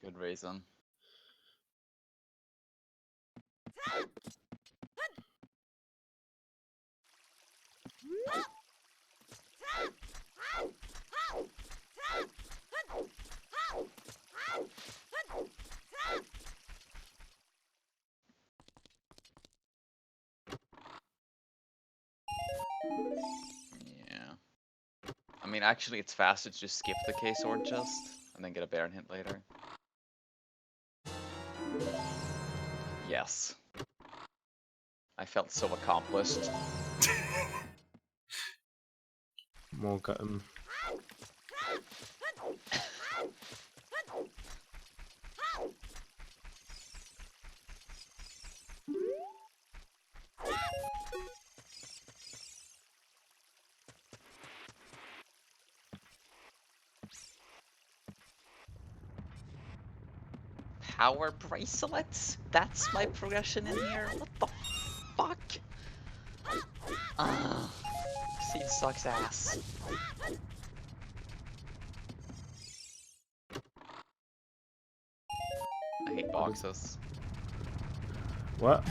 Good reason. Yeah. I mean, actually, it's faster to just skip the K-Sword just, and then get a Baron hit later. Yes. I felt so accomplished. More cotton. Power bracelets? That's my progression in here? What the fuck? Seed sucks ass. I hate boxes. What?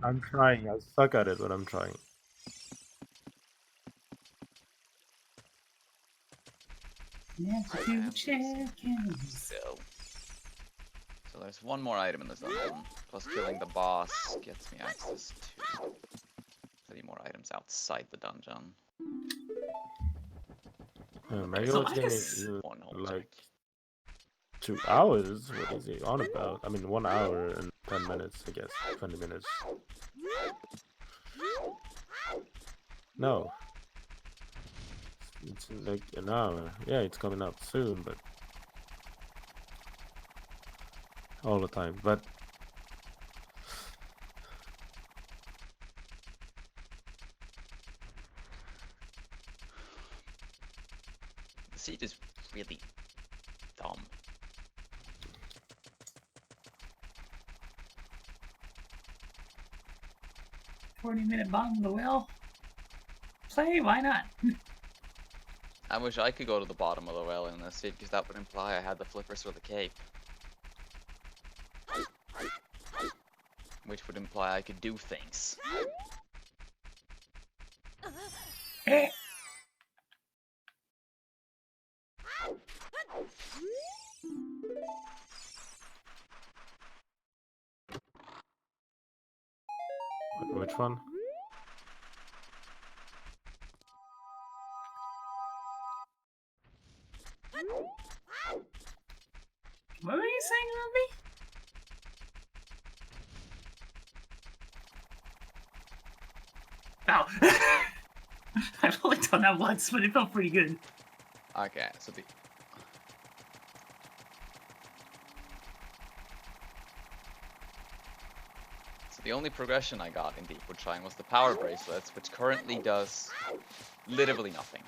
I'm trying. I suck at it, but I'm trying. So there's one more item in this dungeon. Plus killing the boss gets me access to 30 more items outside the dungeon. Regular thing is like 2 hours. What is he on about? I mean, 1 hour and 10 minutes, I guess. 20 minutes. No. It's like an hour. Yeah, it's coming up soon, but all the time. But the seed is really dumb. $40-minute bottom of the well. Play, why not? I wish I could go to the bottom of the well in this seed, because that would imply I had the flippers for the cape. Which would imply I could do things. which one? What were you saying about me? Oh. I've only done that once, but it felt pretty good. Okay, so the only progression I got in Deepwood Shrine was the power bracelets, which currently does literally nothing.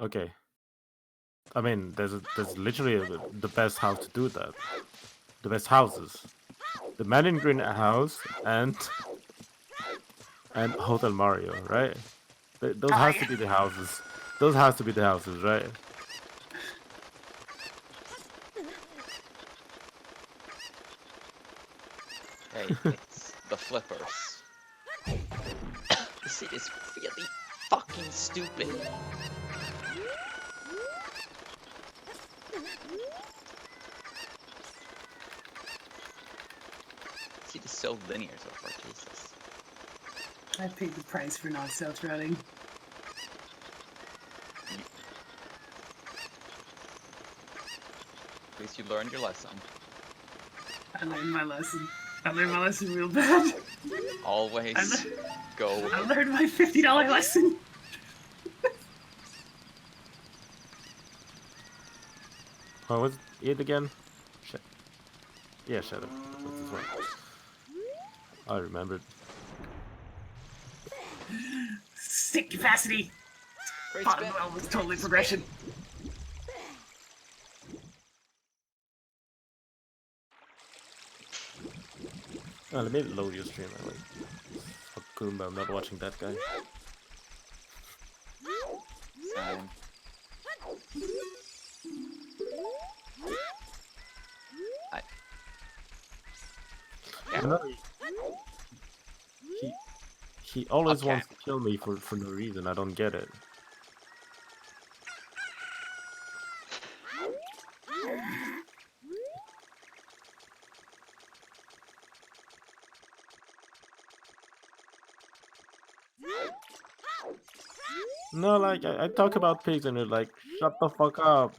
Okay. I mean, there's literally the best house to do that. The best houses. The Man in Green house and Hotel Mario, right? Those has to be the houses. Those has to be the houses, right? Hey, it's the flippers. The seed is really fucking stupid. Seed is so linear so far, Jesus. I paid the price for not self-running. At least you learned your lesson. I learned my lesson. I learned my lesson real bad. Always go. I learned my $50 lesson. What was it again? Shit. Yeah, Shadow. That's this one. I remembered. Stick capacity. Great Bottom spin. well was totally progression. Oh, let me load your stream. I like. Fuck Goomba, I'm not watching that guy. Same. You know, he always Okay. wants to kill me for no reason. I don't get it. No, like I talk about pigs and you're like, shut the fuck up.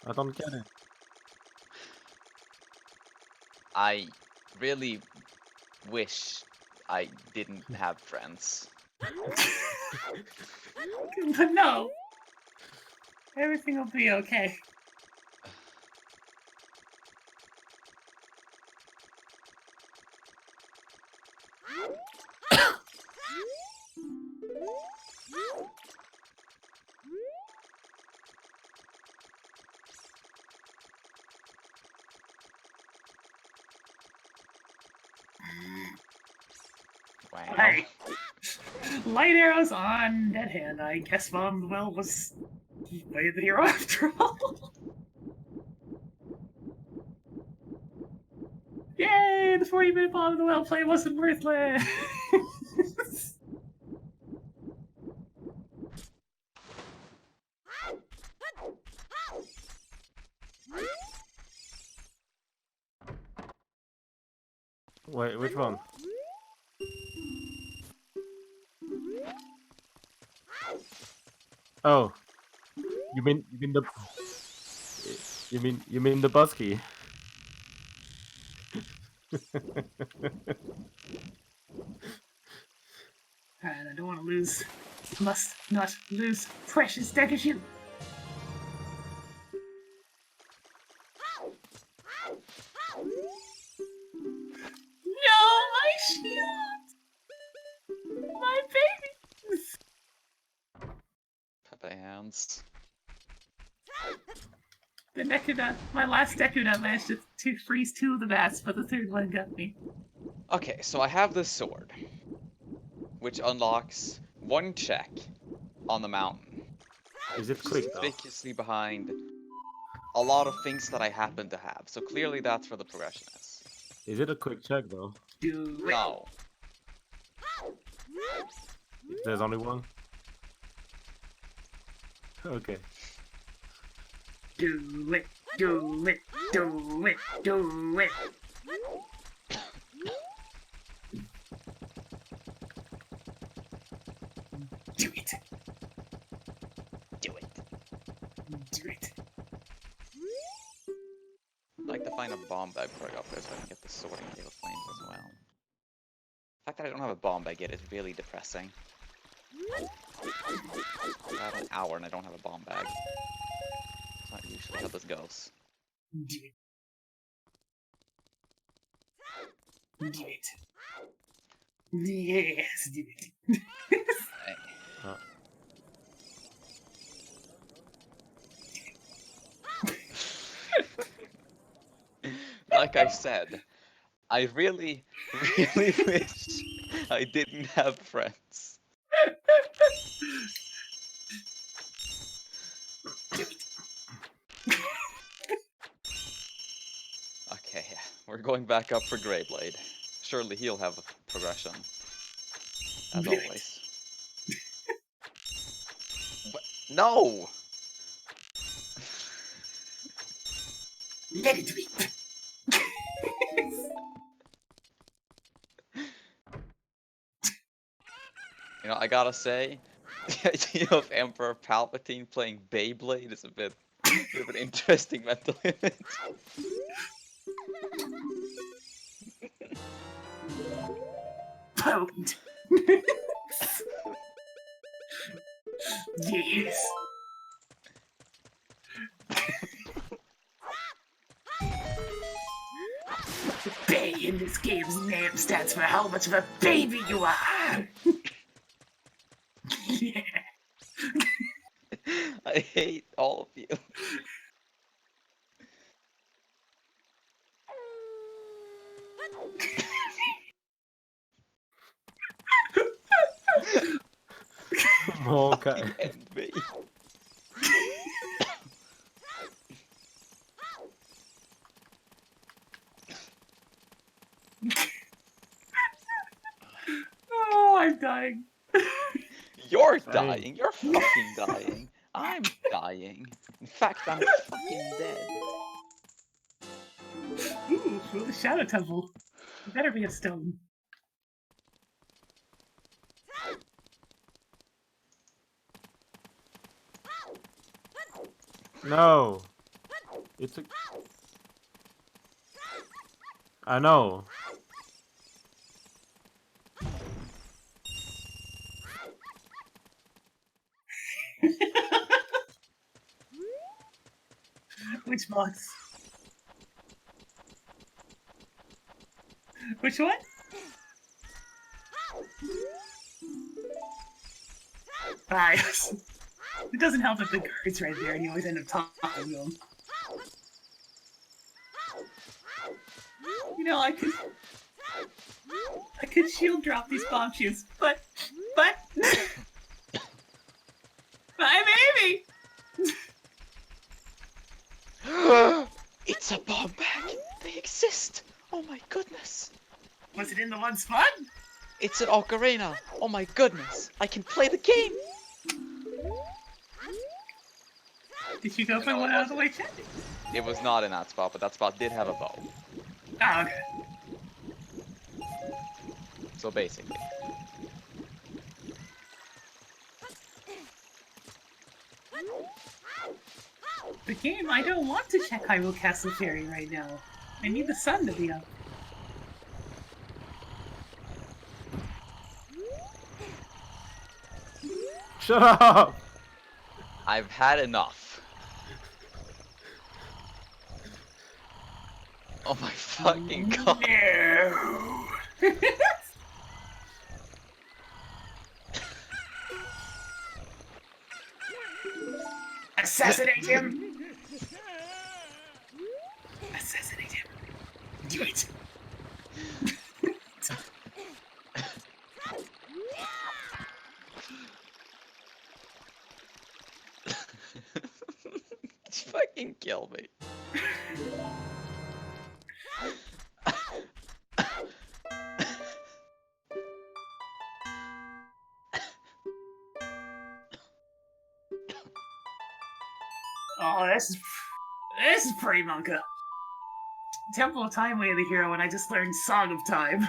I don't get it. I really wish I didn't have friends. But no. Everything will be okay. Wow. Hey. Light arrows on dead hand. I guess Bomb the Well was way the hero after all. Yay! The 40-minute Bomb of the Well play wasn't worthless. Wait, which one? Oh, you mean the you mean the busky? And I don't want to lose. Must not lose precious decoration. No, my shield! My baby! Pepe hands. The Nekuna, my last Nekuna managed to freeze 2 of the bats, but the third one got me. Okay, so I have this sword, which unlocks one check on the mountain, Is it which is quick though? conspicuously behind a lot of things that I happen to have. So clearly that's where the progression is. Is it a quick check though? Do it. No. If there's only one. Okay. Do it. Do it. Do it. Do it. Do it. Do it. Do it. I'd like to find a bomb bag before I go up there so I can get the sword and Gale of Flames as well. The fact that I don't have a bomb bag yet is really depressing. About an hour and I don't have a bomb bag. It's not usually how this goes. Do it. Do it. Yes, do it. Hey. Like I said, I really, really wish I didn't have friends. Okay, yeah, we're going back up for Greyblade. Surely he'll have a progression. As Do it. always. What? No! Let it be. You know, I gotta say, the idea of Emperor Palpatine playing Beyblade is a bit of an interesting mental image. Potent. Yes. The bay in this game's name stands for how much of a baby you are. Yeah. I hate all of you. Okay. And me. Oh, I'm dying. You're Same. dying. You're fucking dying. I'm dying. In fact, I'm fucking dead. Ooh, the Shadow Temple. It better be a stone. No. It's a... I know. Which box? Which one? Ah, yes. It doesn't help that the guard's right there and you always end up talking to him. You know, I could shield drop these bomb shoes, but my baby! It's a bomb bag. They exist. Oh my goodness. Was it in the one spot? It's an ocarina. Oh my goodness. I can play the game. Did you go for No, one it out of the way wasn't. check? It was not in that spot, but that spot did have a bow. Oh, okay. So basically. The game, I don't want to check Hyrule Castle Fairy right now. I need the sun to be up. Shut up! I've had enough. Oh my fucking god. No. Assassinate him! Assassinate him. Do it. Fucking kill me. Oh, this is pretty Monka. Temple of Time Way of the Hero, and I just learned Song of Time.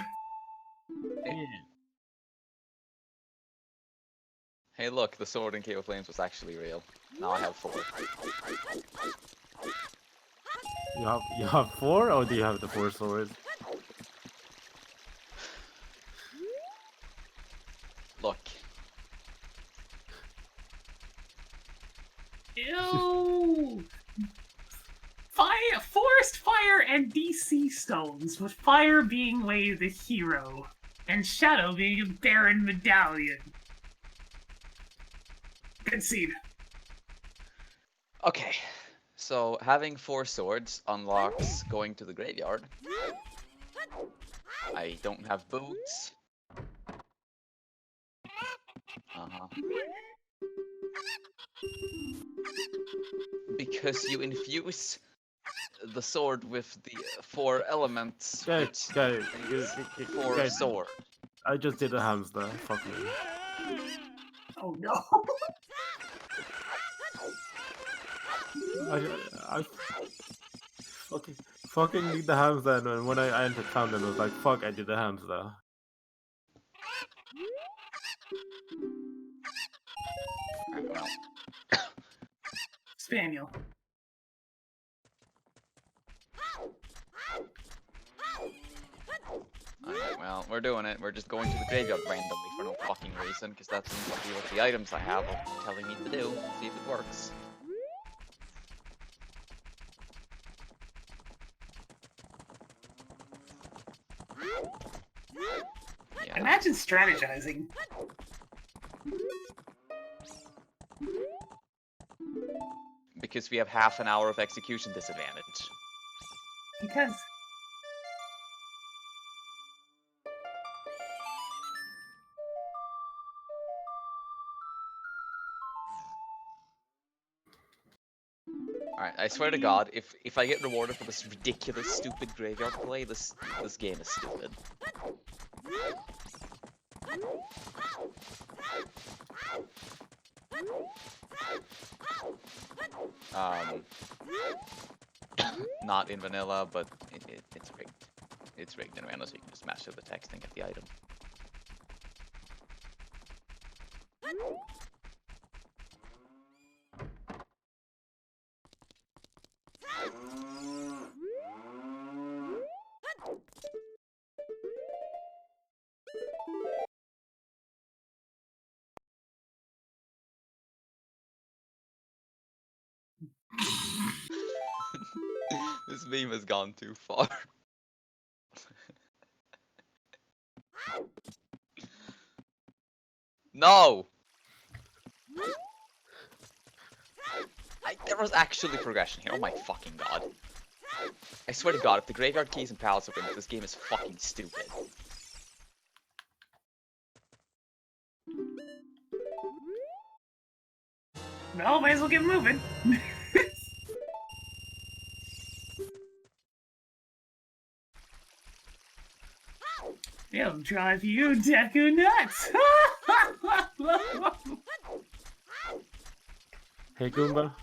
Hey look, the sword in Cave of Flames was actually real. Now I have 4. You have 4, or do you have the 4 swords? Look. Ew! Fire, forest fire and DC stones, with fire being Way the hero, and shadow being a Baron medallion. Good scene. Okay. So having 4 swords unlocks going to the graveyard. I don't have boots. Because you infuse the sword with the 4 elements, Guys, which guys, is 4 sword. I just did a hamster. Fuck me. Oh no! I fucking did the hamster, and when I entered town, then I was like, fuck, I did the hamster. Alright, well. Spaniel. Alright, well, we're doing it. We're just going to the graveyard randomly for no fucking reason, because that seems to be what the items I have are telling me to do. See if it works. Imagine strategizing. Because we have half an hour of execution disadvantage. Because. Alright, I swear to God, if I get rewarded for this ridiculous, stupid graveyard play, this game is stupid. Not in vanilla, but it's rigged. It's rigged in vanilla, so you can just mash through the text and get the item. This meme has gone too far. No! There was actually progression here, oh my fucking god. I swear to God, if the graveyard keys and palace open, this game is fucking stupid. Well, might as well get moving. It'll drive you Deku nuts! Hey Goomba,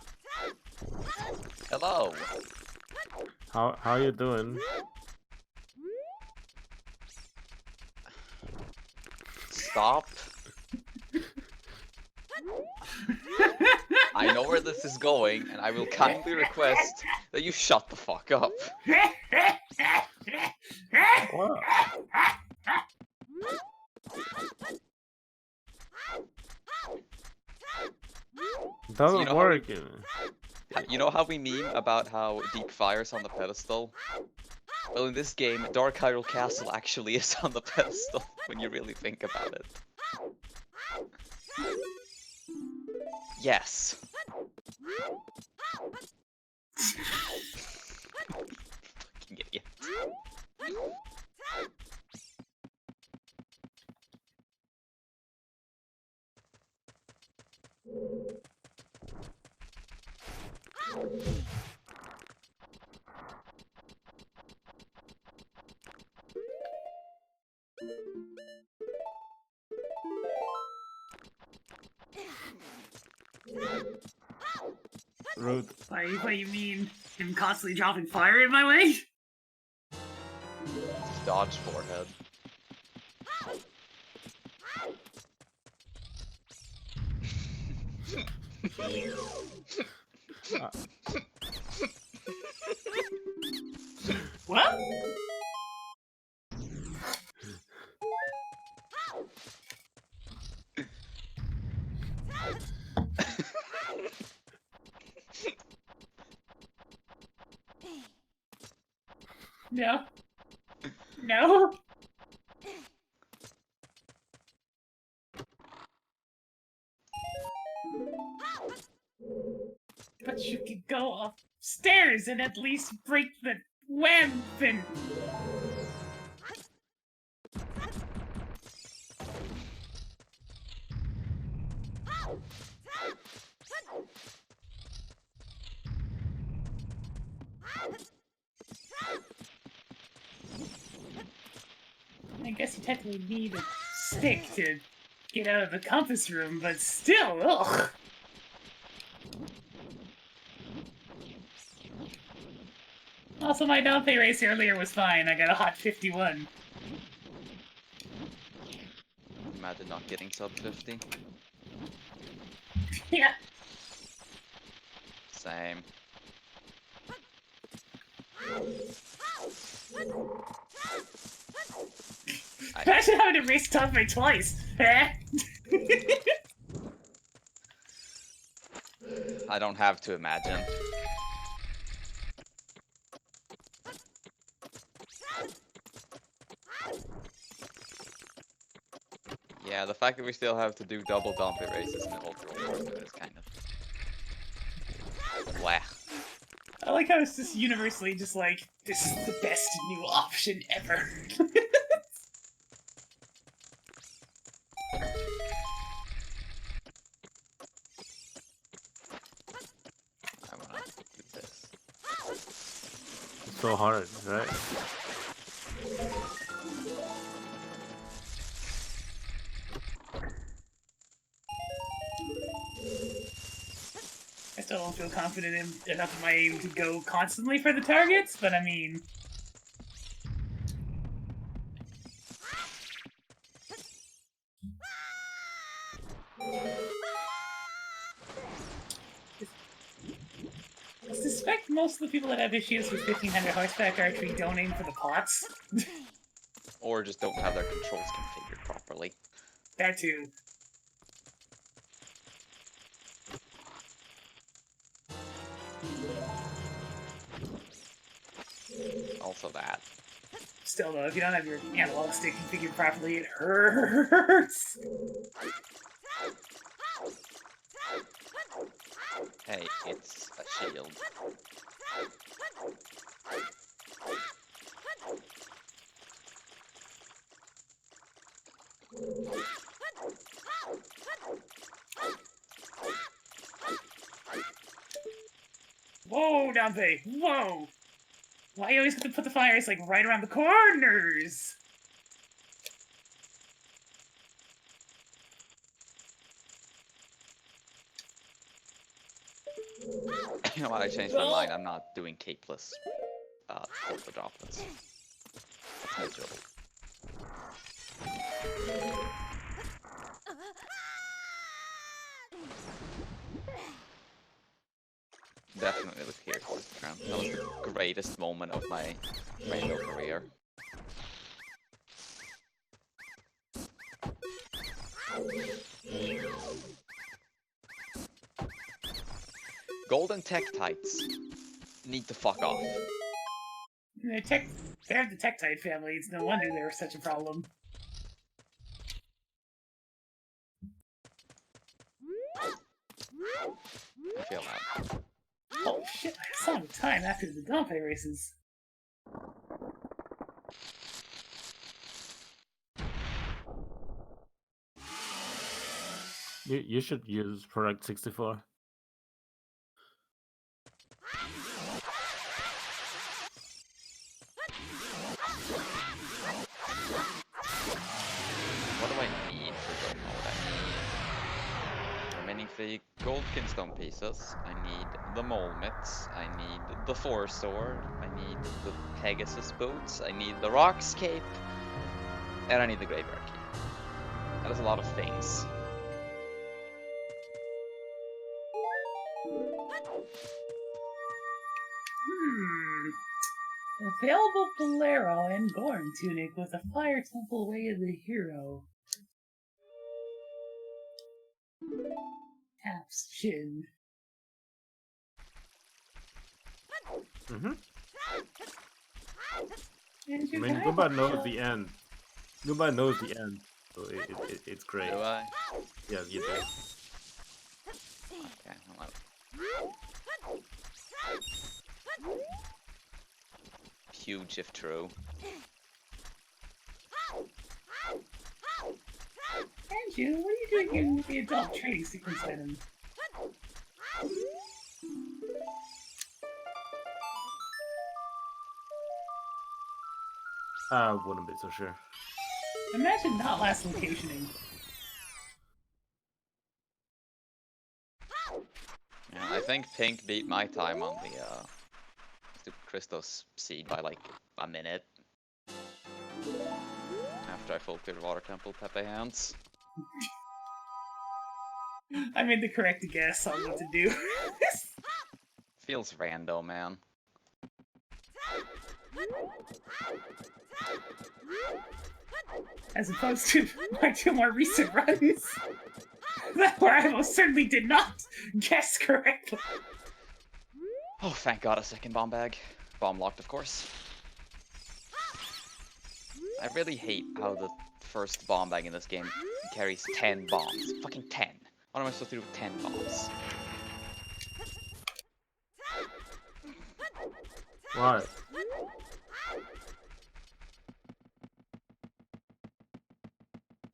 Hello! how you doing? Stop. I know where this is going, and I will kindly request that you shut the fuck up. What? It doesn't You know work. You know how we meme about how Deep Fire's on the pedestal? Well, in this game, Dark Hyrule Castle actually is on the pedestal, when you really think about it. Yes. Fucking idiot. Rude. What do you mean? Him constantly dropping fire in my way? Dodge forehead. What? No. No. But you could go upstairs and at least break the web and... I guess you technically need a stick to get out of the compass room, but still, ugh! Also, my downplay race earlier was fine. I got a hot 51. Imagine not getting sub 50. Yeah. Same. Imagine having to race downplay twice! I don't have to imagine. fact that we still have to do double Dompe races in the multiple mode is kind of wah. I like how it's just universally just like, this is the best new option ever. I wanna do this. It's so hard, right? I still don't feel confident enough in my aim to go constantly for the targets, but I mean... I suspect most of the people that have issues with 1500 horseback archery don't aim for the pots. Or just don't have their controls configured properly. That too. Also that. Still though, if you don't have your analog stick configured properly, it hurts! Hey, it's a shield. Whoa, Dante! Whoa! Why you always have to put the fires like right around the corners? You know what, I changed my mind. I'm not doing capeless the droplets. That's miserable. Definitely look here towards the ground. That was the greatest moment of my Rainbow career. Golden Tektites need to fuck off. They're the Tektite family, it's no wonder they were such a problem. I feel that. Oh shit, I saw the time after the Dompe races. You should use Product 64. What do I need for gold mode? Remaining 3 gold kinstone pieces. I need the mole mitts. I need the Force sword. I need the Pegasus boots. I need the Rock's cape. And I need the graveyard key. That is a lot of things. Available Bolero and Gorn tunic with a Fire Temple Way of the Hero. Taps chin. Mm-hmm. And I your mean, guy Goomba will knows show- the end. Goomba knows the end, so it's great. Do I? Yes, you do. Okay, hold on. Huge if true. Andrew, what are you doing here with the adult training sequence item? I wouldn't be so sure. Imagine not last locationing. Yeah, I think Pink beat my time on the Christos seed by like a minute. After I full cleared Water Temple Pepe hands. I made the correct guess on what to do. Feels rando, man. As opposed to my 2 more recent runs. Where I most certainly did not guess correctly. Oh, thank God, a second bomb bag. Bomb locked, of course. I really hate how the first bomb bag in this game carries 10 bombs. Fucking 10. What am I supposed to do with 10 bombs? Why?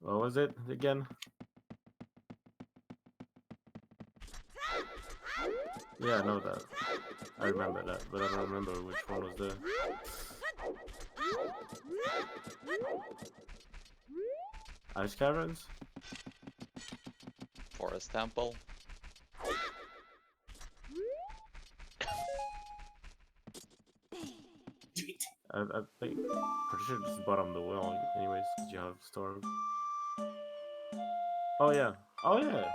What was it again? Yeah, I know that. I remember that, but I don't remember which one was the... Ice caverns? Forest Temple. I think, pretty sure it's the bottom of the well, anyways, because you have storm. Oh yeah. Oh yeah.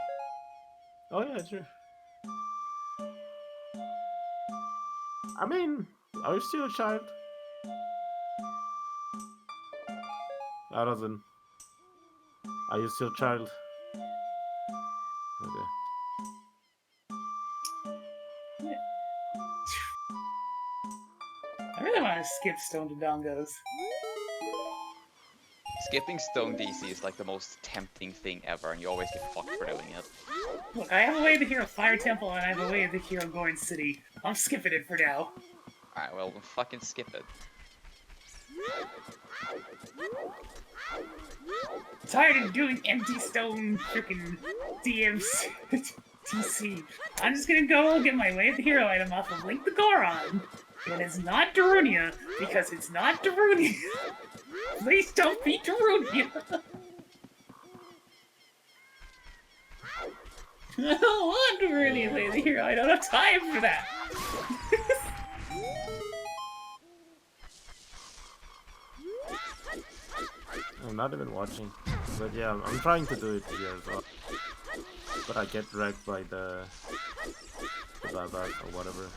Oh yeah, true. I mean, are you still a child? That doesn't. Are you still a child? Okay. I really want to skip Stone to Dongos. Skipping Stone DC is like the most tempting thing ever, and you always get fucked for doing it. Look, I have a way to heal Fire Temple, and I have a way to heal Gorn City. I'm skipping it for now. Alright, well, fucking skip it. Tired of doing empty stone freaking DMC. TC. I'm just gonna go get my way of the hero item off of Link the Goron. And it's not Darunia, because it's not Darunia. Please don't be Darunia. I don't want Darunia way of the hero. I don't have time for that. I'm not even watching. But yeah, I'm trying to do it here as well. But I get wrecked by the Babak or whatever.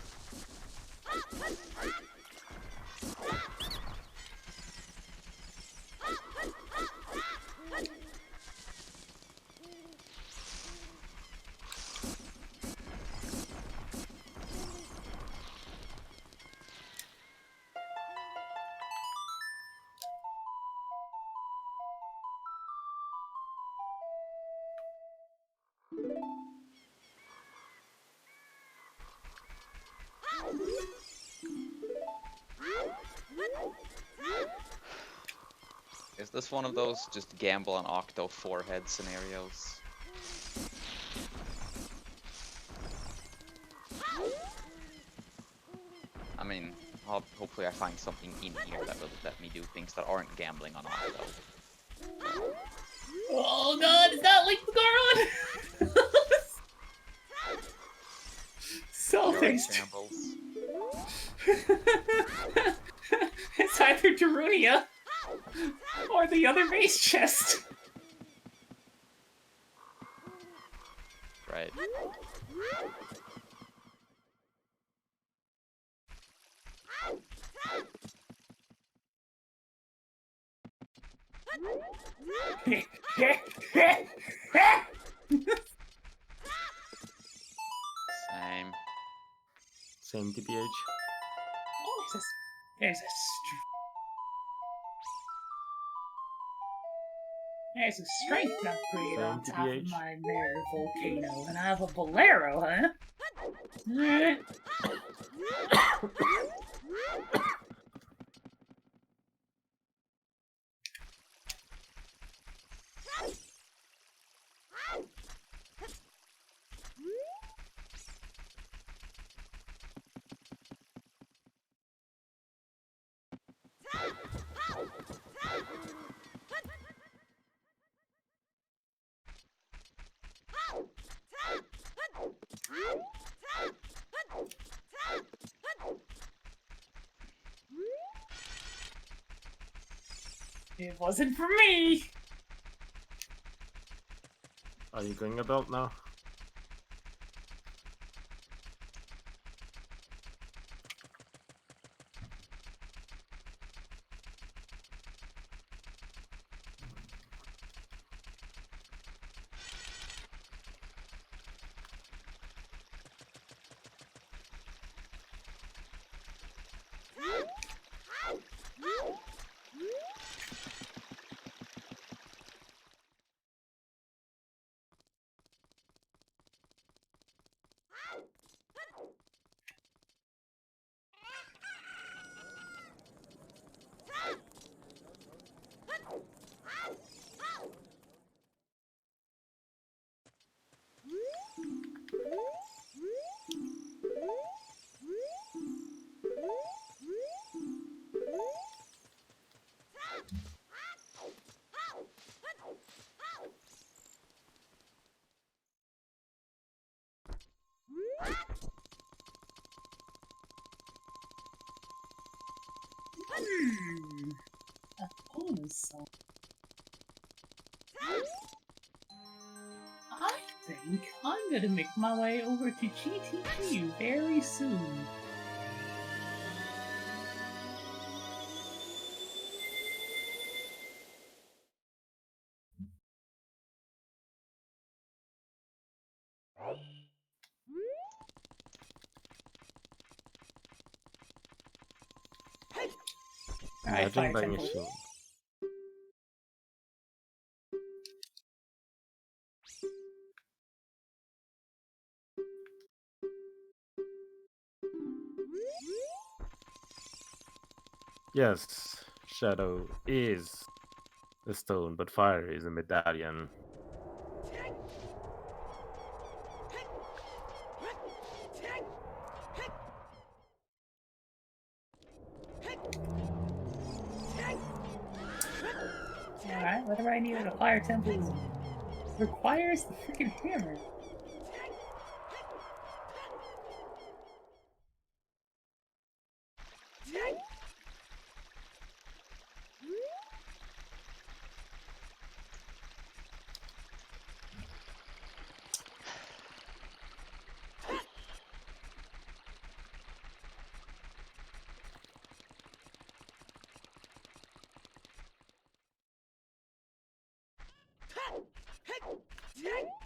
Is this one of those just gamble on Octo forehead scenarios? I mean, hopefully I find something in here that will let me do things that aren't gambling on Octo. Oh god, is that Link the Goron? So You're there's... shambles. It's either Darunia or the other base chest. Right. Same. Same DPH. Oh, there's a strength upgrade on top of TBH. my Mare Volcano, and I have a Bolero, huh? Alright. It wasn't for me! Are you going adult now? A bonus song. I think I'm gonna make my way over to GTG very soon. Alright, Imagine Fire buying a Temple. shield. Yes, Shadow is a stone, but fire is a medallion. Alright, whatever I need at a Fire Temple requires the freaking hammer.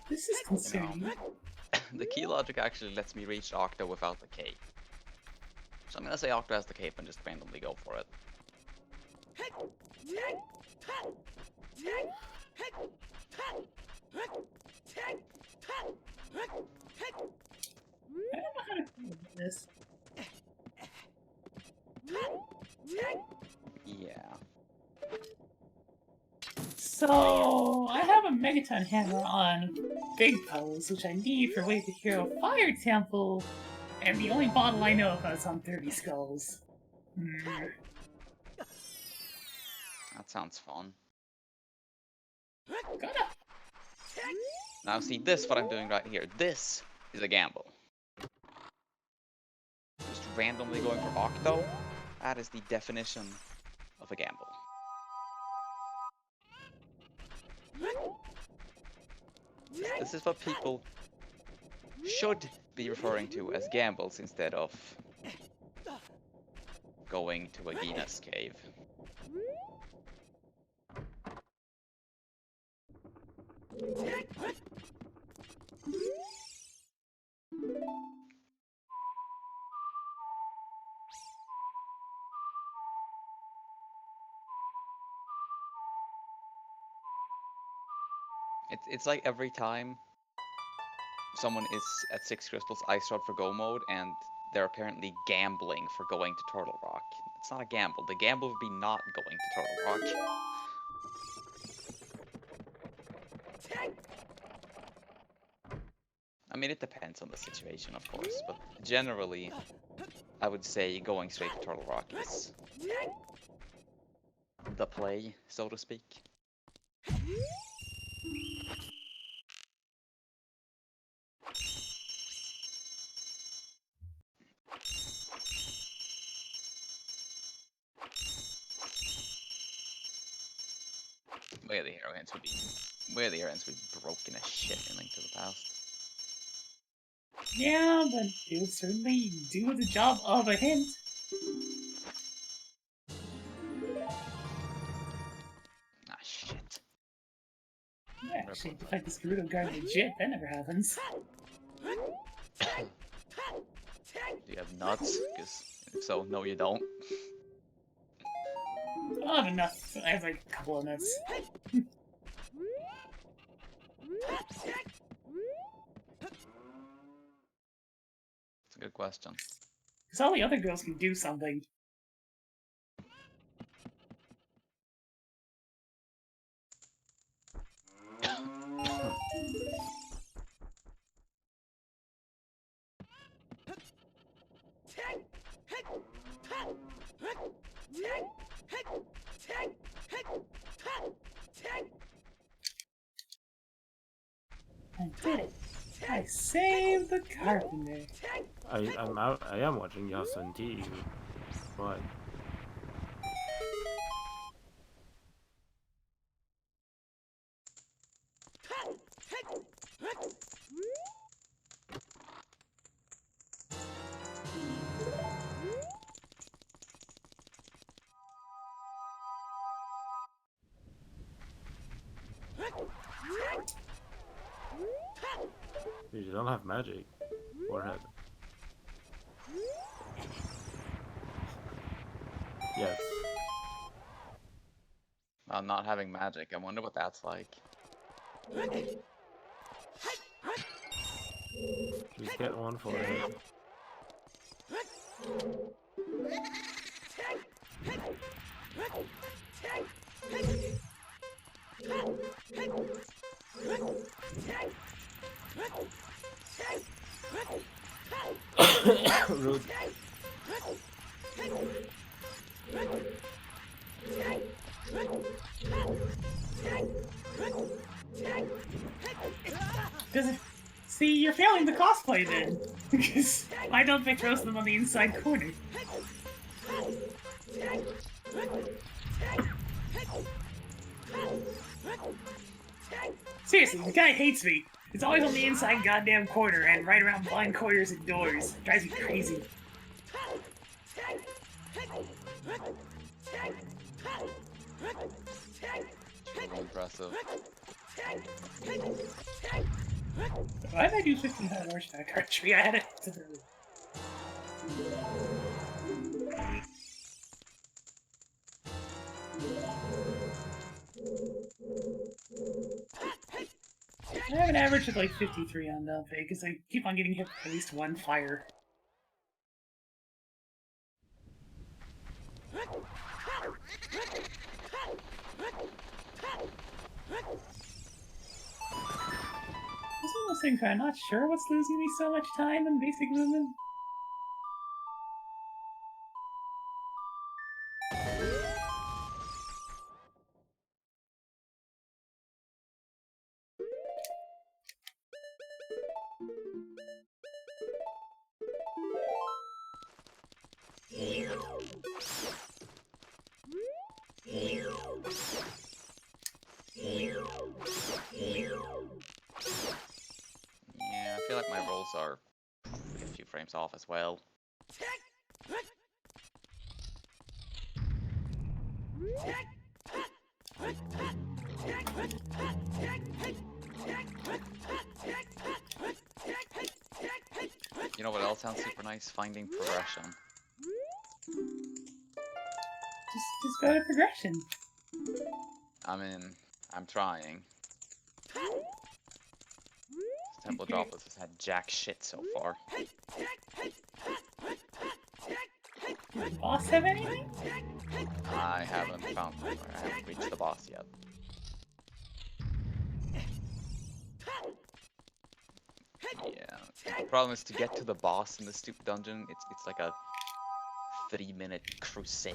This is concerning. The key logic actually lets me reach Octo without the cape. So I'm gonna say Octo has the cape and just randomly go for it. I don't know how to deal with this. Yeah. So, I have a Megaton hammer on Big Pose, which I need for Way to Hero Fire Temple, and the only bottle I know about is on 30 Skulls. That sounds fun. Gonna. Now see, this what I'm doing right here. This is a gamble. Just randomly going for Octo, that is the definition of a gamble. This is what people should be referring to as gambles instead of going to a Gina's cave. It's like every time someone is at 6 crystals, I start for go mode, and they're apparently gambling for going to Turtle Rock. It's not a gamble. The gamble would be not going to Turtle Rock. I mean, it depends on the situation, of course, but generally, I would say going straight to Turtle Rock is the play, so to speak. Where the hero ends would be broken as shit in Link to the Past. Yeah, but it would certainly do the job of a hint. Ah, shit. Yeah, actually, if I fight this Gerudo guard legit, that never happens. Do you have nuts? Because if so, no you don't. I have enough. I have like a couple of nuts. It's a good question. Because all the other girls can do something. I did it. I saved the carpenter. I am watching Yasun T. What? You don't have magic. Warhead. Yes. Not having magic. I wonder what that's like. Just get one forehead. Rude. Does it? See, you're failing the cosplay then. Because why don't they throw them on the inside corner? Seriously, the guy hates me. It's always on the inside goddamn corner and right around blind corners and doors. It drives me crazy. Really impressive. Why did I do 1500 horseback archery? I had it. I have an average of like 53 on Dante because I keep on getting hit with at least one fire. This one of those things where I'm not sure what's losing me so much time in basic movement. Yeah, I feel like my rolls are a few frames off as well. You know what else sounds super nice? Finding progression. Just go to progression. I mean, I'm trying. Temple Droplets has had jack shit so far. Does the boss have anything? I haven't reached the boss yet. Yeah, the problem is to get to the boss in this stupid dungeon. It's like a 3-minute crusade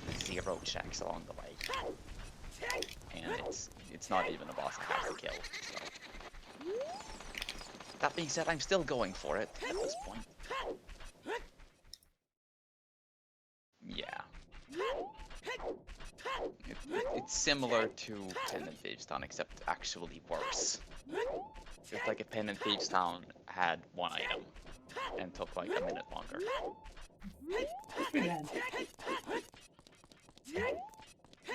with 0 checks along the way, and it's not even a boss I have to kill. So. That being said, I'm still going for it at this point. Yeah. It's similar to Pen and Thieves Town, except actually worse. It's like if Pen and Thieves Town had 1 item and took like a minute longer.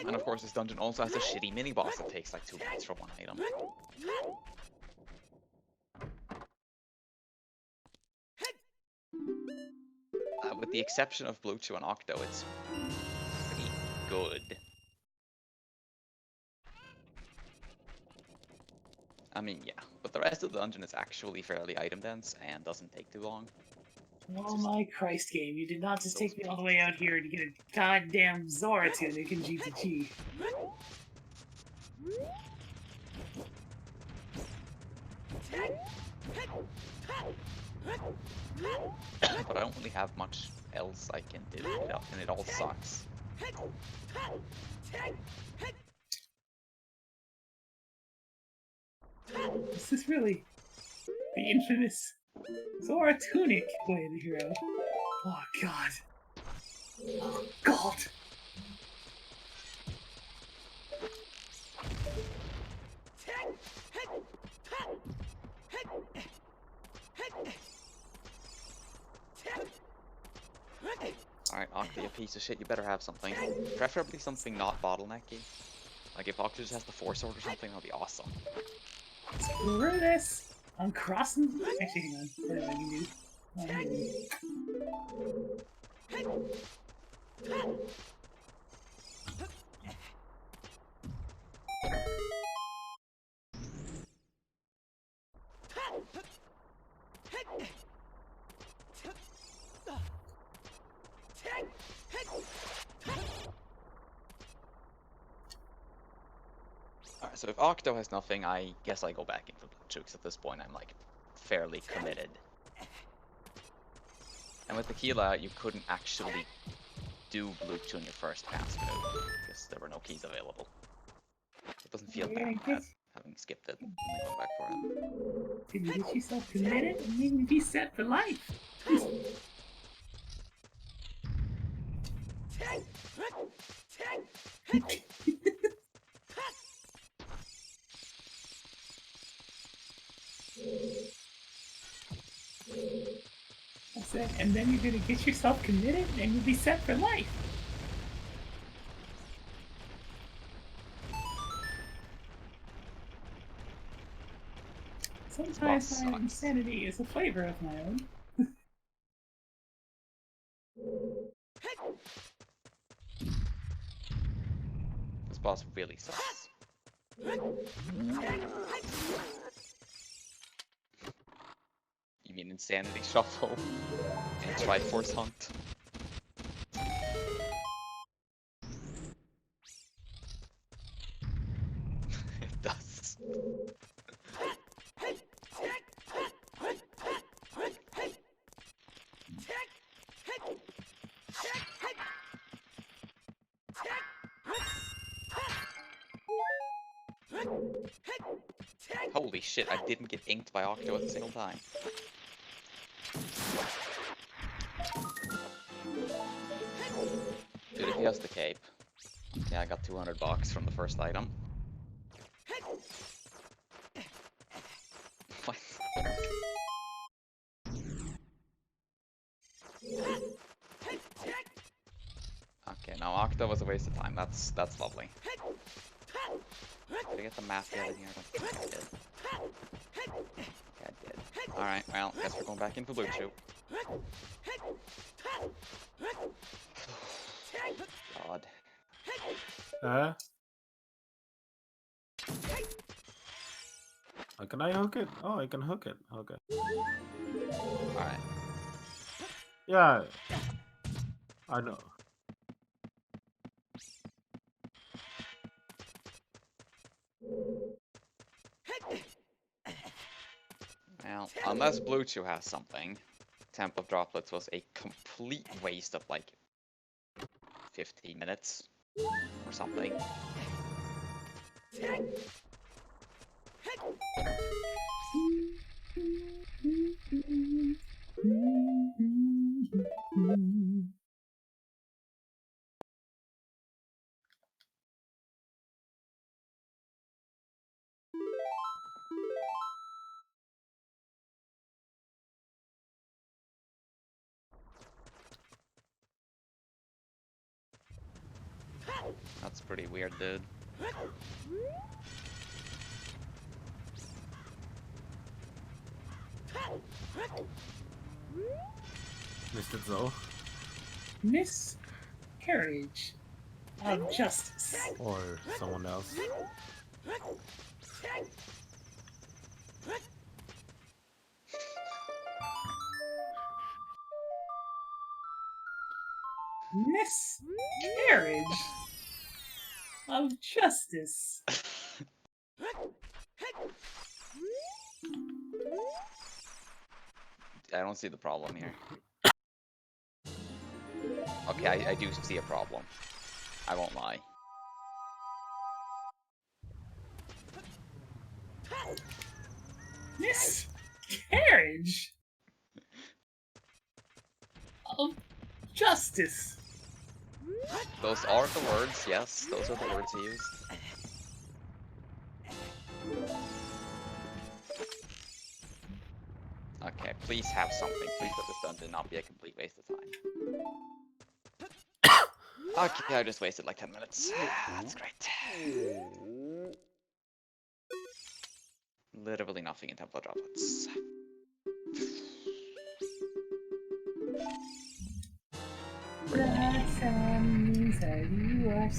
And of course this dungeon also has a shitty mini-boss that takes like 2 minutes for 1 item. With the exception of Blue Chew and Octo, it's pretty good. I mean, yeah, but the rest of the dungeon is actually fairly item dense and doesn't take too long. Oh my Christ, game! You did not just take me all the way out here to get a goddamn Zora tunic in GTG. But I don't really have much else I can do, and it all sucks. Is this really... The infamous Zora Tunic way the hero. Oh god. Oh god. Alright, Octa, you piece of shit, you better have something. Preferably something not bottlenecky. Like if Octa just has the Force Sword or something, that'll be awesome. Screw this. I'm crossing. Actually, hang on. What do I can do? Alright, so if Octo has nothing, I guess I go back into Blue Chew, because at this point I'm like fairly committed. And with the Tequila out, you couldn't actually do Blue Chew in your first pass through, because there were no keys available. It doesn't feel bad having skipped it and then gone back for it. Did you get yourself committed and maybe be set for life? I said, and then you're gonna get yourself committed and you'll be set for life. Sometimes my insanity is a flavor of my own. This boss really sucks. You mean Insanity Shuffle and Triforce Hunt? It does. Holy shit, I didn't get inked by Octo at a single time. Dude, if he has the cape. Yeah, I got 200 bucks from the first item. What? Okay, now Octo was a waste of time. That's lovely. Did I get the map yet in here? I don't think I did. Yeah, I did. Alright, well, guess we're going back into Blue Chew. God. Can I hook it? Oh, I can hook it. Okay. Alright. Yeah. I know. Well, unless Blue Chew has something, Temp of Droplets was a complete waste of like 15 minutes or something. That's pretty weird, dude. Missed it though. Miscarriage of justice. Or someone else. Miscarriage of justice. I don't see the problem here. Okay, I do see a problem. I won't lie. Carriage of justice. Those are the words, yes, those are the words he used. Okay, please have something. Please let this dungeon not be a complete waste of time. Okay, I just wasted like 10 minutes. That's great. Literally nothing in Temple Droplets. That sound means that you are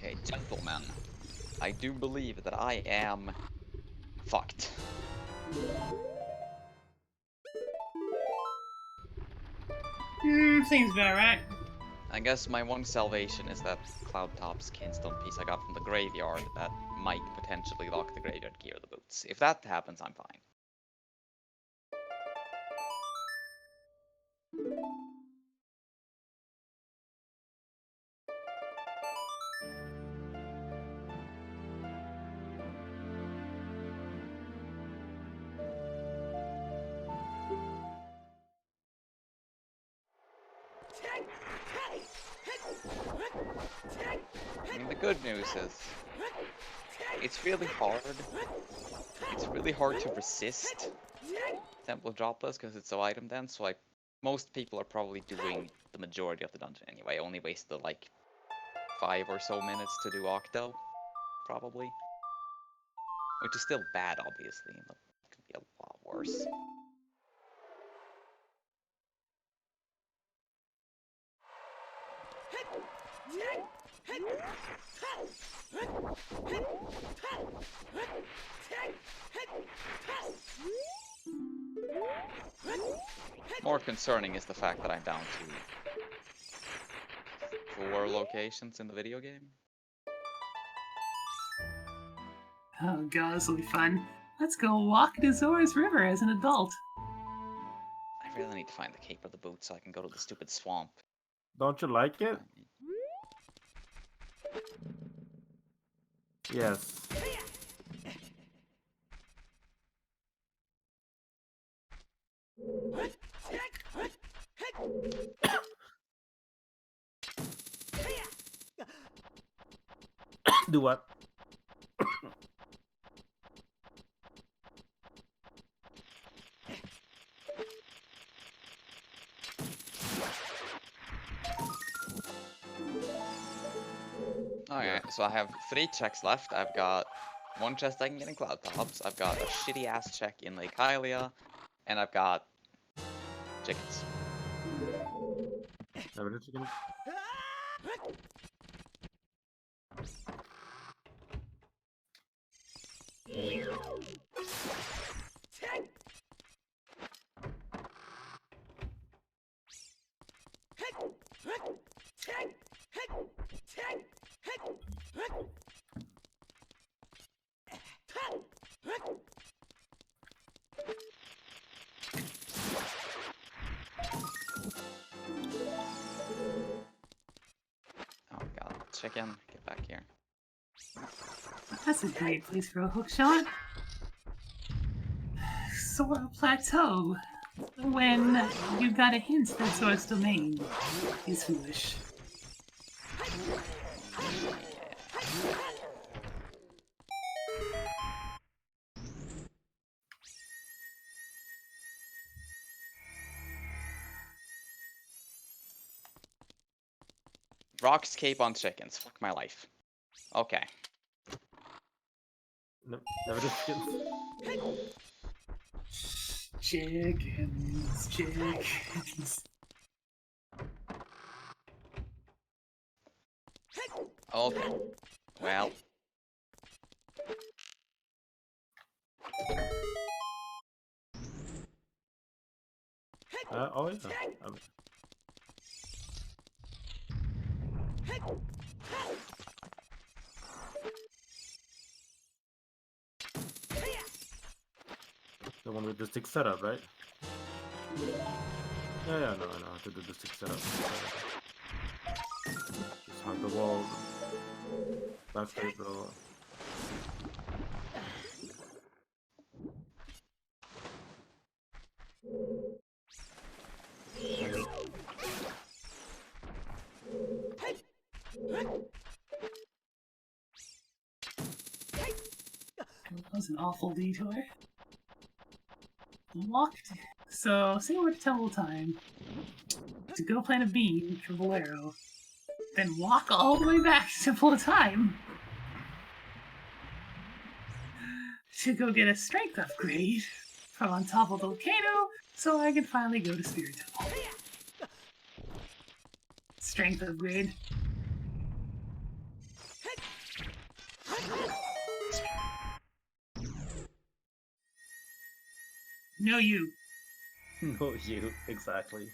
Okay, gentlemen. I do believe that I am fucked. Seems about right. I guess my one salvation is that Cloudtop's Kinstone piece I got from the graveyard that might potentially lock the graveyard key or the boots. If that happens, I'm fine. I mean, the good news is it's really hard. It's really hard to resist Temple of Droplets because it's so item dense. So like most people are probably doing the majority of the dungeon anyway. I only wasted like 5 or so minutes to do Octo, probably, which is still bad, obviously. But it could be a lot worse. More concerning is the fact that I'm down to 4 locations in the video game. Oh god, this will be fun. Let's go walk to Zora's River as an adult. I really need to find the Cape of the Boot so I can go to the stupid swamp. Don't you like it? Yes. Do what? Okay, so I have 3 checks left. I've got 1 chest I can get in Cloudtops. I've got a shitty ass check in Lake Hylia, and I've got chickens. Evidence again? chicken. Get back here. That's a great place for a hook shot. Sora Plateau. When you got a hint that Sora's domain is foolish. Rockscape on chickens. Fuck my life. Okay. No, never did skins. Chickens, chickens. Okay. Well. Oh yeah. The one with the stick setup, right? Yeah, no, I know how to do the stick setup. Just hug the wall, backflip, bro. That was an awful detour. Walked. So, say we're at Temple Time to go plant a bean for Bolero, then walk all the way back to Temple Time to go get a strength upgrade from on top of the volcano so I can finally go to Spirit Temple. Strength upgrade. No, you. No, you exactly.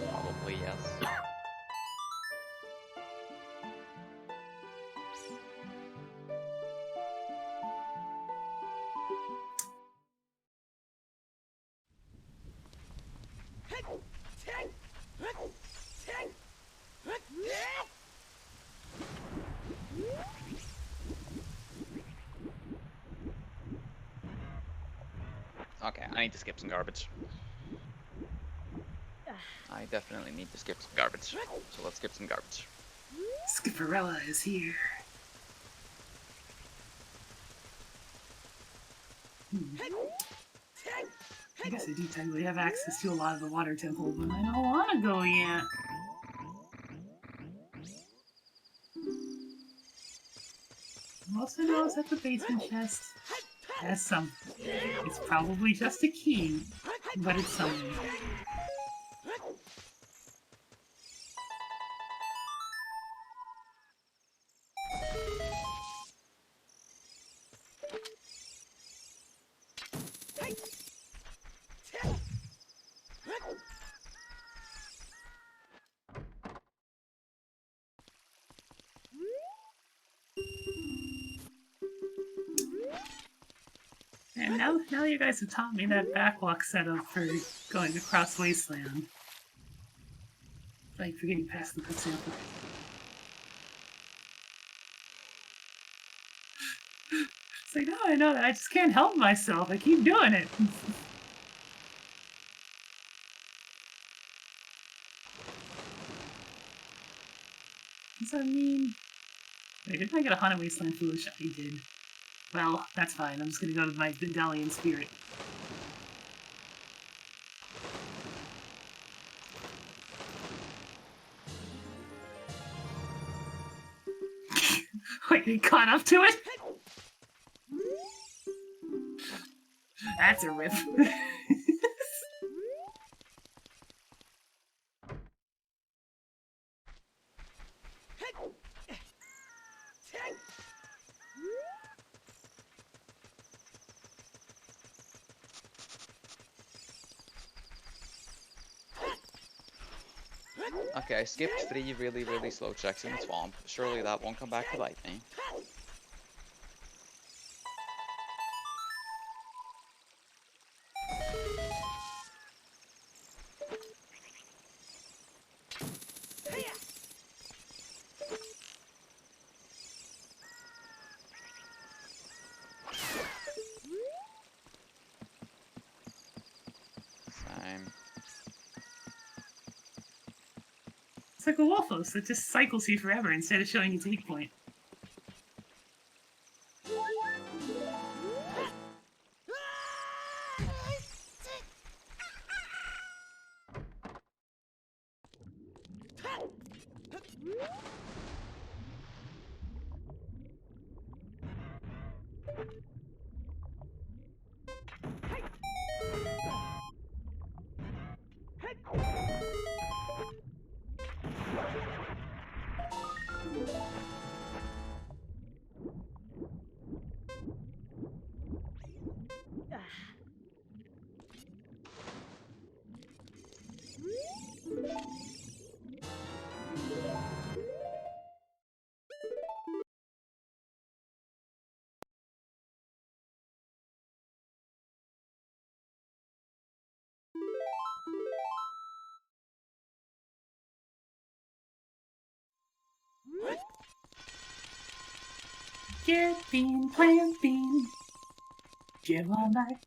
Probably yes. Okay, I need to skip some garbage. I definitely need to skip some garbage. So let's skip some garbage. Skipperella is here. I guess I do technically have access to a lot of the water temple, but I don't want to go yet. Also knows that the basement chest has something. It's probably just a key, but it's something. And now you guys have taught me that backwalk setup for going across Wasteland. Like for getting past the good sample. It's like, now I know that I just can't help myself. I keep doing it. Does that mean... Wait, didn't I get a Haunted Wasteland Foolish? I did. Well, that's fine. I'm just gonna go to my Vendalian Spirit. Wait, he caught up to it? That's a rip. Okay, I skipped 3 really, really slow checks in the swamp. Surely that won't come back to bite me. Same. It's like a Waffles that just cycles you forever instead of showing you take point. Get bean, plant bean. Give all night.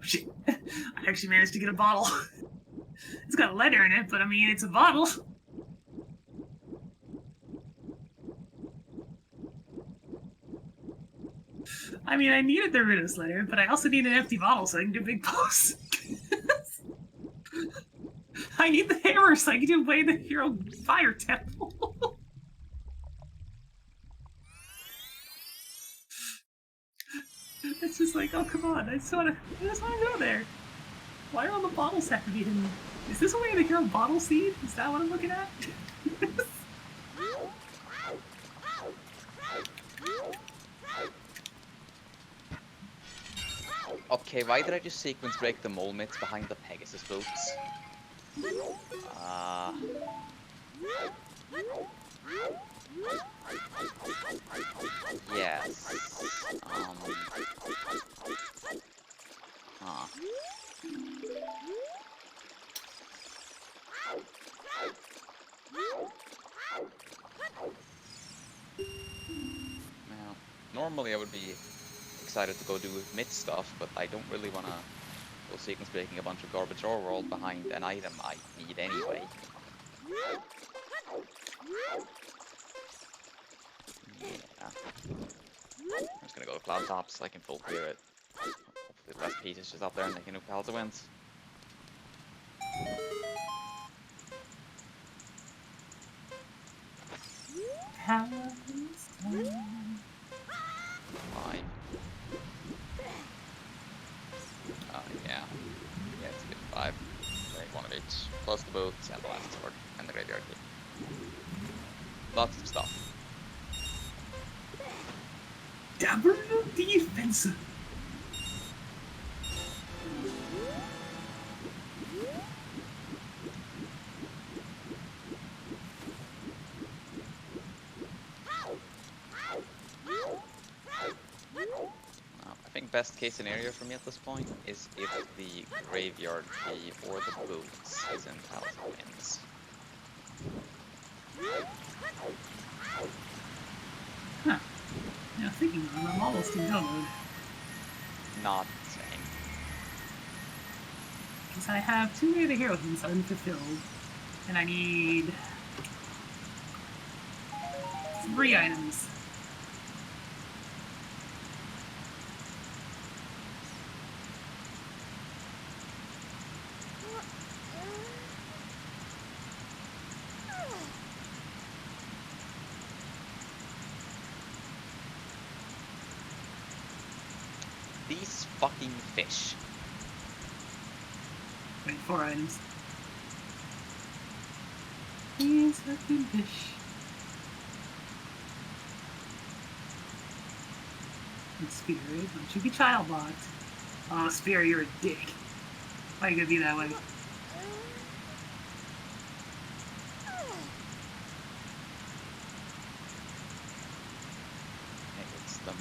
Shit. I actually managed to get a bottle. It's got a letter in it, but I mean, it's a bottle. I mean, I needed the Ritos letter, but I also need an empty bottle so I can do big pose. I need the hammer so I can do Way the Hero Fire Temple. It's just like, oh come on, I just wanna go there. Why are all the bottles have to be hidden? Is this a Way the Hero bottle seed? Is that what I'm looking at? Okay, why did I just sequence break the mole mitts behind the Pegasus boats? Yes. Huh. Now, normally I would be excited to go do mid stuff, but I don't really want to go sequence breaking a bunch of garbage ore world behind an item I need anyway. Yeah. I'm just gonna go to cloud tops so I can full clear it. Hopefully the last piece is just up there and they can nuke Palza wins. Fine. Yeah. Yeah, it's a good 5. Take one of each. Plus the boots and the last sword and the graveyard key. Lots of stuff. Dabber defensive. I think best case scenario for me at this point is if the graveyard key or the boots is in Palza wins. Huh. Yeah, thinking of it, I'm almost in go mode. Not insane. Because I have 2 Way the Hero hints unfulfilled, and I need 3 items. These fucking fish. Wait, 4 items. These fucking fish. And Spear, don't you be child locked. Oh, Spear, you're a dick. Why you gonna be that way? It's the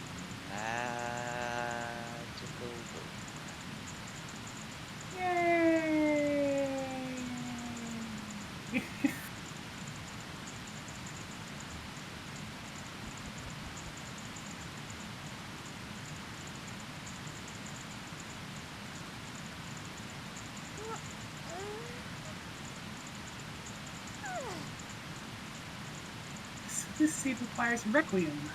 magical boat. Yay! So this save requires Requiem.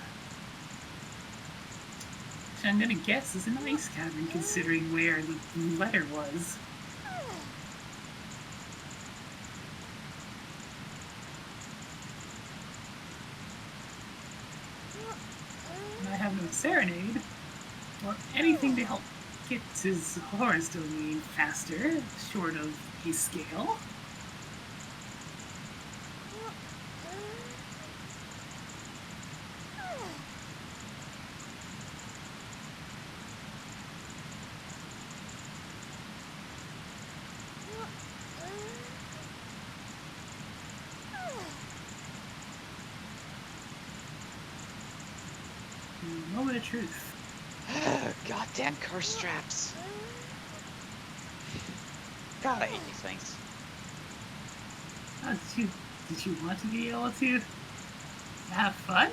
Which I'm gonna guess is an ice cavern considering where the letter was. And I have no serenade, or anything to help get his horse domain faster, short of his scale. Moment of truth. Goddamn curse traps. God, I hate these things. Oh, did you want to be able to have fun?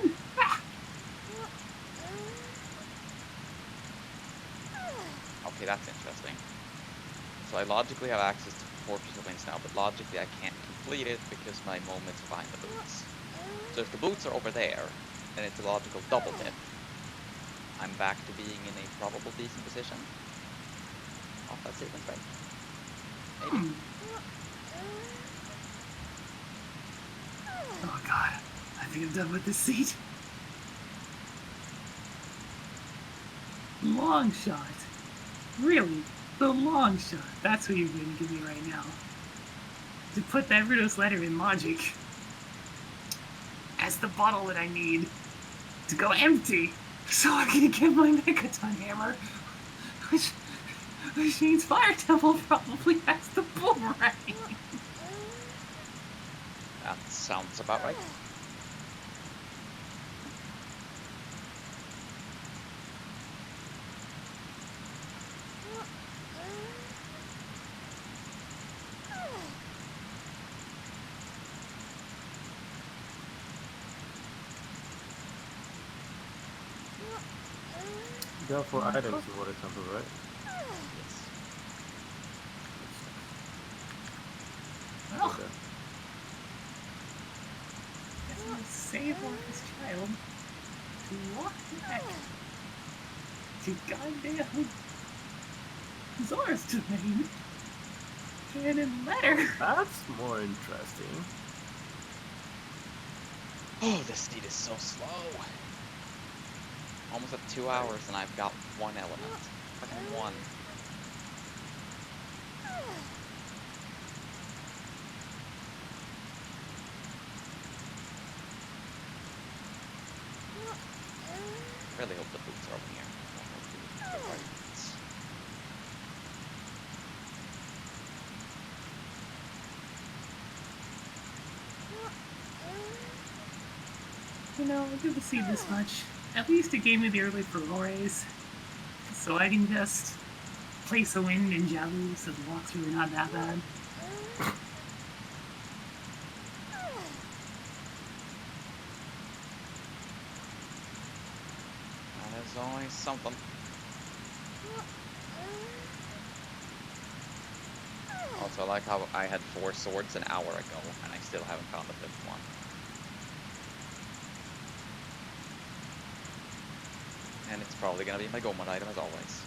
Okay, that's interesting. So I logically have access to Fortress of Winds now, but logically I can't complete it because my moment's behind the boots. So if the boots are over there, then it's a logical double dip. I'm back to being in a probable decent position. Off that sequence, right? Maybe. Oh god, I think I'm done with this seat. Long shot. Really? The long shot. That's what you're going to give me right now. To put that Rudos letter in logic. As the bottle that I need to go empty. So I'm going to get my Megaton hammer. Which means Fire Temple probably has the boomerang. That sounds about right. There are 4 items in Water Temple, right? Yes. Well, Okay. I'm going to save this child to walk back to goddamn Zora's domain. Cannon letter. That's more interesting. Oh, this steed is so slow. Almost at 2 hours and I've got 1 element. Fucking 1. I really hope the boots are over here. You know, I do see this much. At least it gave me the early Ferores. So I can just place a wind and Javu, so the walkthrough are not that bad. There's always something. Also, I like how I had 4 swords an hour ago, and I still haven't found the 5th one. And it's probably gonna be my Gomod item as always.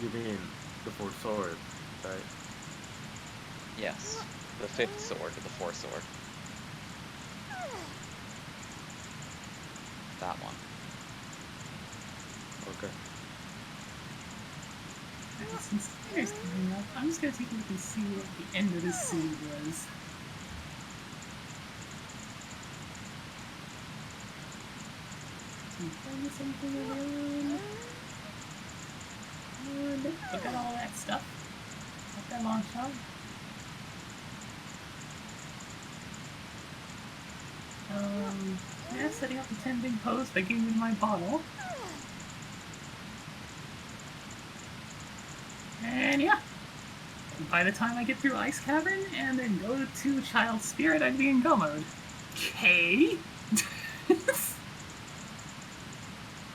You mean the fourth sword, right? Yes. The 5th sword, the 4th sword. That one. Okay. And since dinner's coming up, I'm just gonna take a look and see what the end of this scene was. Find something around. Nope, I got all that stuff. Got that long shot. Yeah, setting up the 10 big pose by giving me my bottle. And yeah, by the time I get through Ice Cavern and then go to Child Spirit, I'd be in go mode. Okay.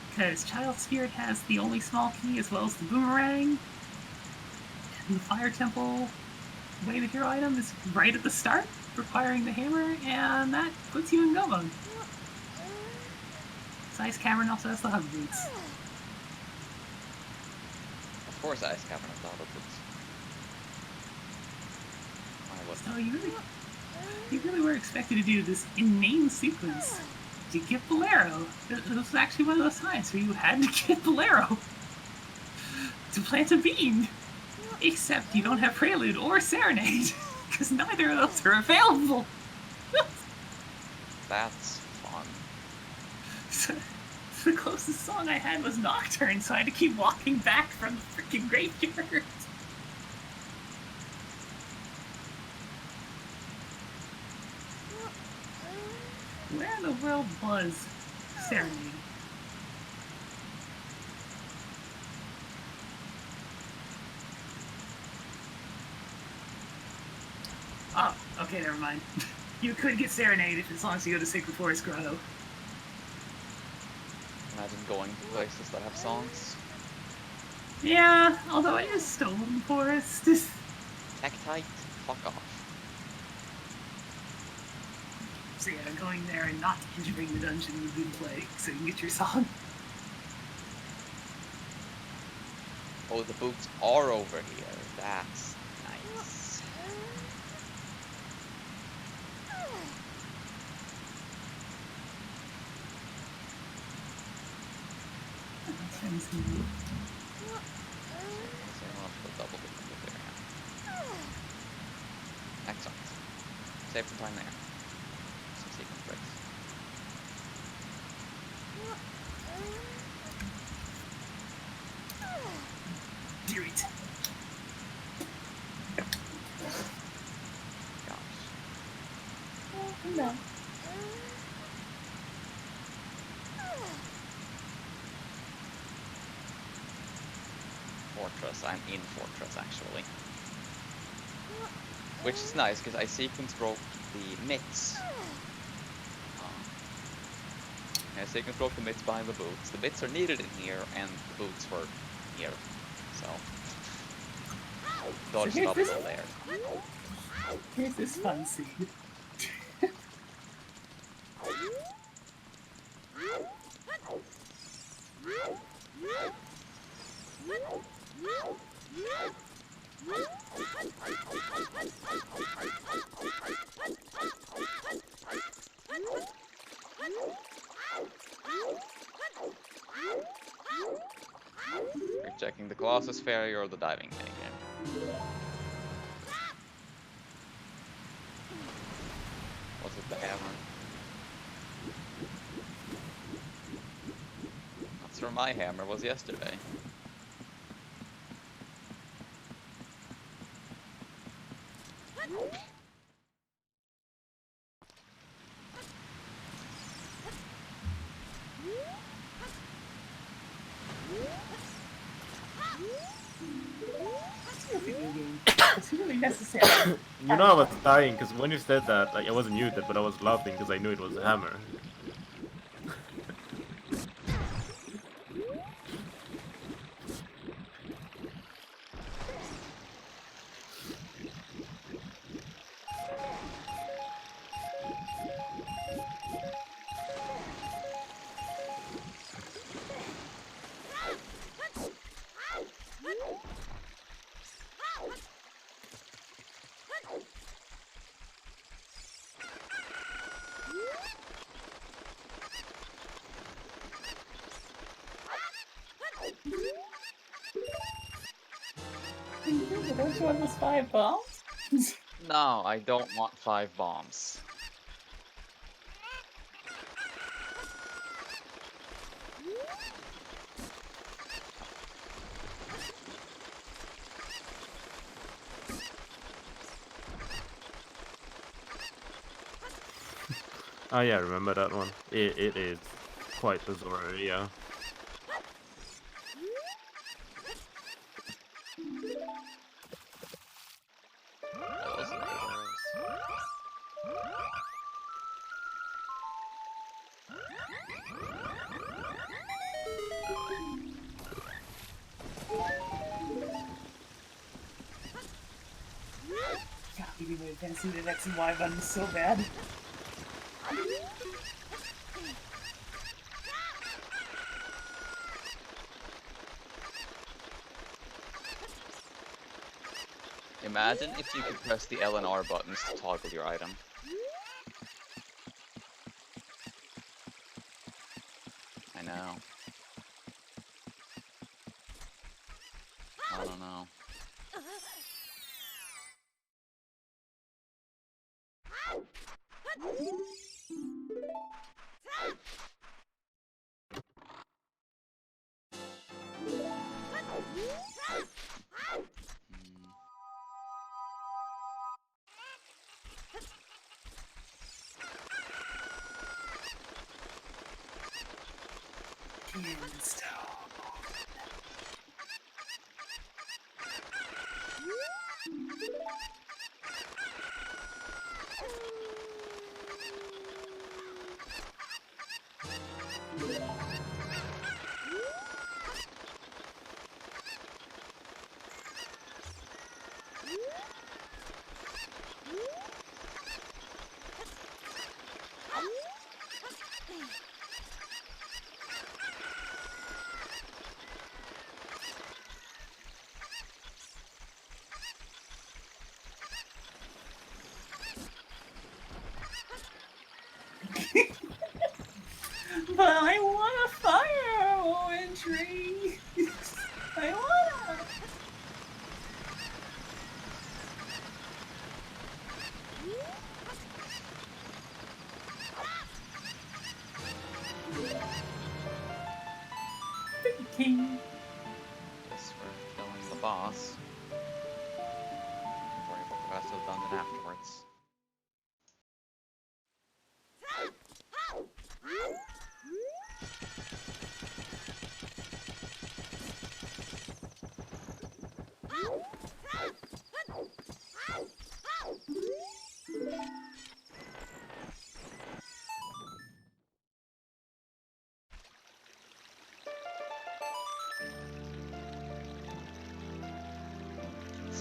Because Child Spirit has the only small key as well as the boomerang. And the Fire Temple way to hero item is right at the start, requiring the hammer, and that puts you in go mode. Ice Cavern also has the hug boots. Of course Ice Cavern has the hug boots. I would. So you really were expected to do this inane sequence to get Bolero. This was actually one of those times where you had to get Bolero to plant a bean. Except you don't have Prelude or Serenade, because neither of those are available. That's fun. So, the closest song I had was Nocturne, so I had to keep walking back from the freaking graveyard. Where in the world was Serenade? Oh, okay, never mind. You could get Serenade as long as you go to Sacred Forest Grotto. Imagine going to places that have songs. Yeah, although it is Stolen Forest. Tektite, fuck off. So yeah, going there and not entering the dungeon would be the play, so you can get your song. Oh, the boots are over here. That's nice. Fancy. So I'll put double the there. Excellent. Save some time there. Some sequence breaks. Do it. Gosh. Oh, no. Fortress. I'm in Fortress actually. Which is nice because I sequence broke the mitts. I sequence broke the mitts behind the boots. The mitts are needed in here and the boots were here. So dodge here's double this- there. Here's this fun scene. You're checking the Colossus Fairy or the diving thing here. Was it the hammer? That's where my hammer was yesterday. It's really necessary. You know I was dying because when you said that, like I wasn't muted, but I was laughing because I knew it was a hammer. Don't you want those 5 bombs? No, I don't want 5 bombs. Oh yeah, remember that one? It is quite bizarre, yeah. Are those the right arrows? God, we need to advance the X and Y buttons so bad. Imagine if you could press the L and R buttons to toggle your item. I know. I don't know. But I want a fire entry. I wanna. King. Guess we're killing the boss. Don't worry about the rest of the dungeon afterwards.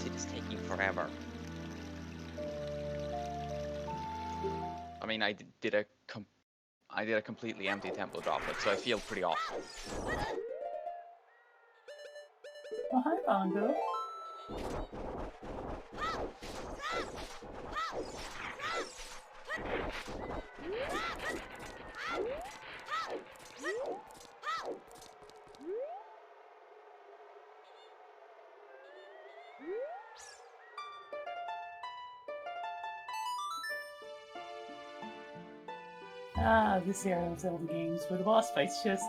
It is taking forever. I mean, I did a completely empty temple droplet, so I feel pretty awful. Oh, hi, Bongo. Ah, this era of Zelda games where the boss fight's just,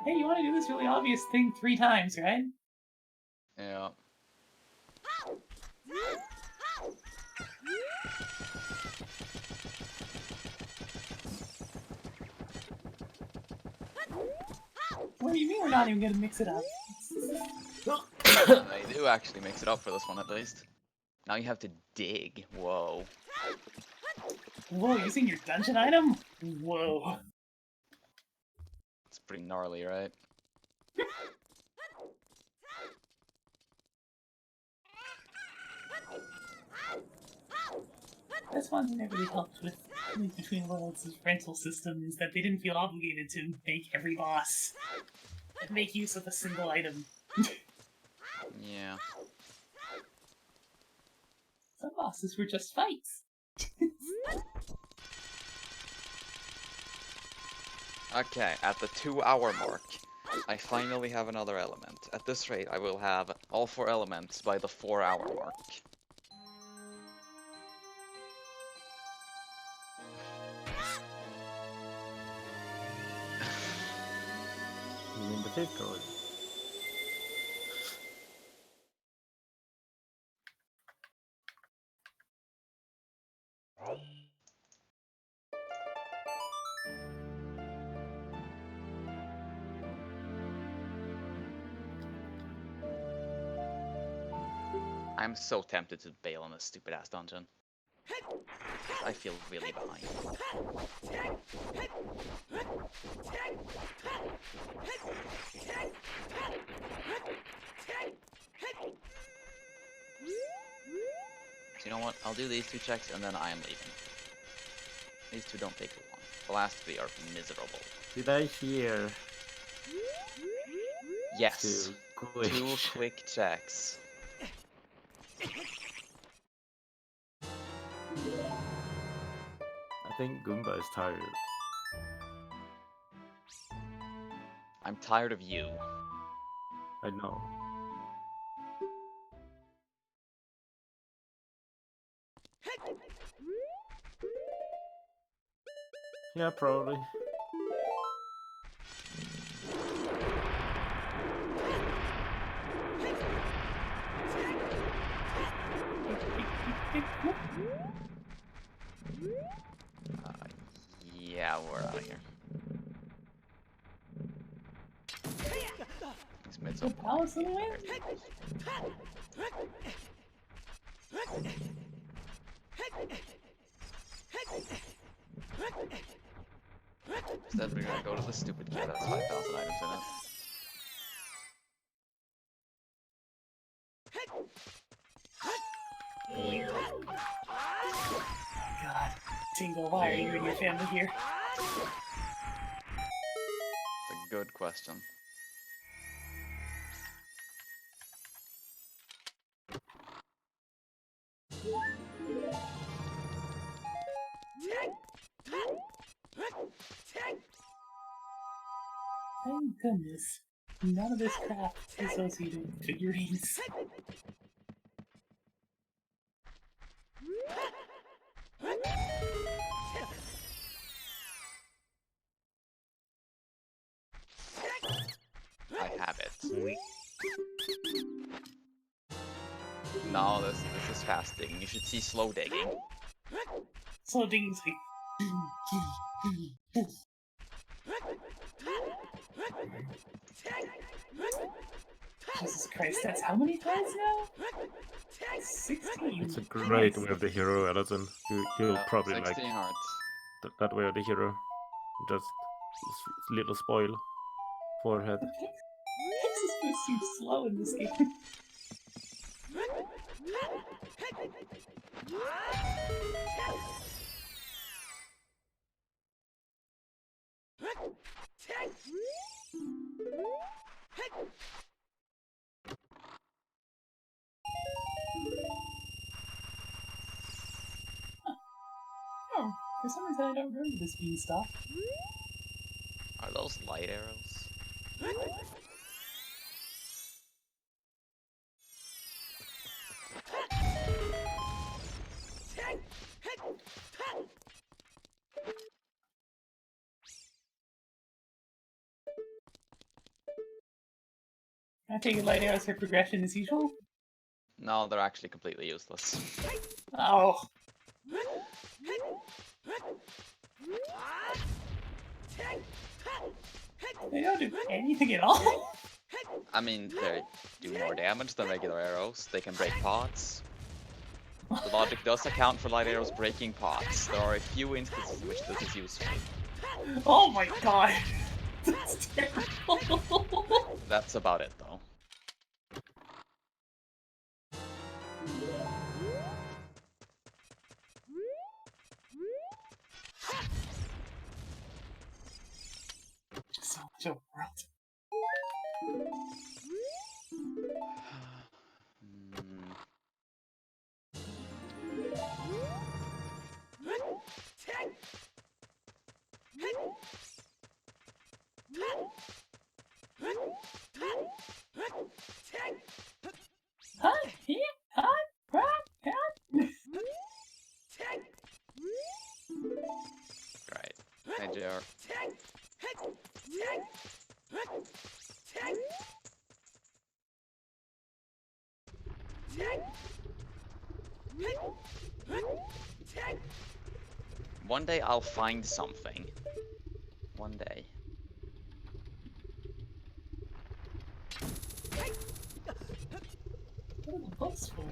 hey, you want to do this really obvious thing 3 times, right? Yeah. What do you mean we're not even gonna mix it up? They do actually mix it up for this one at least. Now you have to dig. Whoa. Whoa, using your dungeon item? Whoa. It's pretty gnarly, right? That's one thing that really helped with Link Between Worlds' rental system is that they didn't feel obligated to make every boss make use of a single item. Yeah. Some bosses were just fights. Okay, at the 2-hour mark, I finally have another element. At this rate, I will have all 4 elements by the 4-hour mark. You mean the fifth code? I'm so tempted to bail on this stupid ass dungeon. I feel really behind. So you know what? I'll do these 2 checks and then I am leaving. These 2 don't take too long. The last 3 are miserable. Did I hear Yes. 2 quick? 2 quick checks. I think Goomba is tired. I'm tired of you. I know. Yeah, probably. Yeah, we're out of here. These mids The palace in the way? Instead, we're gonna go to the stupid kid that has 5,000 items in it. God, Tingle, why are you and your family here? It's a good question. Thank goodness. None of this crap is associated with figurines. I have it. No, this is fast digging. You should see slow digging. So Ding's like... Jesus Christ, that's how many times now? 16. It's a great way of the hero, Alison. You'll probably like 16 hearts. that way of the hero. Just little spoil. Forehead. Texas moves seem slow in this game. Oh, for some reason I don't remember this being stopped. Are those light arrows? I take it light arrows for progression as usual. No, they're actually completely useless. Oh. They don't do anything at all. I mean, they do more damage than regular arrows. They can break pots. The logic does account for light arrows breaking pots. There are a few instances in which this is useful. Oh my god. That's terrible. That's about it, though. So much of a world. Huh? Yeah? Huh? Right. Hey, JR. One day I'll find something. One day. What are the books for?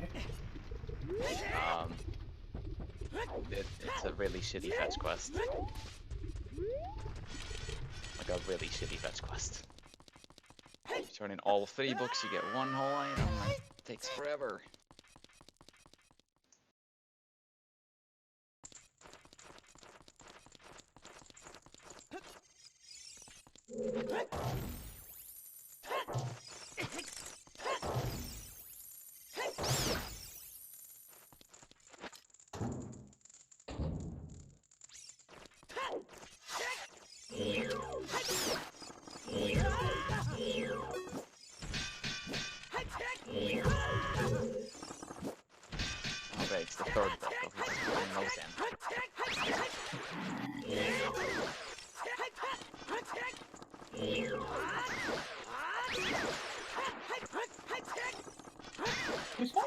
It's a really shitty fetch quest. Like a really shitty fetch quest. You turn in all 3 books, you get 1 whole item. It takes forever. Okay, it's the 3rd book of this one those Which one?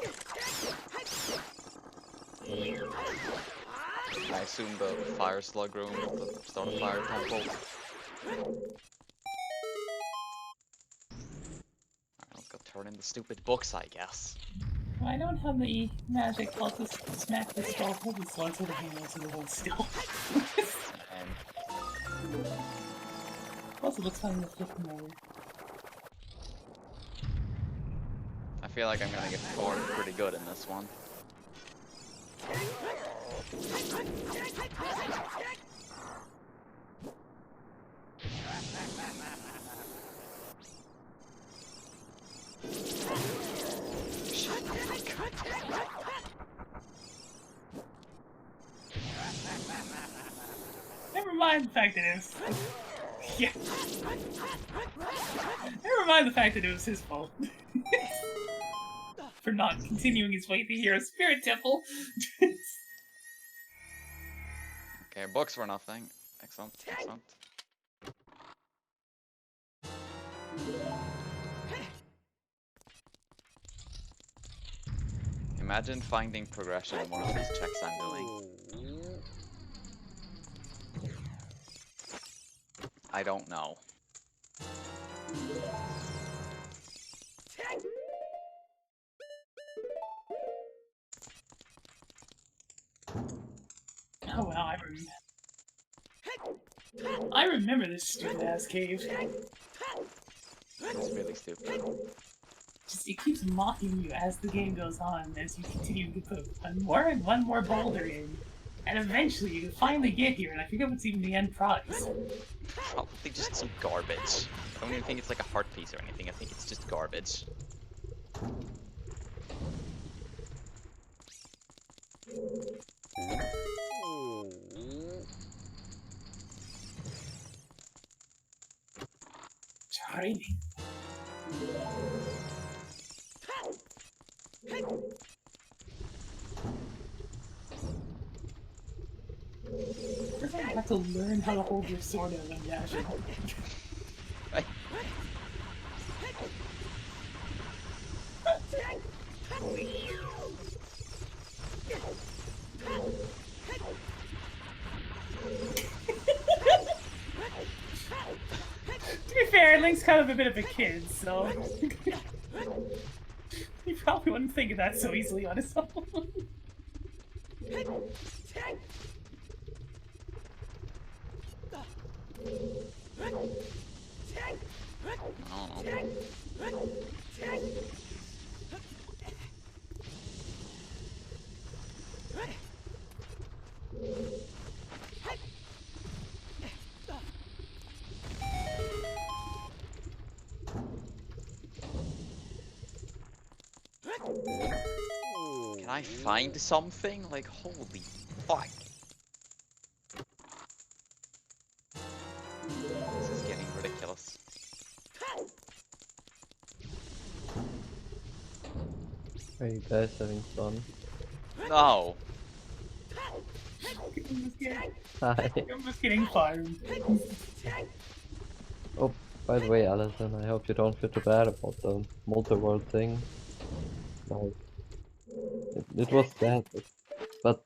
I assume the fire slug room at the start of Fire Temple. Alright, let's go turn in the stupid books, I guess. I don't have the magic cultist smack the skull heavy slugs with a hammer so they hold still. And Plus it looks fun in the flip them over. I feel like I'm gonna get scored pretty good in this one. Never mind the fact that it was... Yeah. Never mind the fact that it was his fault. For not continuing his way to Hero Spirit Temple. Okay, books for nothing. Excellent, excellent. Imagine finding progression in one of these checks I'm doing. I don't know. Oh well, I remember this stupid ass cave. It's really stupid. Just it keeps mocking you as the game goes on, as you continue to put one more and one more boulder in. And eventually you can finally get here, and I forget what's even the end prize. Probably just some garbage. I don't even think it's like a heart piece or anything. I think it's just garbage. Training. First I have to learn how to hold your sword out when dashing. Right. To be fair, Link's kind of a bit of a kid, so... he probably wouldn't think of that so easily on his own. I don't know. Can I find something? Like, holy fuck. This is getting ridiculous. Are you guys having fun? No. Hi. I'm just getting farmed. Oh, by the way, Alison, I hope you don't feel too bad about the multi-world thing. Like, it was sad, but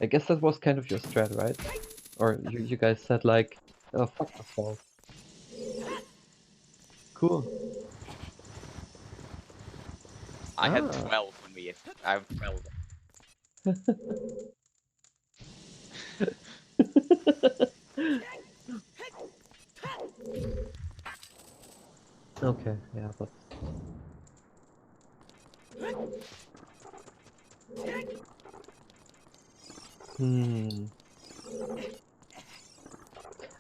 I guess that was kind of your strat, right? Or you guys said like, oh, fuck myself. Cool. I had Ah. 12 when we. I have 12. Okay, yeah, but hmm.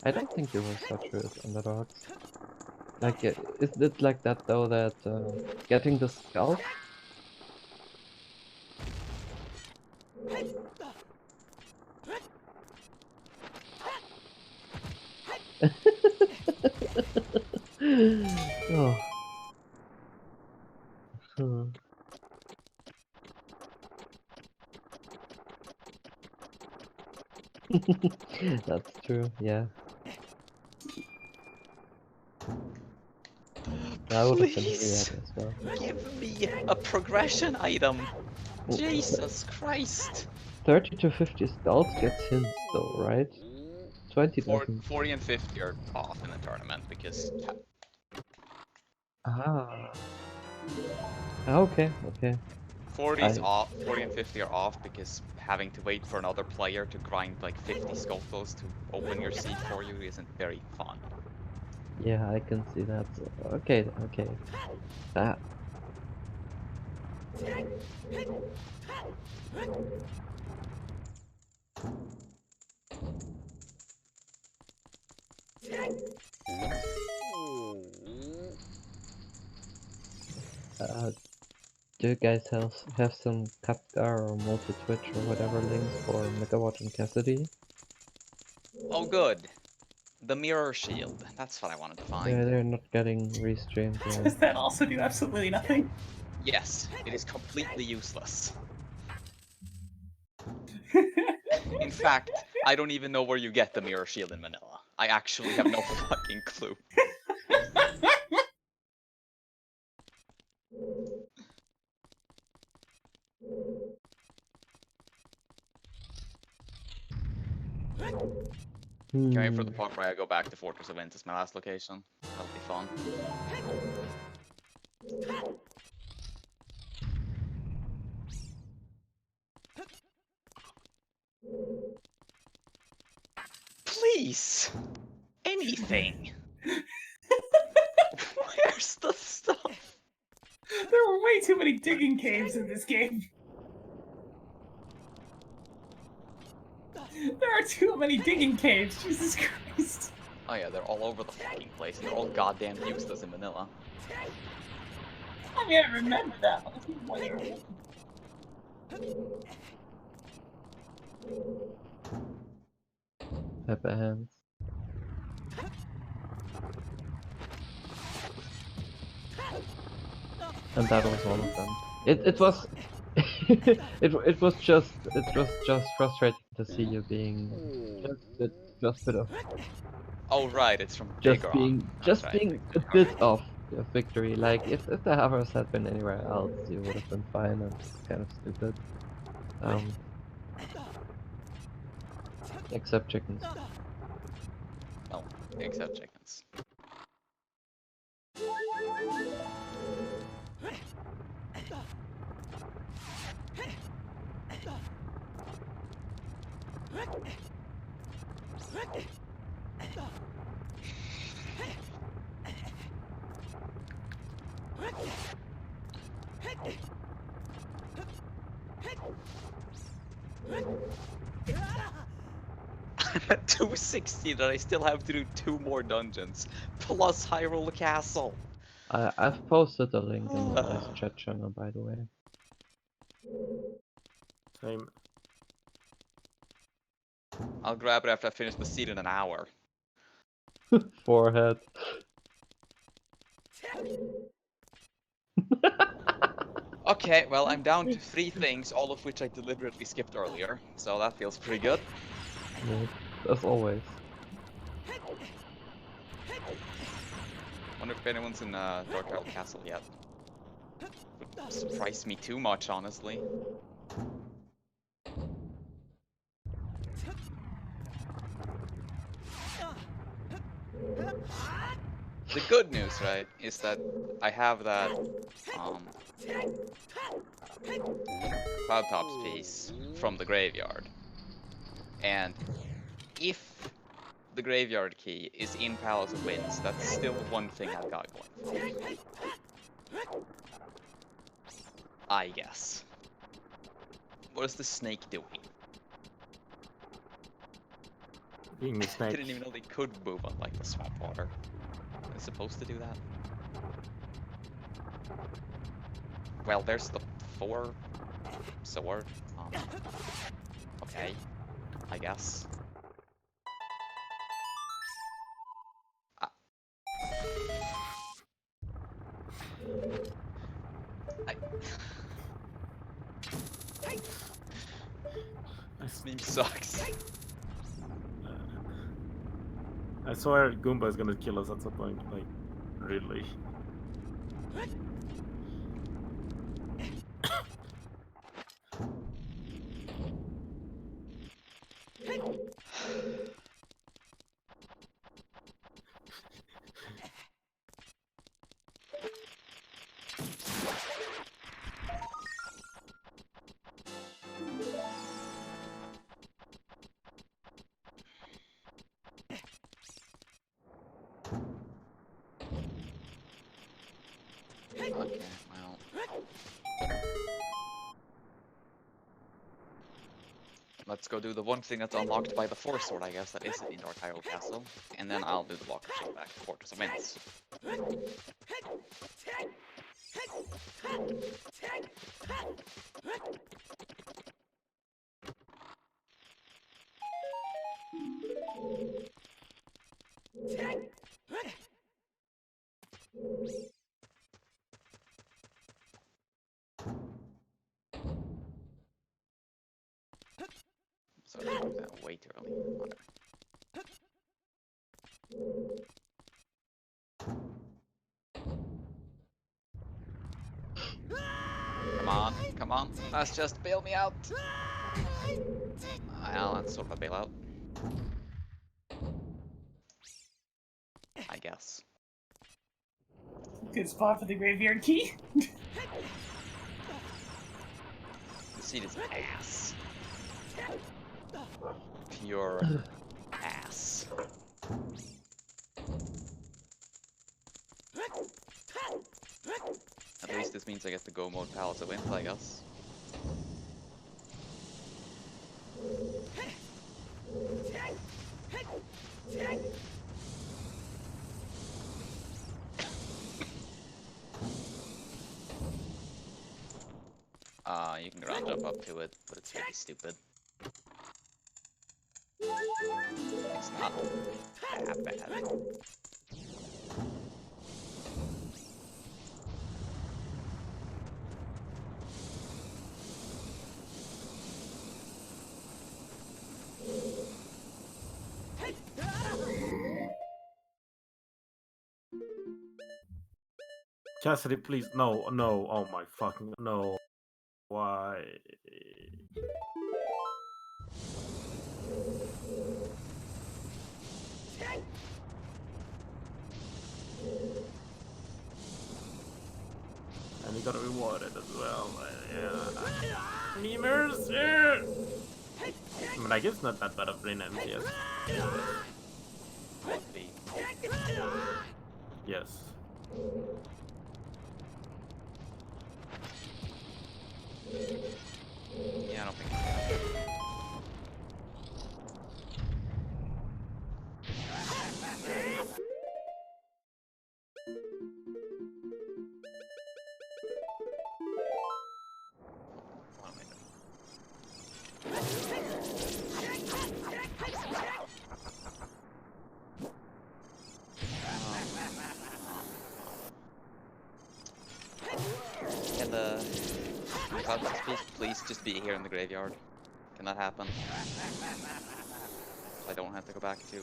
I don't think you were such good underdogs. Like, is it like that though that getting the scalp? Oh. Hmm. That's true, yeah. I would have been free Please as well. give me a progression item. Oh, Jesus Christ. 30 to 50 skulls gets hints though, right? 20 doesn't. 40 and 50 are off in the tournament because Ah. Okay, okay. 40's off, 40 and 50 are off because having to wait for another player to grind like 50 scuffles to open your seat for you isn't very fun. Yeah, I can see that. Okay, okay. That. Do you guys have some Capgar or multi-Twitch or whatever links for Megawatch and Cassidy? Oh good. The mirror shield. That's what I wanted to find. Yeah, they're not getting restreamed. Does that also do absolutely nothing? Yes, it is completely useless. In fact, I don't even know where you get the mirror shield in Manila. I actually have no fucking clue. Can I wait for the part where I go back to Fortress of Winter, my last location? That'll be fun. Please! Anything! Where's the stuff? There were way too many digging caves in this game. There are too many digging caves, Jesus Christ. Oh yeah, they're all over the fucking place, and they're all goddamn useless in Manila. I mean, I remember that, but whatever. Pepper hands. And that was one of them. It was it was just frustrating to see you being just a bit of Oh right, it's from just Bigger. being That's right. a bit of victory. Like if the Havers had been anywhere else, you would have been fine, and it's kind of stupid. Except chickens. Oh, except chickens. I'm at 260 that I still have to do 2 more dungeons, plus Hyrule Castle. I've posted a link in the voice chat channel, by the way. Same. I'll grab it after I finish the seed in an hour. Forehead. Okay, well, I'm down to 3 things, all of which I deliberately skipped earlier, so that feels pretty good. Yes, as always. Wonder if anyone's in Dark Isle Castle yet. Would surprise me too much, honestly. The good news, right, is that I have that Cloud Tops piece from the graveyard. And if the graveyard key is in Palace of Winds, that's still one thing I've got going for me. I guess. What is the snake doing? Being a I snake. didn't even know they could move on like the swamp water. Are they supposed to do that? Well, there's the 4 sword. Okay, I guess. This meme sucks. I swear Goomba is gonna kill us at some point. Like, really. Okay, well. Let's go do the one thing that's unlocked by the 4 sword, I guess, that isn't in Dark Isle Castle. And then I'll do the Walker Shield back to Fortress of Winds. Sorry, I did that way too early. Whatever. Come on, let's just bail me out. Well, that's sort of a bailout. I guess. Good spot for the graveyard key. The seat is ass. Pure ass. At least this means I get to go mode Palace of Winds, I guess. You can ground jump up to it, but it's really stupid. It's not that bad. Cassidy, please, no, no, oh my fucking, no. Why? And you got rewarded as well. Yeah. Memers! Yeah. I mean, I guess not that bad of brain MTS. Would be. Yes. Yeah, I don't think so. What am I doing? Can the Cloud speak, please just be here in the graveyard. Can that happen? I don't have to go back to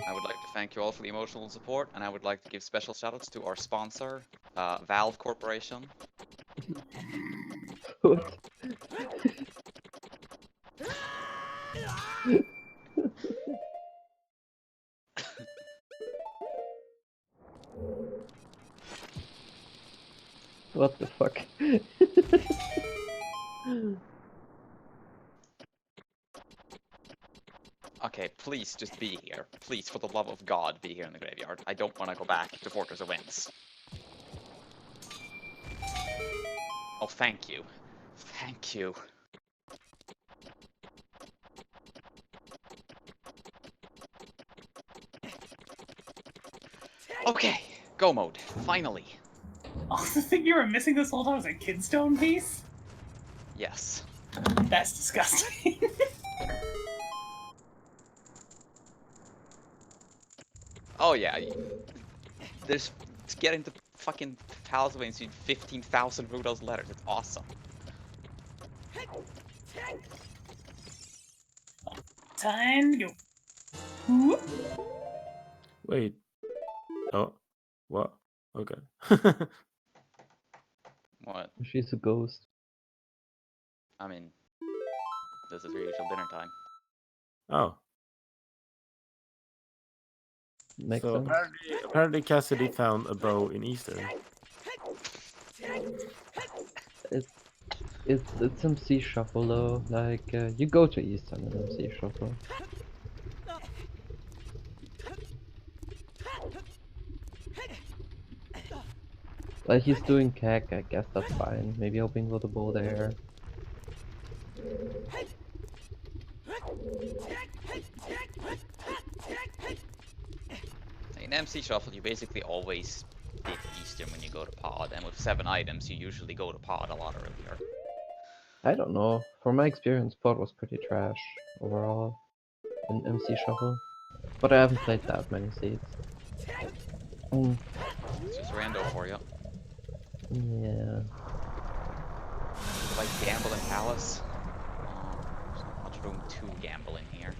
I would like to thank you all for the emotional support, and I would like to give special shoutouts to our sponsor, Valve Corporation. What? What the fuck? Okay, please just be here. Please, for the love of God, be here in the graveyard. I don't want to go back to Fortress of Winds. Oh, thank you. Thank you. Okay, go mode. Finally. Oh, the thing you were missing this whole time was a Kidstone piece? Yes. That's disgusting. Oh yeah. There's to get into fucking Palace of Winds, you need 15,000 Rudolph's letters. It's awesome. 10, go. Whoop. Wait. Oh. What? Okay. What? She's a ghost. I mean, this is her usual dinner time. Oh. Makes So sense. apparently Cassidy found a bow in Easter. It's MC Shuffle though. Like you go to Eastern in MC Shuffle. Like he's doing CAC, I guess that's fine. Maybe hoping for the bow there. In MC Shuffle, you basically always pick Eastern when you go to pod, and with 7 items, you usually go to pod a lot earlier. I don't know. From my experience, pod was pretty trash overall in MC Shuffle. But I haven't played that many seeds. It's just rando for you. Yeah. Like gamble in Palace. There's not much room to gamble in here.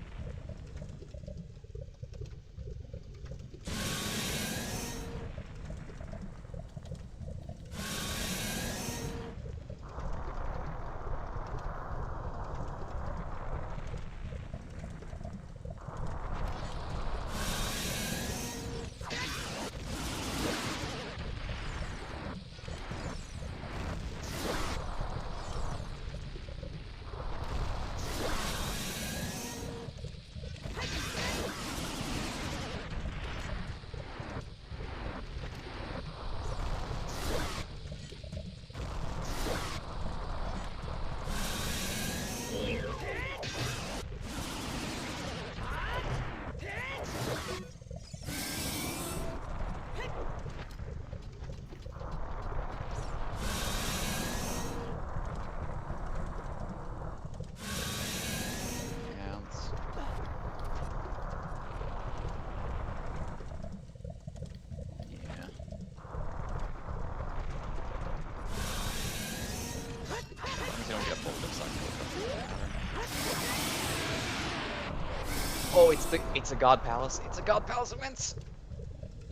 Oh, it's a god palace. It's a god palace events.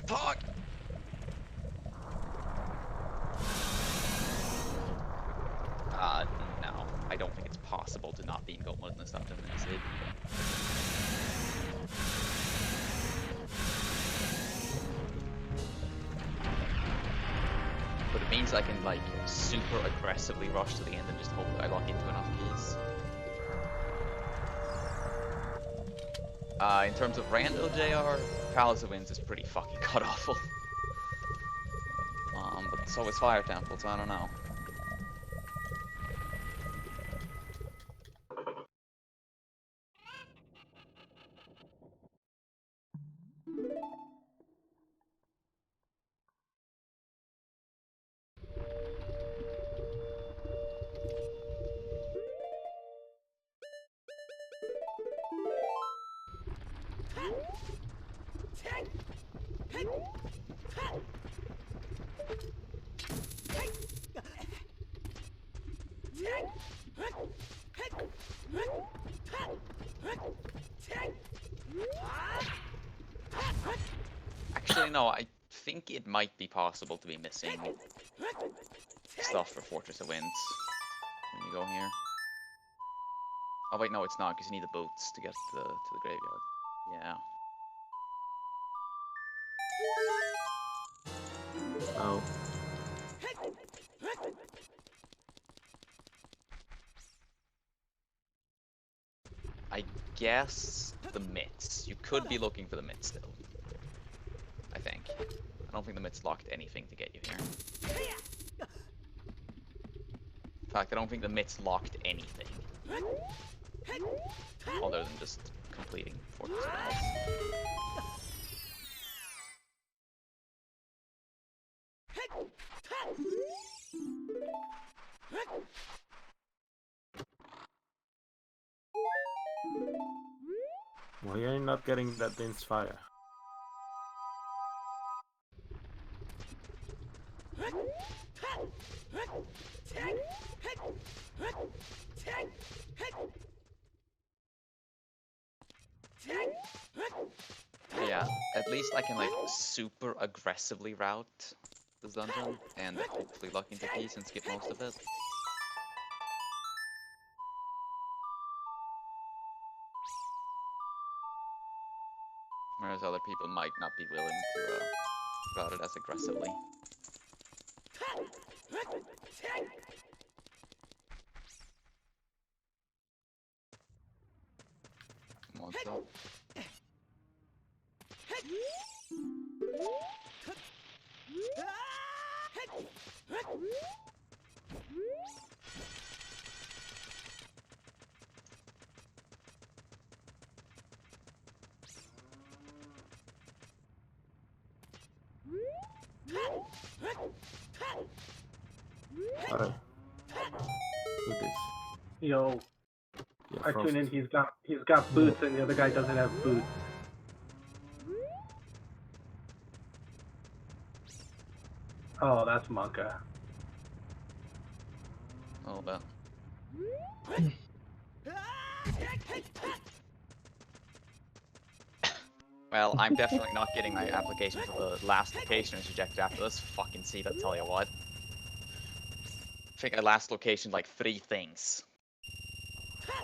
Fuck. No. I don't think it's possible to not be in gold mode in this dungeon in this vid. But it means I can like super aggressively rush to the end and just hope that I lock into enough keys. In terms of rando JR, Palace of Winds is pretty fucking god-awful. But so is Fire Temple, so I don't know. Actually, no, I think it might be possible to be missing stuff for Fortress of Winds when you go here. Oh wait, no, it's not, because you need the boats to get to the graveyard. Yeah. Oh. I guess the mitts. You could be looking for the mitts still. I think. I don't think the mitts locked anything to get you here. In fact, I don't think the mitts locked anything. Other than just completing Fortress of Winds. Why are you not getting that inspire? Yeah, at least I can like super aggressively route this dungeon and hopefully lock into keys and skip most of it. Whereas other people might not be willing to route it as aggressively. What's up? Alright. Do this. Yo, Yeah, I Frost. tune in. He's got boots, and the other guy doesn't have boots. Oh, that's Monka. A little bit. Well, I'm definitely not getting my application for the last location is rejected after this fucking seat, I'll tell you what. I think I last locationed like 3 things. Come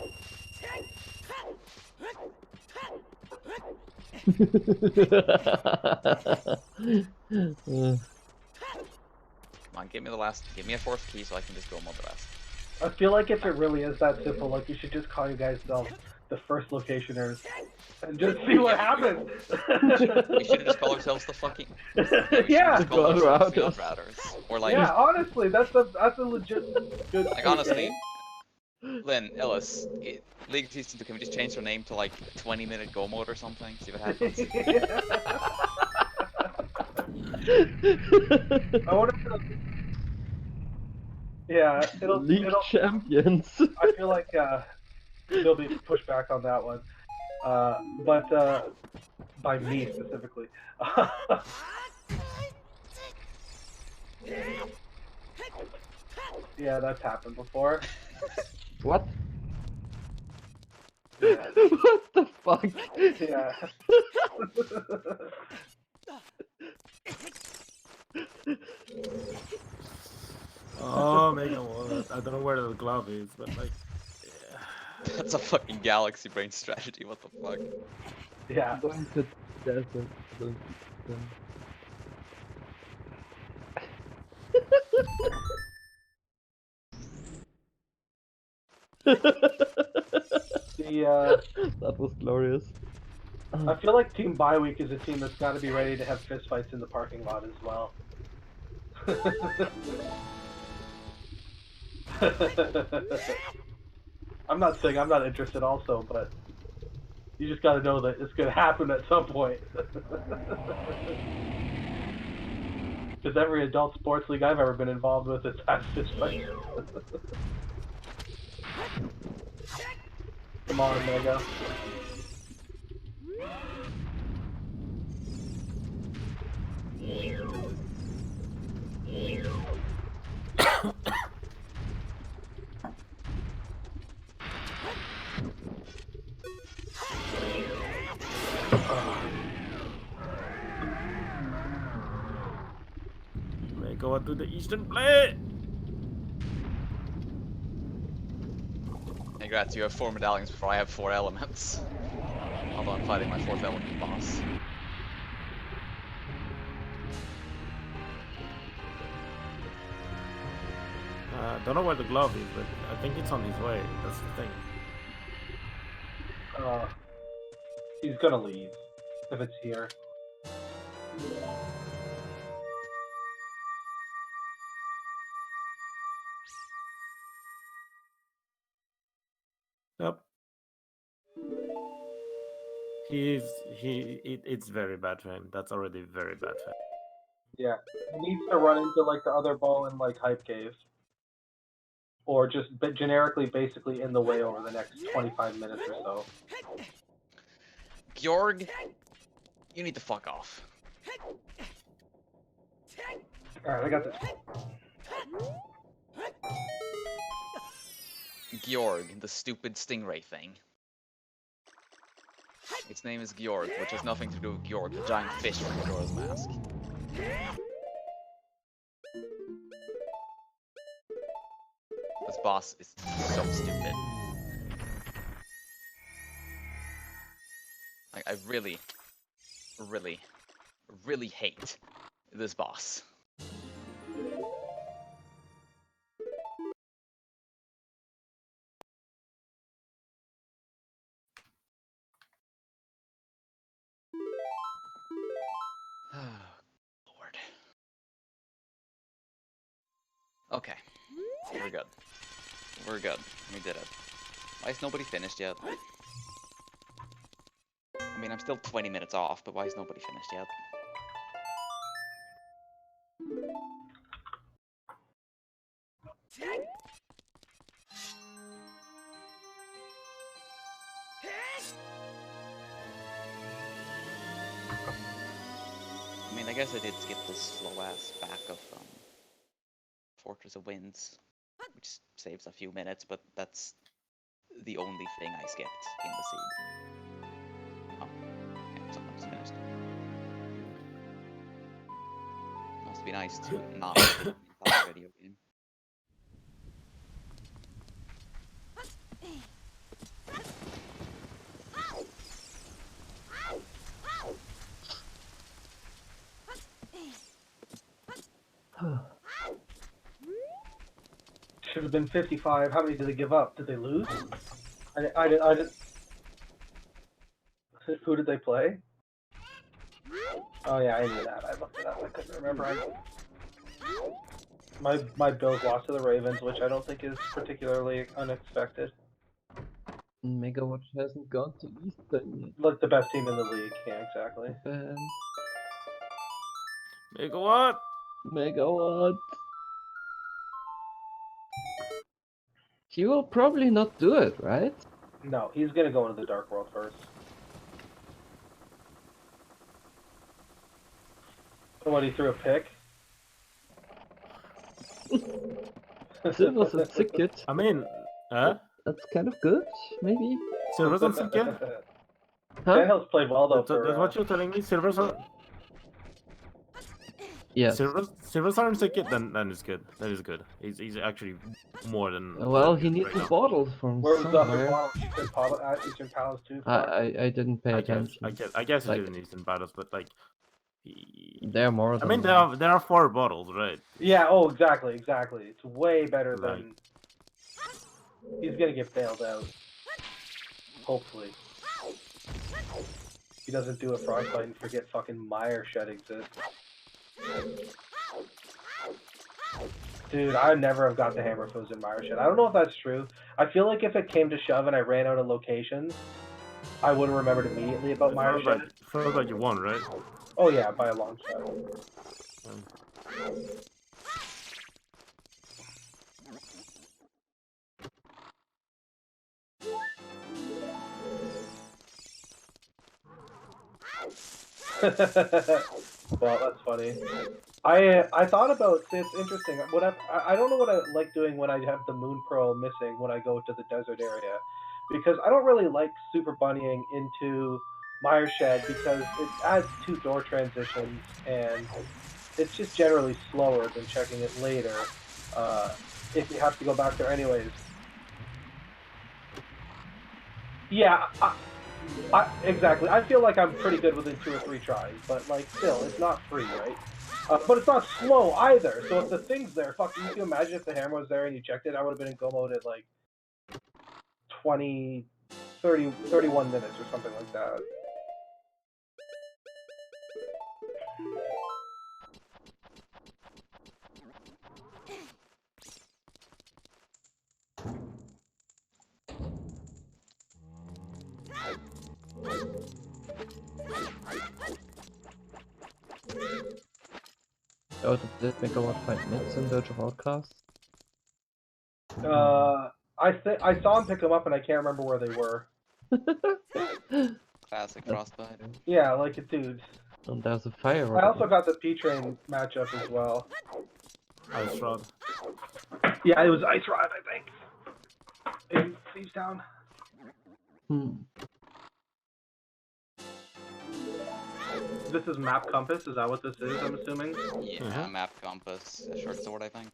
on, give me a 4th key so I can just go mob the rest. I feel like if it really is that simple, like you should just call you guys the first locationers and just see what happens. We should just call ourselves the fucking... Yeah. Just call ourselves field routers. Or like... Yeah, honestly, that's a legit good. Like honestly, Lynn, Ellis, League of Season 2, can we just change their name to like 20-minute go mode or something? See what happens. I wonder if it'll League champions. I feel like there'll be pushback on that one, but by me specifically. Yeah, that's happened before. What? Yeah. What the fuck? Yeah. Oh, Mega Wallet. I don't know where the glove is, but like, yeah. That's a fucking galaxy brain strategy, what the fuck? Yeah. Going to desert. That was glorious. I feel like Team Bye-Week is a team that's got to be ready to have fistfights in the parking lot as well. I'm not saying I'm not interested also, but you just got to know that it's going to happen at some point. Because every adult sports league I've ever been involved with has had fistfights. Come on, Mega. May go to the eastern play. Congrats, you have 4 medallions before I have 4 elements. Although I'm fighting my 4th element boss. Don't know where the glove is, but I think it's on his way. That's the thing. He's gonna leave if it's here. Yep. It's very bad for him. That's already very bad for him. Yeah, he needs to run into like the other ball in like Hype Cave, or just generically, basically in the way over the next 25 minutes or so. Georg, you need to fuck off. All right, I got this. Georg, the stupid stingray thing. Its name is Georg, which has nothing to do with Georg, the giant fish from Majora's Mask. This boss is so stupid. I really, really, really hate this boss. Lord. Okay. We're good. We're good. We did it. Why is nobody finished yet? I mean, I'm still 20 minutes off, but why is nobody finished yet? I mean, I guess I did skip the slow-ass back of Fortress of Winds, which saves a few minutes, but that's the only thing I skipped in the seed. Oh, okay, someone's finished. Must be nice to not skip the entire video game. Should have been 55. How many did they give up? Did they lose? I did. Who did they play? Oh yeah, I knew that. I looked it up. I couldn't remember. My Bills lost to the Ravens, which I don't think is particularly unexpected. Megawatch hasn't gone to Eastern yet. Look, the best team in the league. Yeah, exactly. And Megawatt. Megawatt. He will probably not do it, right? No, he's gonna go into the Dark World first. What, he threw a pick? Silver's a ticket. I mean, That's kind of good, maybe? Silver's on Sick yet? Huh? Daniel's played well though. That's what you're telling me? Silver's on... Yes. Silver's on Sick yet? Then it's good. That is good. He's actually more than... Well, he needs right a now. bottle from Where was the other somewhere. bottle? Eastern Palace too? I didn't pay attention. I guess Like- it is in Eastern Battles, but like... There are more I than mean, there are 4 bottles, right? Yeah, oh, exactly. It's way better Right. than... He's gonna get bailed out. Hopefully. He doesn't do a frostbite and forget fucking Mire Shed exists. Dude, I would never have got the hammer if it was in Mire Shed. I don't know if that's true. I feel like if it came to shove and I ran out of locations, I would have remembered immediately about Mire Shed. Feels like you won, right? Oh yeah, by a long shot. Well, that's funny. I thought about. See, it's interesting. I don't know what I like doing when I have the moon pearl missing when I go to the desert area, because I don't really like super bunnying into Mire Shed because it adds 2 door transitions and it's just generally slower than checking it later. If you have to go back there anyways. Yeah, exactly. I feel like I'm pretty good within 2 or 3 tries, but like still, it's not free, right? But it's not slow either. So if the thing's there, fuck, you can imagine if the hammer was there and you checked it, I would have been in go mode at like 20, 30, 31 minutes or something like that. Oh, did Megawatt find mitts in the broadcast? I saw him pick them up and I can't remember where they were. Classic Frostbite. Yeah, like a dude. And there's a fire. I also got the P-Train matchup as well. Ice Rod. Yeah, it was Ice Rod, I think. In Thieves Town. This is Map Compass, is that what this is, I'm assuming? Yeah, map compass, a short sword, I think.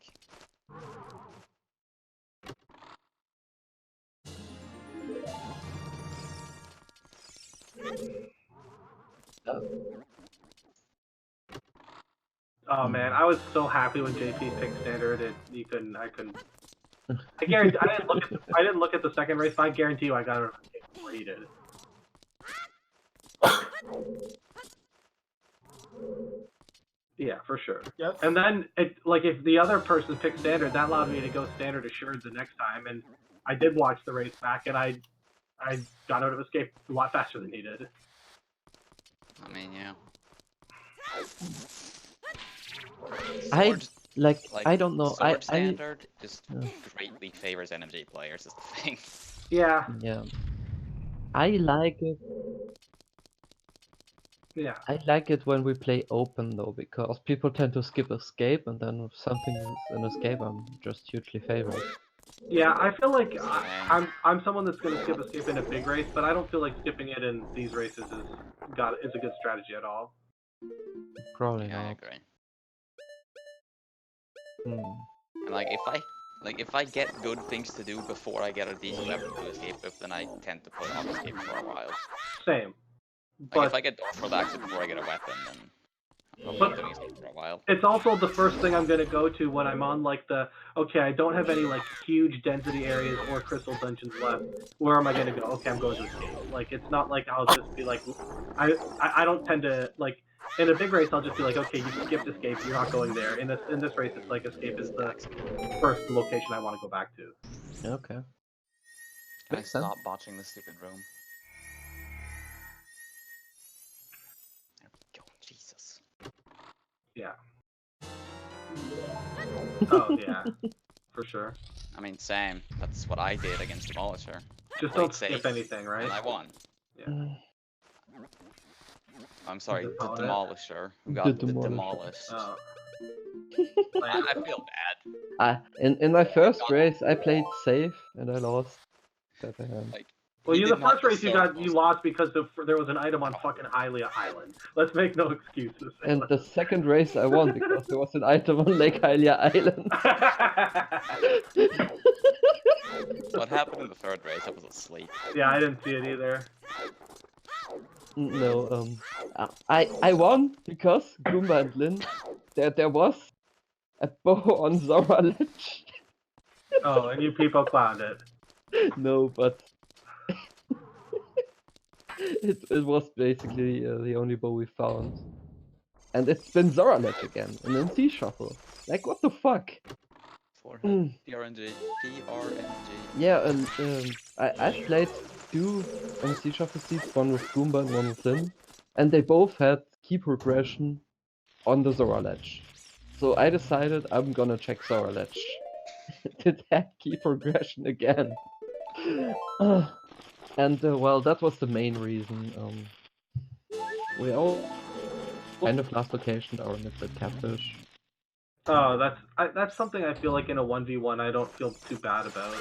Oh man, I was so happy when JP picked standard and I couldn't. I guarantee I didn't look at the second race, but I guarantee you I got it rated. Yeah, for sure. Yes. And then if the other person picked standard, that allowed me to go standard assured the next time, and I did watch the race back, and I got out of escape a lot faster than he did. I mean, yeah. I don't know. Sword standard just greatly favors NMG players is the thing. Yeah. Yeah. I like it. Yeah. I like it when we play open though, because people tend to skip escape, and then if something is an escape, I'm just hugely favored. Yeah, I feel like I'm someone that's gonna skip escape in a big race, but I don't feel like skipping it in these races is a good strategy at all. Probably Yeah, I not. agree. Hmm. And if I get good things to do before I get a decent weapon to escape with, then I tend to put off escape for a while. Same. Like But if I get for the action before I get a weapon, then I'm not doing escape for a while. it's also the first thing I'm gonna go to when I'm on like I don't have any like huge density areas or crystal dungeons left. Where am I gonna go? Okay, I'm going to escape. Like it's not like I'll just be like I don't tend to like in a big race I'll just be like, okay, you skipped escape, you're not going there. In this race it's like escape is the first location I want to go back to. Okay. I stop botching the stupid room. There we go, Jesus. Yeah. Oh yeah, for sure. I mean, same. That's what I did against Demolisher. Just don't skip anything, right? And I won. Yeah. I'm sorry, the Demolisher who The got Demolisher. demolished. Oh. I feel bad. In my first race, I played safe and I lost. Like, well, he the did not first race you deserve those. lost because there was an item on fucking Hylia Island. Let's make no excuses. And the second race I won because there was an item on Lake Hylia Island. What happened in the third race? I was asleep. Yeah, I didn't see it either. No, I won because Goomba and Lynn, there was a bow on Zora Ledge. Oh, and you people clowned it. No, but it was basically the only bow we found. And it's been Zora Ledge again, and then Sea Shuffle. Like, what the fuck? PRNG. Yeah, and I've played 2 on Sea Shuffle seats, one with Goomba and one with Lynn, and they both had key progression on the Zora Ledge. So I decided I'm gonna check Zora Ledge. It had key progression again. And well, that was the main reason. We all kind of last location, our Midset Catfish. Oh, that's something I feel like in a 1v1 I don't feel too bad about.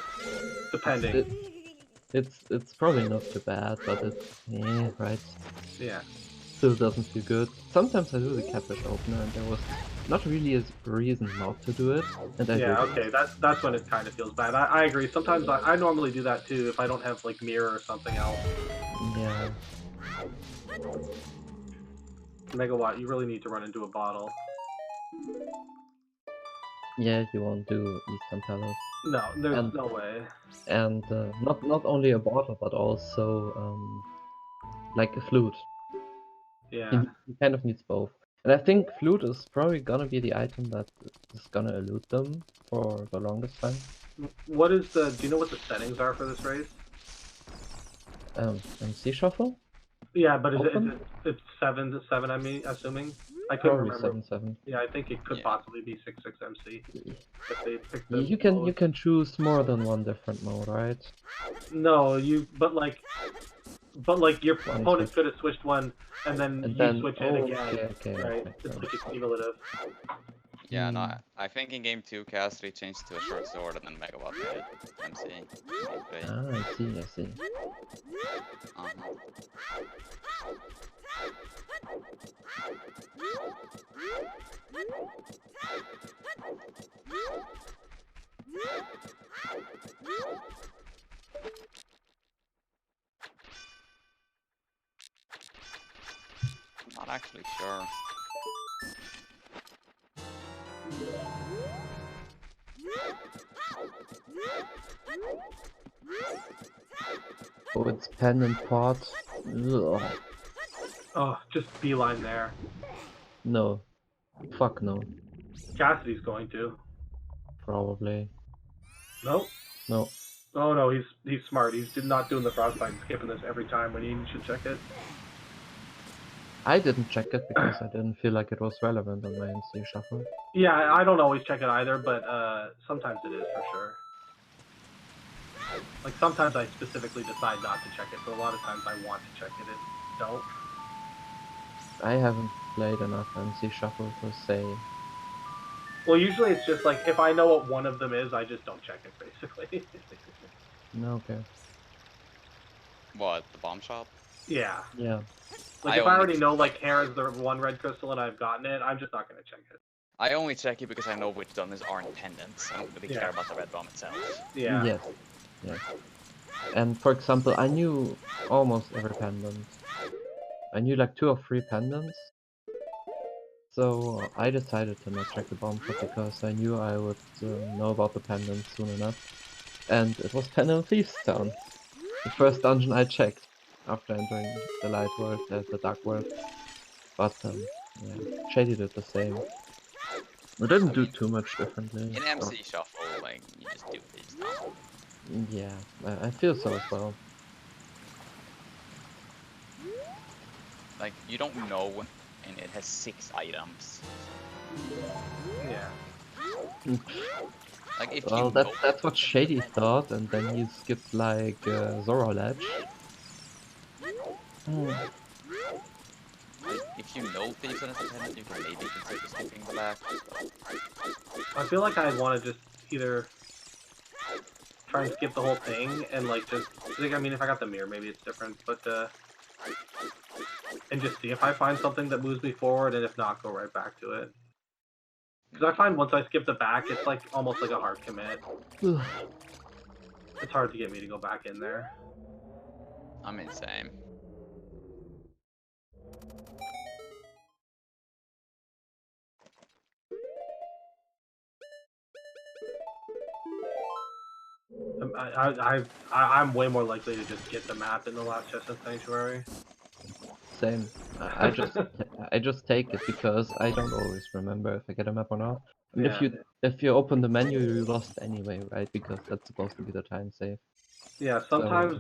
Depending. It's probably not too bad, but it's right. Yeah. Still doesn't feel good. Sometimes I do the Catfish opener, and there was not really a reason not to do it, and I Yeah, did it. okay, that's when it kind of feels bad. I agree. Sometimes I normally do that too if I don't have like mirror or something else. Yeah. Megawatt, you really need to run into a bottle. Yeah, you won't do Eastern Palace. No, there's And- no way. And not only a bottle, but also like a flute. Yeah. He kind of needs both. And I think flute is probably gonna be the item that is gonna elude them for the longest time. What is the? Do you know what the settings are for this race? MC Shuffle? Yeah, but is Open? it's 7-7? I mean, assuming. I couldn't Probably remember. 7-7. Yeah, I think it could Yeah. possibly be 6-6 MC if they pick the. You can mode. choose more than one different mode, right? No, but like your One opponent switch. could have switched one and then And you then switch it again. okay, Right? okay, It's fair like a cumulative. Yeah, no, I think in game 2, Cassidy changed to a short sword and then Megawatt made it MC. Game 3. Ah, I see. Uh-huh. I'm not actually sure. Oh, it's pen and pot. Ugh. Oh, just beeline there. No. Fuck no. Cassidy's going to. Probably. Nope. No. Oh no, he's smart. He's not doing the frostbite and skipping this every time when he should check it. I didn't check it because I didn't feel like it was relevant on my MC Shuffle. Yeah, I don't always check it either, but sometimes it is for sure. Like sometimes I specifically decide not to check it, but a lot of times I want to check it and don't. I haven't played enough MC Shuffle to say. Well, usually it's just like if I know what one of them is, I just don't check it basically. No, okay. What, the bomb shop? Yeah. Yeah. Like I if I only- already know like Hera's the one red crystal and I've gotten it, I'm just not gonna check it. I only check it because I know which donuts aren't pendants. I don't really Yeah. care about the red bomb itself. Yeah. Yes. Yes. And for example, I knew almost every pendant. I knew like 2 or 3 pendants. So I decided to not check the bomb shop because I knew I would know about the pendants soon enough. And it was Pendant Thieves Town. The first dungeon I checked after entering the light world, the dark world. But yeah, Shady did the same. We didn't do too much differently. In MC Shuffle, like, you just do these now. Yeah, I feel so as well. Like, you don't know, and it has 6 items. Yeah. Like, if Well, you know... that's what Shady thought, and then he skipped like Zoro Ledge. Like, if you know thieves and it's a pendant, you can maybe consider skipping the back. I feel like I'd want to just either try and skip the whole thing and like just like I mean if I got the mirror maybe it's different, but and just see if I find something that moves me forward, and if not, go right back to it. Because I find once I skip the back, it's like almost like a hard commit. It's hard to get me to go back in there. I mean, same. I'm way more likely to just get the map in the last Chestnut Sanctuary. Same. I just take it because I don't always remember if I get a map or not. I mean, Yeah. if you open the menu, you lost anyway, right? Because that's supposed to be the time save. Yeah, sometimes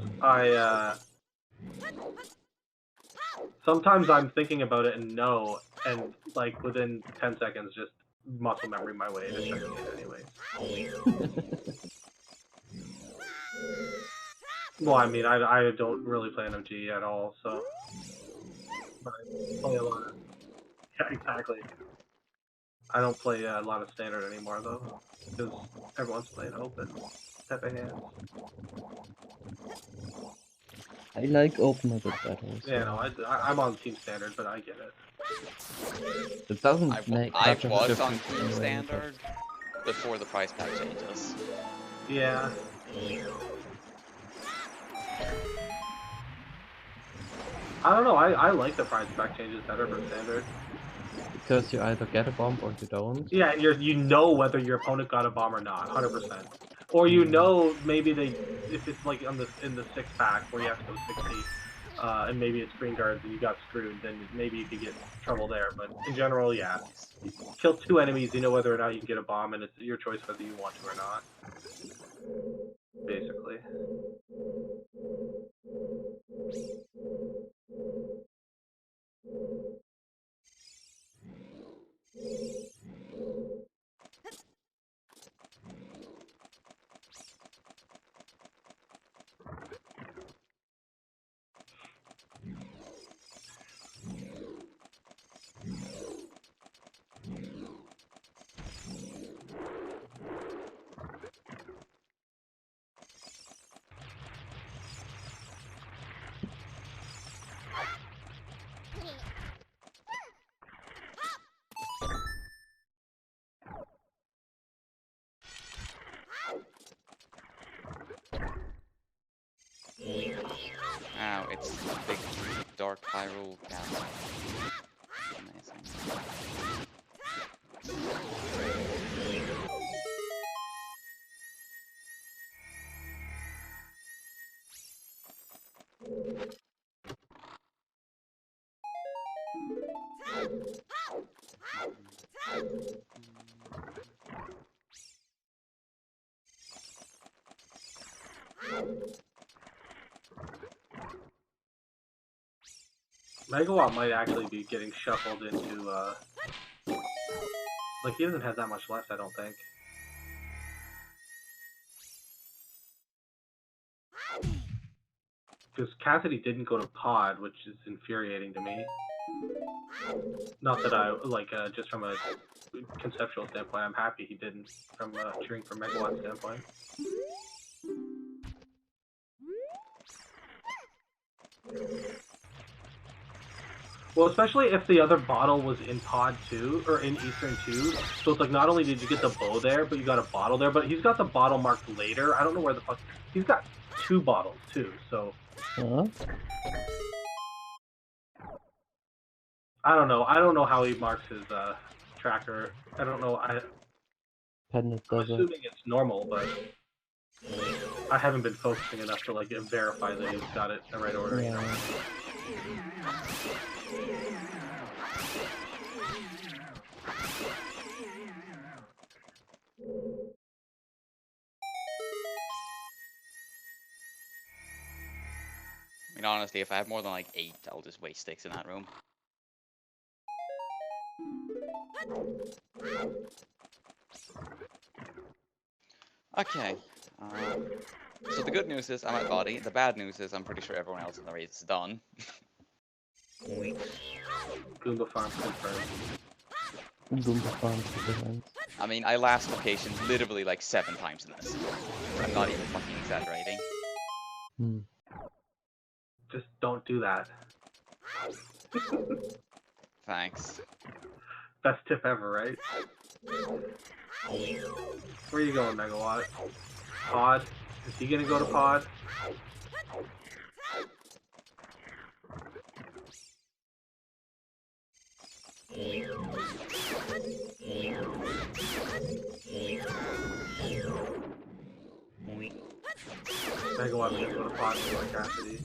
sometimes I'm thinking about it and know, and like within 10 seconds just muscle memory my way to checking it anyways. Well, I mean, I don't really play NMG at all, so. But I play a lot of Yeah, exactly. I don't play a lot of standard anymore though, because everyone's playing open type of hands. I like open a bit better. Yeah, So no, I'm on team standard, but I get it. it doesn't make I much of a was on difference Team anyway, but Standard before the price pack changes. Yeah. I don't know. I like the price pack changes better for standard. because you either get a bomb or you don't. Yeah, and you know whether your opponent got a bomb or not, 100%. Or you know maybe if it's like in the 6-pack where you have to go 60, and maybe it's green guards and you got screwed, then maybe you could get trouble there. But in general, yeah, you kill 2 enemies, you know whether or not you can get a bomb, and it's your choice whether you want to or not. Basically. Wow, it's a big dark Hyrule castle. Amazing. Megawatt might actually be getting shuffled into, like, he doesn't have that much left, I don't think. Because Cassidy didn't go to pod, which is infuriating to me. Not that I, like, just from a conceptual standpoint, I'm happy he didn't, from cheering for Megawatt standpoint. Well, especially if the other bottle was in pod 2, or in Eastern 2, so it's like not only did you get the bow there, but you got a bottle there, but he's got the bottle marked later. I don't know where the fuck... He's got 2 bottles, too, so... Huh? I don't know. I don't know how he marks his tracker. I don't know. Pendant I'm does it. assuming it's normal, but I haven't been focusing enough to like verify that he's got it in the right order. You know? I mean, honestly, if I have more than like 8, I'll just waste sticks in that room. Okay. So the good news is I'm at body. The bad news is I'm pretty sure everyone else in the race is done. Goomba Farm confirmed. Goomba farm behind. I mean, I last location literally like 7 times in this. I'm not even fucking exaggerating. Hmm. Just don't do that. Thanks. Best tip ever, right? Where you going, Megawatt? Pod? Is he gonna go to pod? Megawatt's gonna go to pod for Cassidy.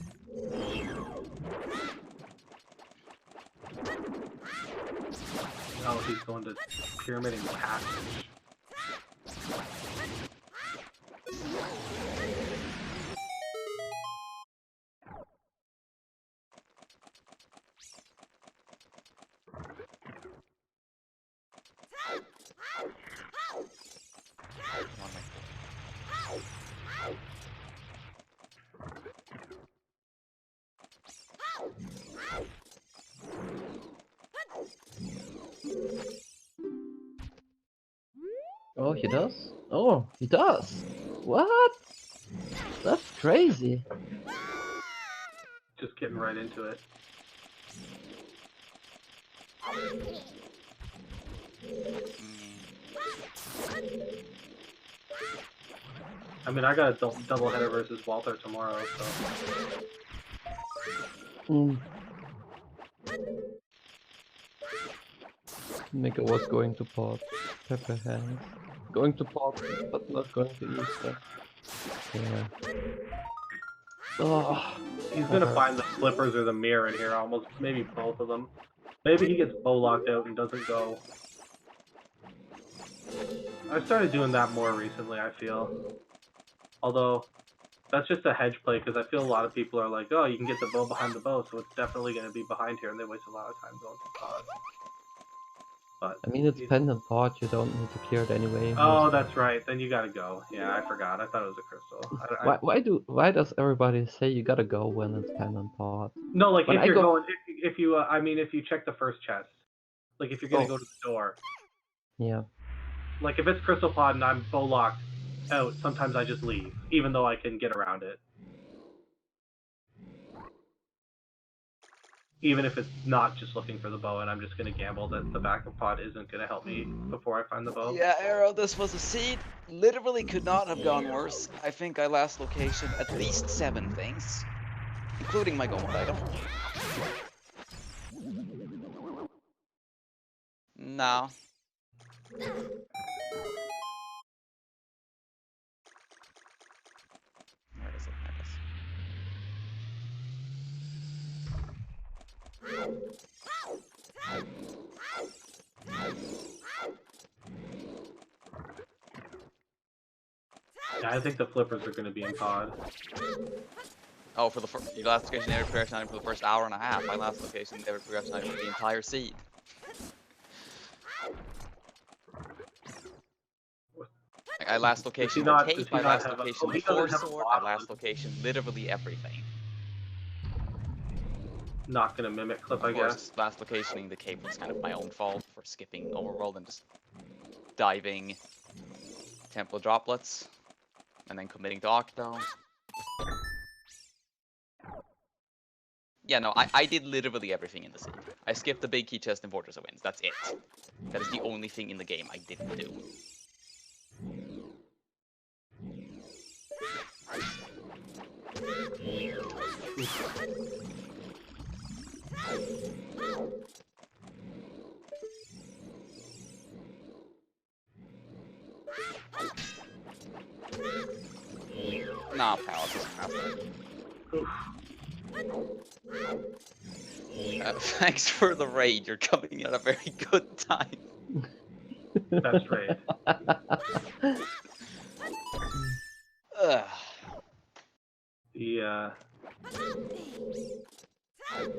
Oh, he's going to Pyramid and Catfish. Oh, he does? Oh, he does! What? That's crazy. Just getting right into it. I mean, I got a doubleheader versus Walter tomorrow, so. Mika was going to pot. Pepper hands. Going to pot, but not going to eat them. Yeah. Oh, He's gonna find the flippers or the mirror in here, almost maybe both of them. Maybe he gets bow locked out and doesn't go. I started doing that more recently, I feel. Although, that's just a hedge play, because I feel a lot of people are like, oh, you can get the bow behind the bow, so it's definitely going to be behind here, and they waste a lot of time going to pod. But I mean, it's pendant pot, you don't need to clear it anyway. Oh, that's right. Then you gotta go. Yeah, I forgot. I thought it was a crystal. Why does everybody say you gotta go when it's pendant pot? No, like When if you're going, if you, I mean, if you check the first chest, like if you're gonna go to the door. Yeah. Like if it's crystal pod and I'm bow locked out, sometimes I just leave, even though I can get around it. Even if it's not just looking for the bow, and I'm just gonna gamble that the backup pod isn't gonna help me before I find the bow. Yeah, Arrow, this was a seed. Literally could not have gone worse. I think I last location at least 7 things, including my gold item. No. Where is it? Yeah, I think the flippers are gonna be in pod. Oh, for the your last location, every progression item for the first hour and a half. My last location, every progression item for the entire seed. Like, I last location the cape, my last location the force sword, my last location literally everything. Not gonna mimic clip, I guess. Last locationing the cape was kind of my own fault for skipping overworld and just diving temple droplets and then committing to Octo. Yeah, no, I did literally everything in the seed. I skipped the big key chest and Fortress of Winds. That's it. That is the only thing in the game I didn't do. Nah, Palace doesn't have that. Thanks for the raid, you're coming at a very good time. That's raid.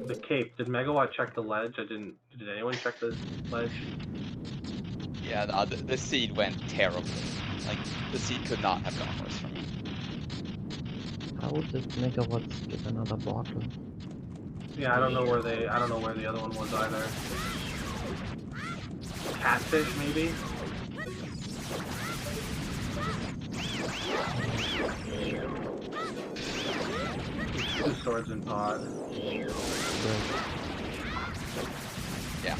The cape. Did Megawatt check the ledge? I didn't. Did anyone check the ledge? Yeah, the seed went terribly. Like, the seed could not have gone worse for me. How did Megawatt skip another bottle? Yeah, I don't know where the other one was either. Catfish, maybe? Two swords in pod. Yeah.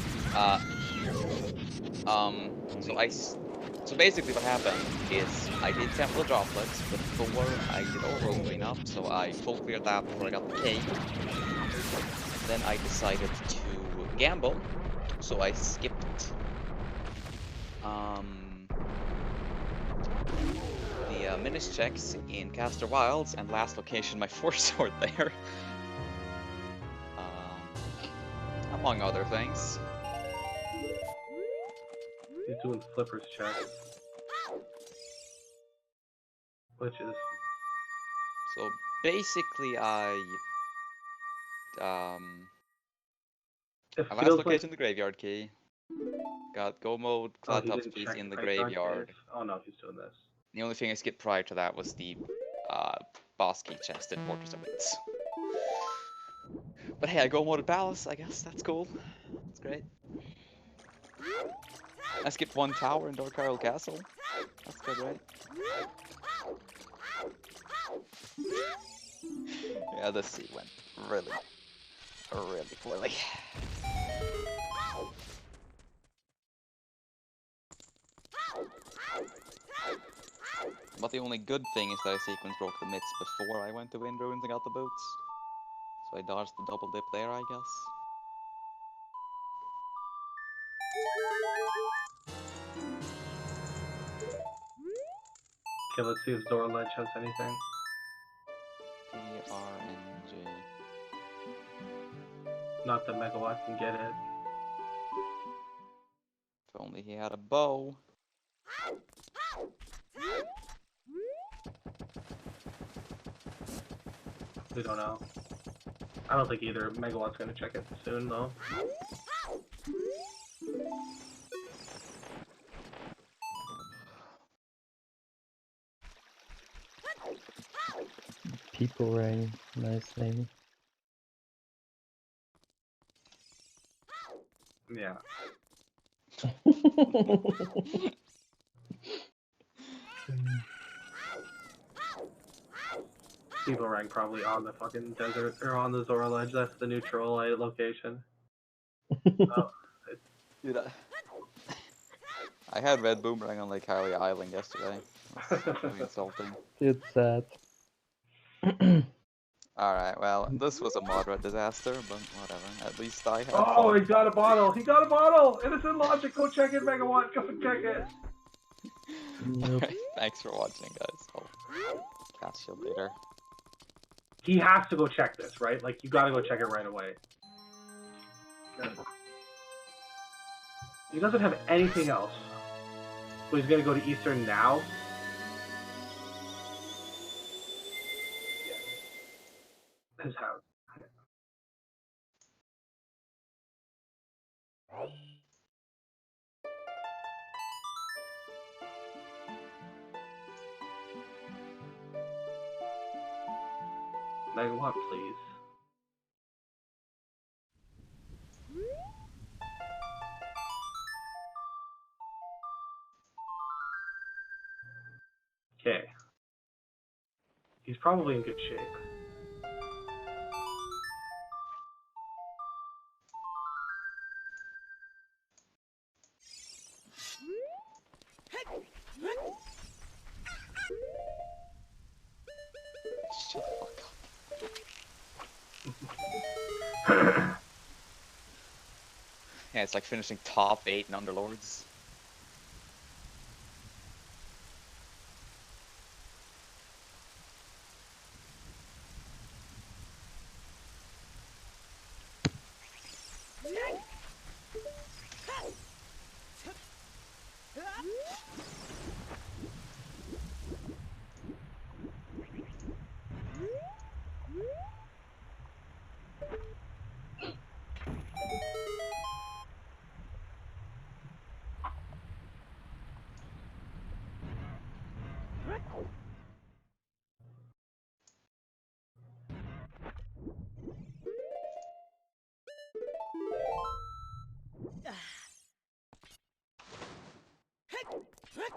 So basically what happened is I did temple droplets before I did overworld cleanup, so I full cleared that before I got the cake. Then I decided to gamble, so I skipped the Minish checks in Caster Wilds, and last location my force sword there. Among other things. He's doing flippers check. Which is... So basically my last location the graveyard key. Got go mode, Cloud Tops piece in the graveyard. Oh no, he's doing this. The only thing I skipped prior to that was the boss key chest in Fortress of Winds. But hey, I go mode Palace, I guess. That's cool. That's great. I skipped one tower in Dark Isle Castle. That's good, right? Yeah, this seed went really poorly. But the only good thing is that I sequence broke the myths before I went to Wind Ruins and got the boots. So I dodged the double dip there, I guess. Okay, let's see if Zora Ledge has anything. PRNG. Not that Megawatt can get it. If only he had a bow. We don't know. I don't think either Megawatt's gonna check it soon, though. People Ring, nice name. Yeah. People rank probably on the fucking desert or on the Zora Ledge. That's the neutral location. Oh, Dude, I had Red Boomerang on Lake Harley Island yesterday. That's really insulting. It's sad. Alright, well, this was a moderate disaster, but whatever. At least I had oh, fun. he got a bottle! He got a bottle! Innocent Logic, go check it, Megawatt, go check it! Nope. Alright, thanks for watching, guys. I'll catch you later. He has to go check this, right? Like, you gotta go check it right away. He doesn't have anything else. So he's gonna go to Eastern now? Yeah. His house. Megawatt, please. Okay. He's probably in good shape. Shut the fuck up. Yeah, it's like finishing top 8 in Underlords.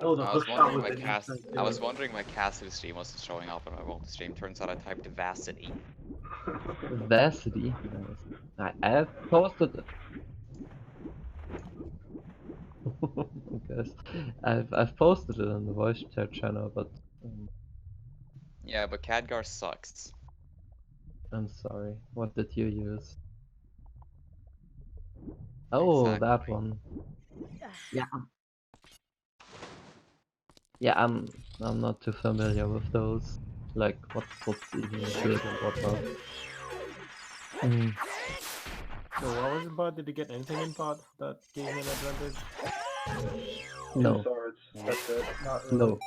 Oh, the I hook was shot wondering was why an instant I was kill. wondering why Cassidy's stream wasn't showing up on my World stream. Turns out I typed Vacity. Vacity. Nice. I have posted it. Because I've posted it on the voice chat channel, but Yeah, but Khadgar sucks. I'm sorry. What did you use? Oh, that Exactly. one. Yeah. Yeah, I'm not too familiar with those. Like what's even good and what not. So what was in pod? Did you get anything in pod that gave you an advantage? No. 2 swords. That's it. Not really. No.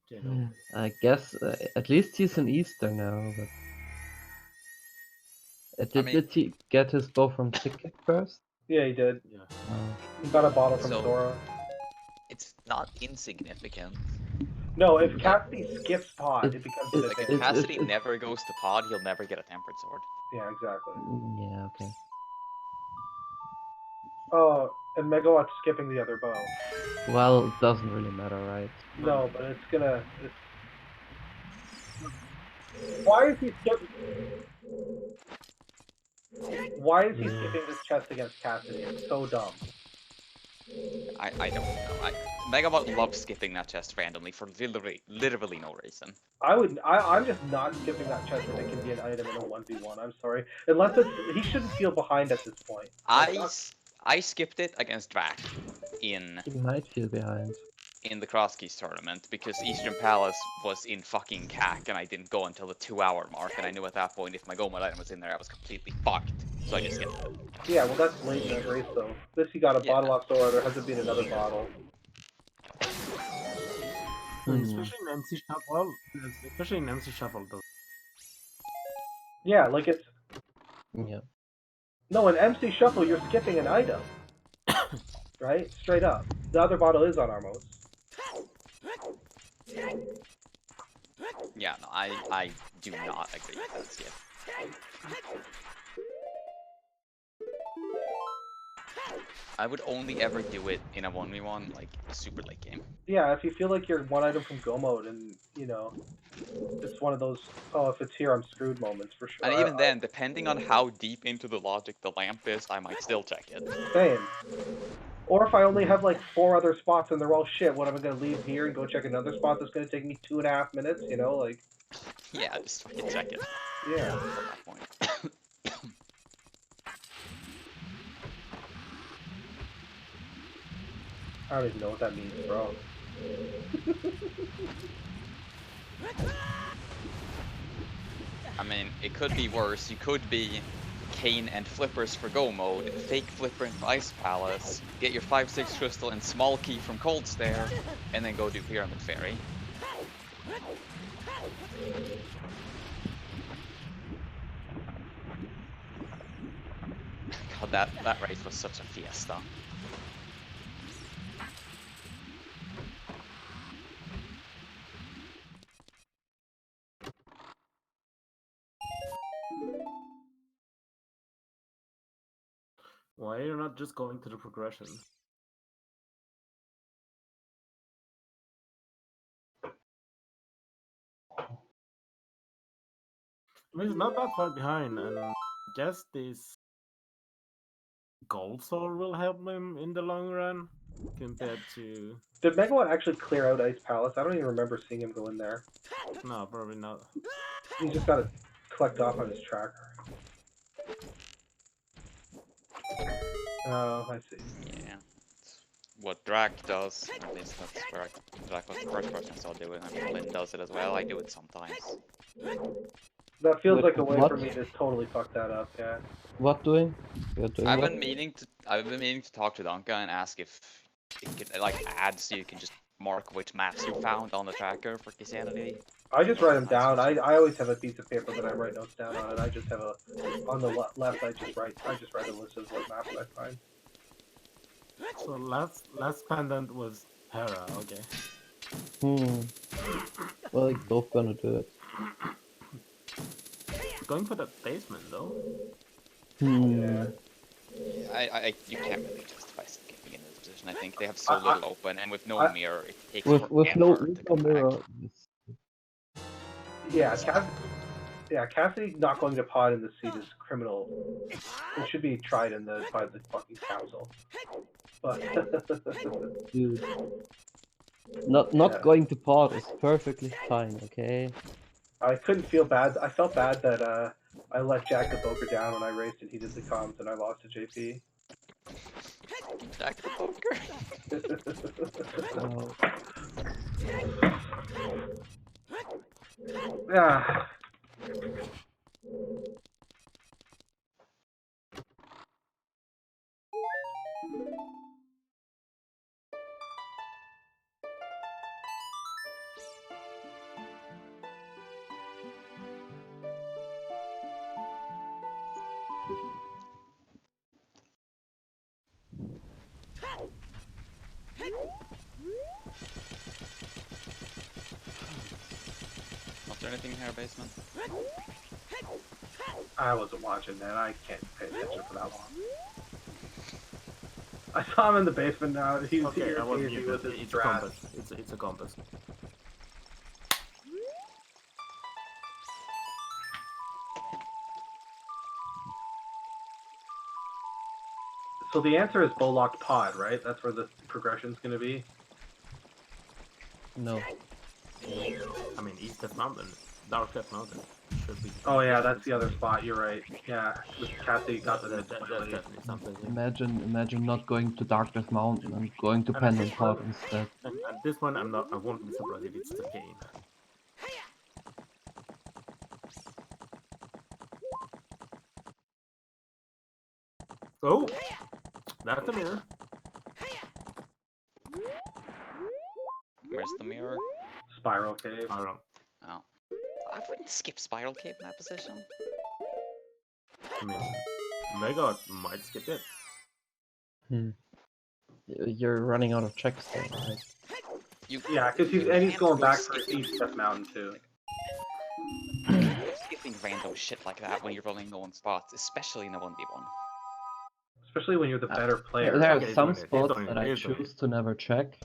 Okay, no. I guess at least he's in Easter now, but did he get his bow from Ticket first? Yeah, he did. Yeah. Oh. He got a bottle from So- Zora. It's not insignificant. No, if Cassidy skips pod, it becomes an Like, Like, if advantage. Cassidy never goes to pod, he'll never get a Tempered Sword. Yeah, exactly. Yeah, okay. Oh, and Megawatt's skipping the other bow. Well, it doesn't really matter, right? No, but it's gonna. Why is he skipping? Why is he skipping this chest against Cassidy? It's so dumb. I don't know. Megabot loves skipping that chest randomly for literally no reason. I'm just not skipping that chest if it can be an item in a 1v1. I'm sorry. Unless it's. He shouldn't feel behind at this point. I skipped it against Drak in He might feel behind. the Cross Keys tournament because Eastern Palace was in fucking CAC and I didn't go until the 2-hour mark, and I knew at that point if my Gomod item was in there I was completely fucked. So I just skipped it. Yeah, well that's late in that race though. This he got a bottle off store. There hasn't been another bottle. Especially in MC Shuffle. Especially in MC Shuffle, though. Yeah, like it's. Yeah. No, in MC Shuffle you're skipping an item. Right? Straight up. The other bottle is on Armos. Yeah, no, I do not agree with that skip. I would only ever do it in a 1v1, like, super late game. Yeah, if you feel like you're one item from Go mode and, you know, it's one of those, oh, if it's here, I'm screwed moments for sure. And even then, depending on how deep into the logic the lamp is, I might still check it. Same. Or if I only have like 4 other spots and they're all shit, what am I going to leave here and go check another spot that's going to take me 2.5 minutes, you know, like... Yeah, just fucking check it. Yeah. At that point. I don't even know what that means, bro. I mean, it could be worse. You could be Kane and Flippers for Go mode, fake Flipper in Ice Palace, get your 5-6 crystal and small key from Cold Stare, and then go do Pyramid Fairy. God, that race was such a fiesta. Why are you not just going to the progression? I mean, it's not that far behind, and I guess this Gold Sword will help him in the long run compared to. Did Megawatt actually clear out Ice Palace? I don't even remember seeing him go in there. No, probably not. He just got it collect off on his tracker. Oh, I see. Yeah. What Drak does, at least that's where Drak was the first person I saw do it, and Lynn does it as well. I do it sometimes. That feels Wait, like a way what? for me to totally fuck that up, yeah. What doing? You're doing I've what? been meaning to talk to Donka and ask if it could like add so you can just mark which maps you found on the tracker for Christianity. I just write them down. I always have a piece of paper that I write notes down on, and I just have a on the left. I just write a list of what maps I find. So last pendant was Hera, okay. Well, you're both gonna do it. Going for that basement though. Yeah. You can't really justify skipping in this position. I think they have so little open, and with no mirror, it takes With no forever to come back. mirror. Yeah, Cassidy not going to pod in the seat is criminal. It should be tried by the fucking council. But Dude. Not going to pod is perfectly fine, okay? I couldn't feel bad. I felt bad that I let Jack the Poker down when I raced and he did the comms and I lost to JP. Jack the Poker. Yeah. Was there anything in here, basement? I wasn't watching, man. I can't pay attention for that long. I saw him in the basement now. He's Okay, I was irritating me with muted. his It's a brat. compass. It's a compass. So the answer is Bollocked Pod, right? That's where the progression's gonna be. No. I mean, East Death Mountain, Dark Death Mountain should be. Oh yeah, that's the other spot. You're right. Yeah, Cassie got the That's misplay. definitely something. Imagine not going to Darkness Mountain and going to And Pen this and Pod one- instead. And this one, I won't be surprised if it's the game. Oh, that's the mirror. Where's the mirror? Spiral Cave. I don't know. Oh. I wouldn't skip Spiral Cave in that position. I mean, Mega might skip it. You're running out of checks there, right? Yeah, because he's can't going go back for skipping- East Death Mountain too. skipping random shit like that when you're running low on spots, especially in a 1v1. Especially when you're the better player. There are Okay, he's some doing it, he's spots doing it, that I he's doing it. choose to never check,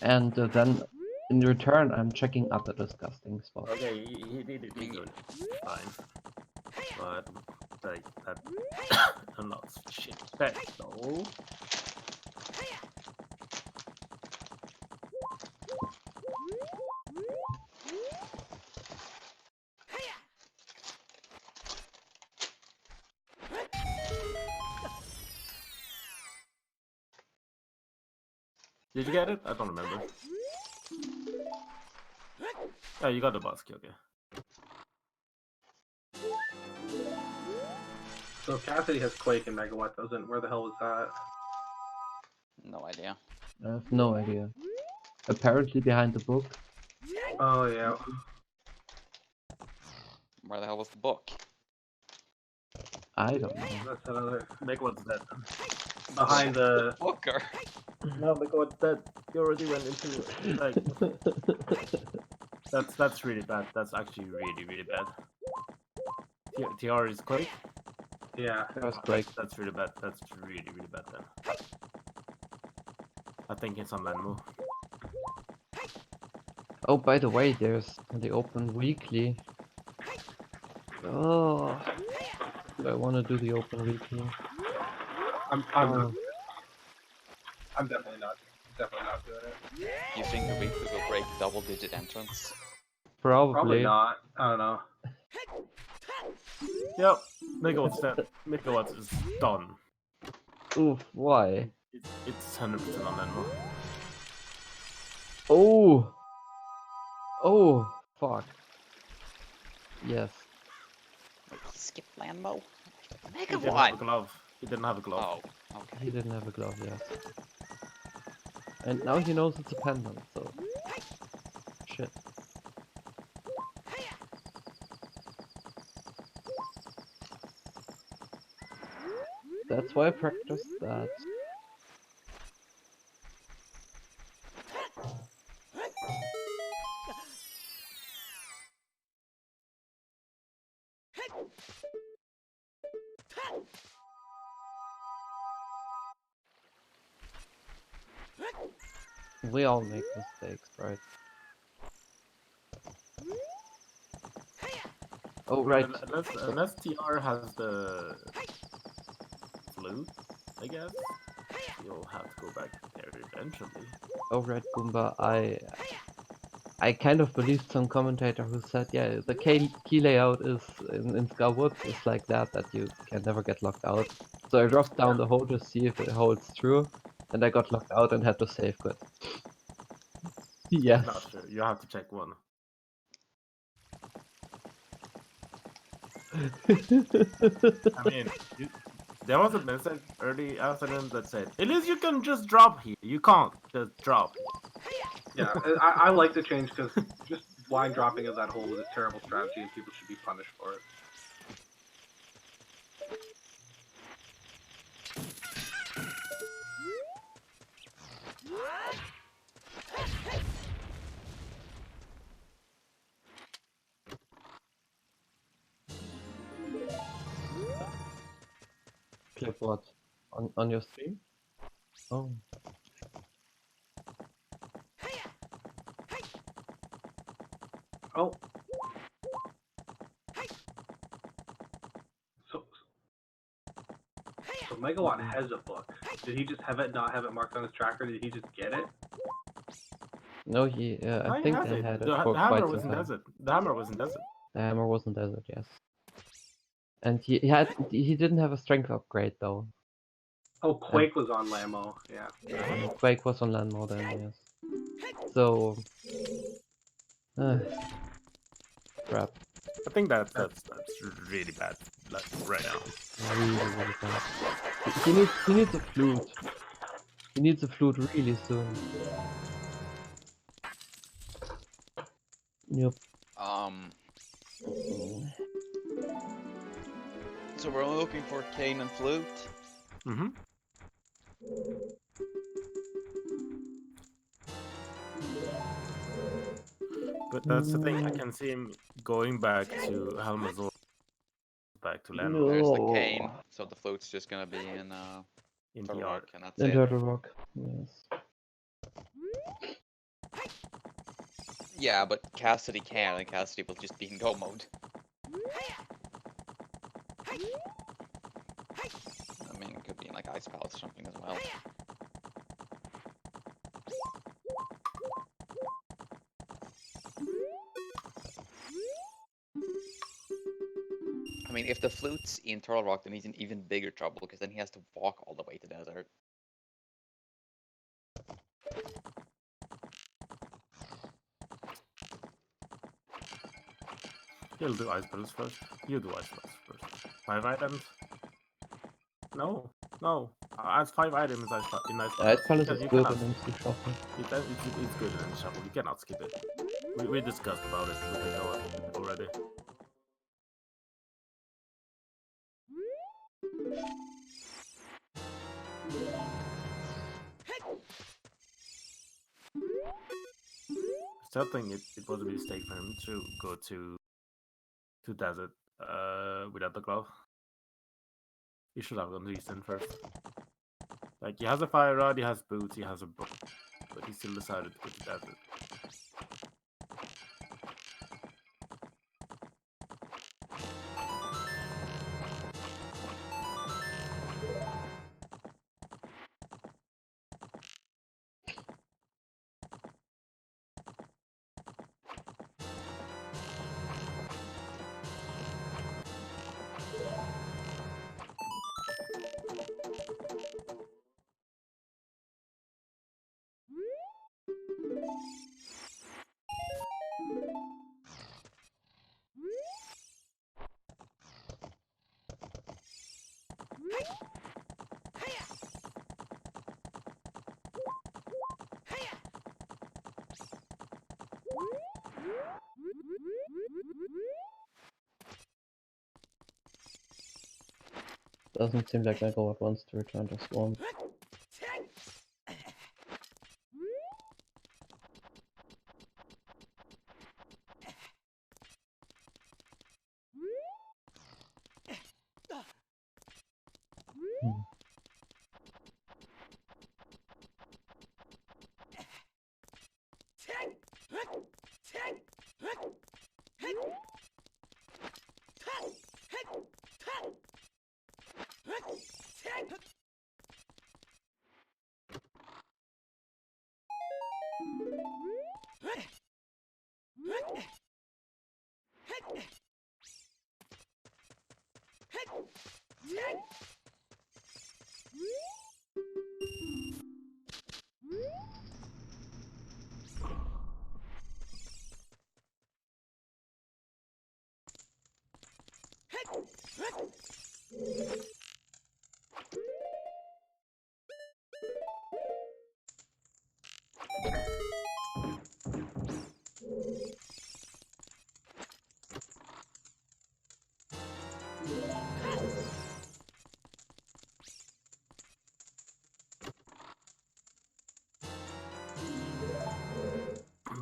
and then in return I'm checking other disgusting spots. Okay, he did it. He's doing it. Fine. But like that, I'm not shit back though. Did you get it? I don't remember. Yeah, you got the bus key, okay. So if Cassidy has Quake and Megawatt doesn't, where the hell was that? No idea. I have no idea. Apparently behind the book. Oh yeah. Where the hell was the book? I don't know. That's another. Make what's that? Behind the. Booker! No, make what's that? You already went into like that's really bad. That's actually really bad. TR is quick. Yeah. That's great. That's really bad. That's really bad then. I think it's on Venmo. Oh, by the way, there's the open weekly. Oh, do I want to do the open weekly? I'm Oh, definitely not doing it. You think the weekly will break double-digit entrance? Probably probably. not. I don't know. Yep. Megawatts that. Megawatts is done. Oof, why? It's 100% on Venmo. Oh! Oh, fuck. Yes. Wait, he skipped Landmo? He didn't have a Megawatt! glove. He didn't have a glove. Oh, okay. He didn't have a glove, yes. And now he knows it's a pendant, so... Shit. That's why I practiced that. We all make mistakes, right? Oh, right. Unless TR has the flute, I guess. You'll have to go back there eventually. Oh, right, Goomba. I kind of believed some commentator who said, yeah, the key layout is in Scar Woods is like that you can never get locked out. So I dropped down the hole to see if it holds true, and I got locked out and had to save quit. Yes. Not sure. You have to check one. I mean, there was a message early afternoon that said, at least you can just drop here. You can't just drop here. Yeah, I like the change because just blind dropping of that hole was a terrible strategy and people should be punished for it. Clip what? On your stream? Oh. Oh. So Megawatt has a book. Did he just not have it marked on his tracker? Did he just get it? No, he. No, I he think has I it. had it The for hammer quite was some in time. desert. The hammer was in desert. The hammer was in desert, yes. And he didn't have a strength upgrade though. Oh, Quake was on Lamo. Yeah. And Quake was on land more than, yes. So crap. I think that's really bad, like right now. Really, really bad. He needs a flute. He needs a flute really soon. Yep. So we're only looking for cane and flute. Mm-hmm. But that's the thing. I can see him going back to Helmazor, back to Lando There's the No. cane, so the flute's just gonna be in in Turtle TR. Rock, and that's In it. Turtle Rock, yes. Yeah, but Cassidy can, and Cassidy will just be in go mode. I mean, it could be in like Ice Palace or something as well. I mean, if the flute's in Turtle Rock, then he's in even bigger trouble, because then he has to walk all the way to the desert. He'll do ice battles first. You do ice battles first. 5 items? No, no. As 5 items in ice Ice battles. Palace is You good cannot. and MC Shuffle. It's good in the shuffle. You cannot skip it. We discussed about it with the Goa already. Still think it was a mistake for him to go to desert without the glove. He should have gone to Eastern first. Like, he has a fire rod, he has boots, he has a book, but he still decided to go to desert. Doesn't seem like Megawatt wants to return to Swamp.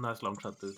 Nice long shot, dude.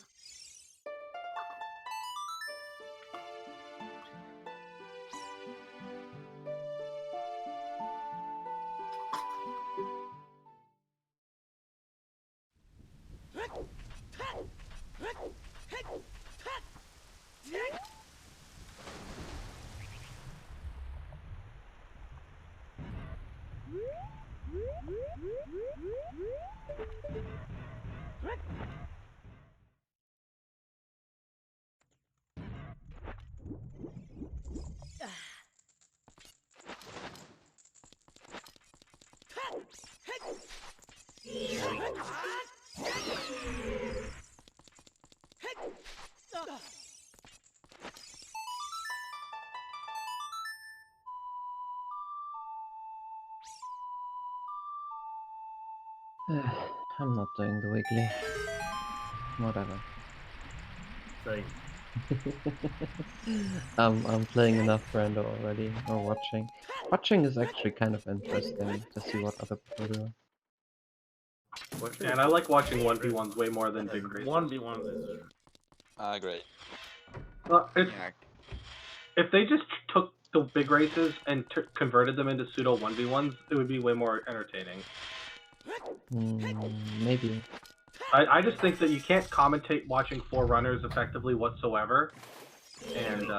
I'm not doing the weekly. Whatever. Same. I'm playing enough rando already, or watching. Watching is actually kind of interesting to see what other people do. And I like watching 1v1s way more than big races. 1v1s is I agree. It's, if they just took the big races and converted them into pseudo 1v1s, it would be way more entertaining. Maybe. I just think that you can't commentate watching 4 runners effectively whatsoever, and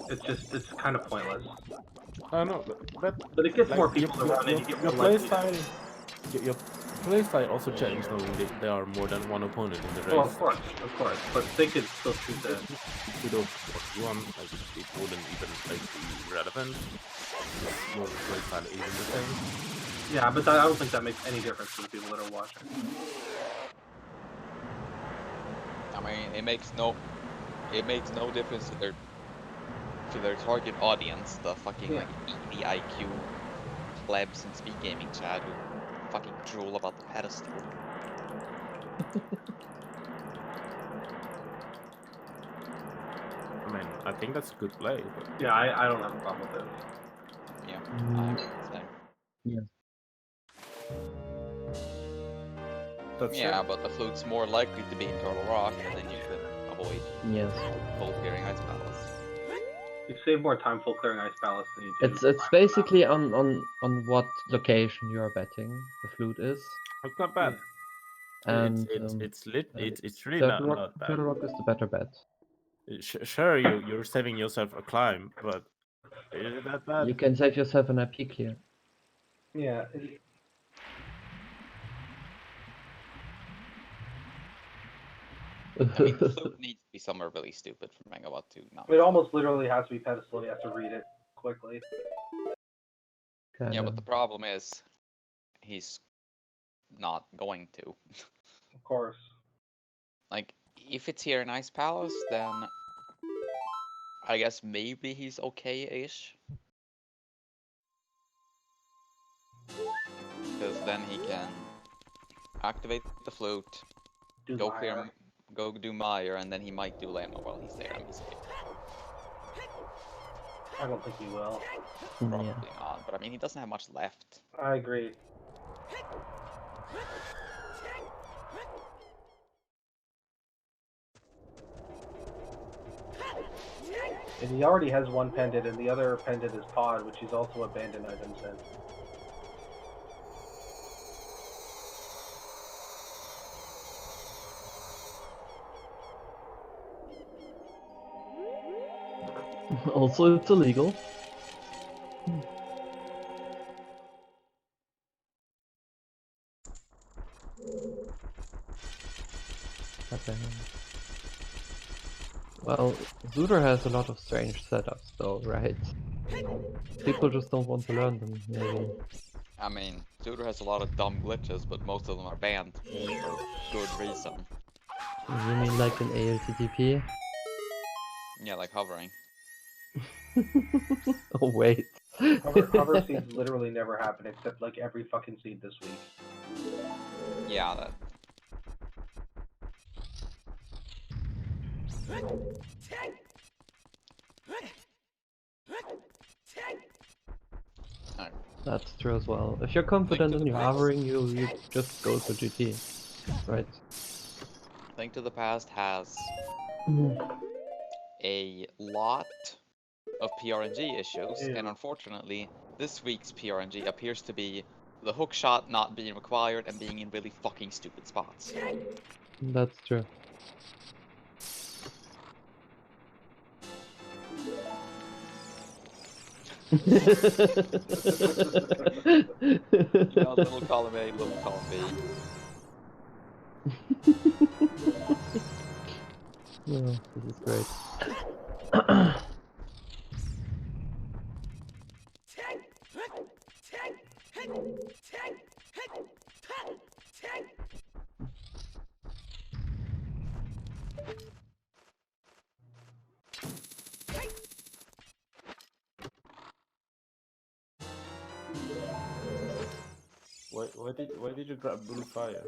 it's kind of pointless. no, but But it gets like, more people to run, and you get your more likely to- playstyle. Your playstyle also changed knowing that there are more than one opponent in the race. Well, of course, but they could still shoot the. Pseudo 1, like it wouldn't even like be relevant. Your playstyle isn't the same. Yeah, but I don't think that makes any difference to the people that are watching. I mean, it makes no difference to their target audience, the fucking like EV IQ plebs and speed gaming chat who fucking drool about the pedestal. I mean, I think that's a good play. But... Yeah, I don't have a problem with it. Yeah, same. Yeah. That's Yeah, true. but the flute's more likely to be in Turtle Rock, and then you can avoid Yes. full clearing Ice Palace. You save more time full clearing Ice Palace than you do. It's basically on what location you are betting the flute is. It's not bad. And it's really Turtle Rock, not bad. Turtle Rock is the better bet. Sure, you're saving yourself a climb, but is it that bad? You can save yourself an IP clear. Yeah. I mean, the flute needs to be somewhere really stupid for Megawatt to not. It almost literally has to be pedestal. You have to read it quickly. Yeah, but the problem is, he's not going to. Of course. Like, if it's here in Ice Palace, then I guess maybe he's okay-ish. Because then he can activate the flute, go do Meyer, and then he might do Lama while he's there. I mean, I don't think he will. probably not, but I mean, he doesn't have much left. I agree. And he already has one pendant, and the other pendant is Pod, which he's also abandoned items in. Also, it's illegal. Well, Zooter has a lot of strange setups though, right? People just don't want to learn them, maybe. I mean, Zooter has a lot of dumb glitches, but most of them are banned for good reason. You mean like an ALTTP? Yeah, like hovering. Oh wait. Hover seeds literally never happen, except like every fucking seed this week. Yeah, that. Alright. That's true as well. If you're confident in your hovering, you just go to GT, right? Link to the Past has a lot of PRNG issues, and unfortunately, this week's PRNG appears to be the hook shot not being required and being in really fucking stupid spots. That's true. You know, little column A, little column B. Oh, this is great. Wait Why did you grab blue fire?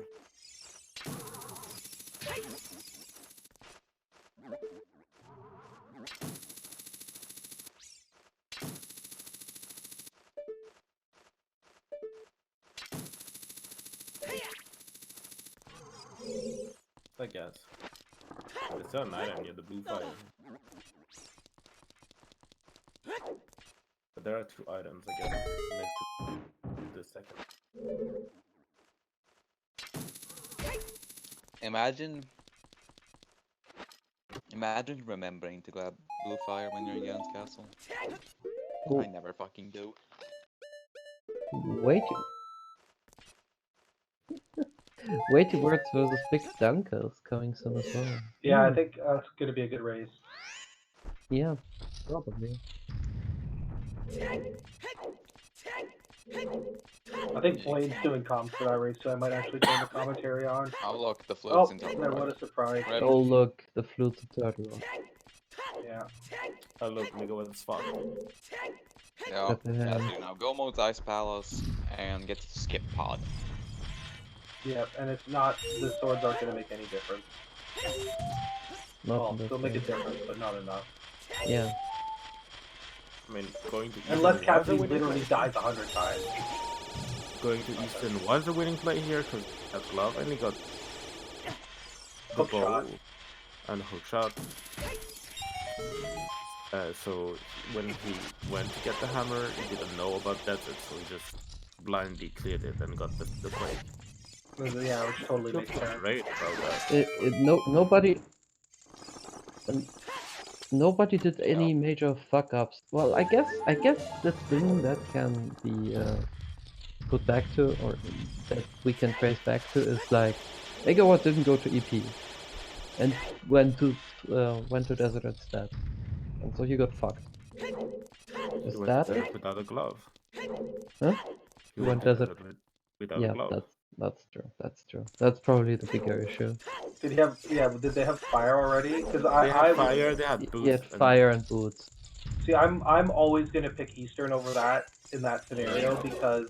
I guess. There's still an item near the blue fire. But there are 2 items, I guess, next to the second. Imagine remembering to grab blue fire when you're in Jan's castle. Oh, I never fucking do. way too words versus big dunkers coming soon as well. Yeah, I think that's going to be a good race. Yeah, probably. I think Blaine's doing comms for that race, so I might actually turn the commentary on. Oh look, the Oh, float's in top no, rock. what a surprise. Rip. Oh look, the flute's a third rock. Yeah. Oh look, we go with spot. Yeah, Got the that's hand. it now. Go mode Ice Palace and get to skip pod. Yeah, and it's not, the swords aren't going to make any difference. Not Well, in this they'll make a game. difference, but not enough. Yeah. I mean, going to Eastern Unless was a Cassidy winning literally play. dies 100 times. Going to Eastern was a winning play here because at glove and he got the Hook bow shot. and hook shot. So when he went to get the hammer, he didn't know about desert, so he just blindly cleared it and got the quake. Yeah, which totally makes Feels sense. great about that. Nobody did any major fuck ups. Well, I guess the thing that can be put back to, or that we can trace back to, is like Megawatt didn't go to EP and went to desert instead, and so he got fucked. Is He went that to it? desert without a glove. Huh? He He went went to desert. desert without a Yeah, glove. that's true. That's true. That's probably the bigger issue. Did he have, yeah, did they have fire already? Because They I had fire, they had He boots. had fire and boots. see, I'm always going to pick Eastern over that in that scenario because,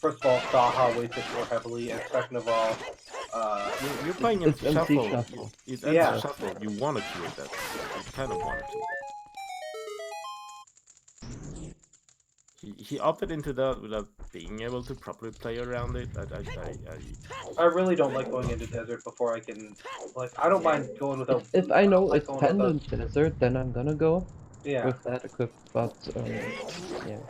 first of all, Saha weights it more heavily, and second of all, You're playing It's MC MC Shuffle. Shuffle. It's Yeah. MC Shuffle. You want to clear that. You kind of want to clear that. He opted into that without being able to properly play around it. I really don't like going into desert before I can, like, I don't mind going without If boots. I don't know like it's going without- Pendant Desert, then I'm gonna go Yeah. with that equipped, but yeah.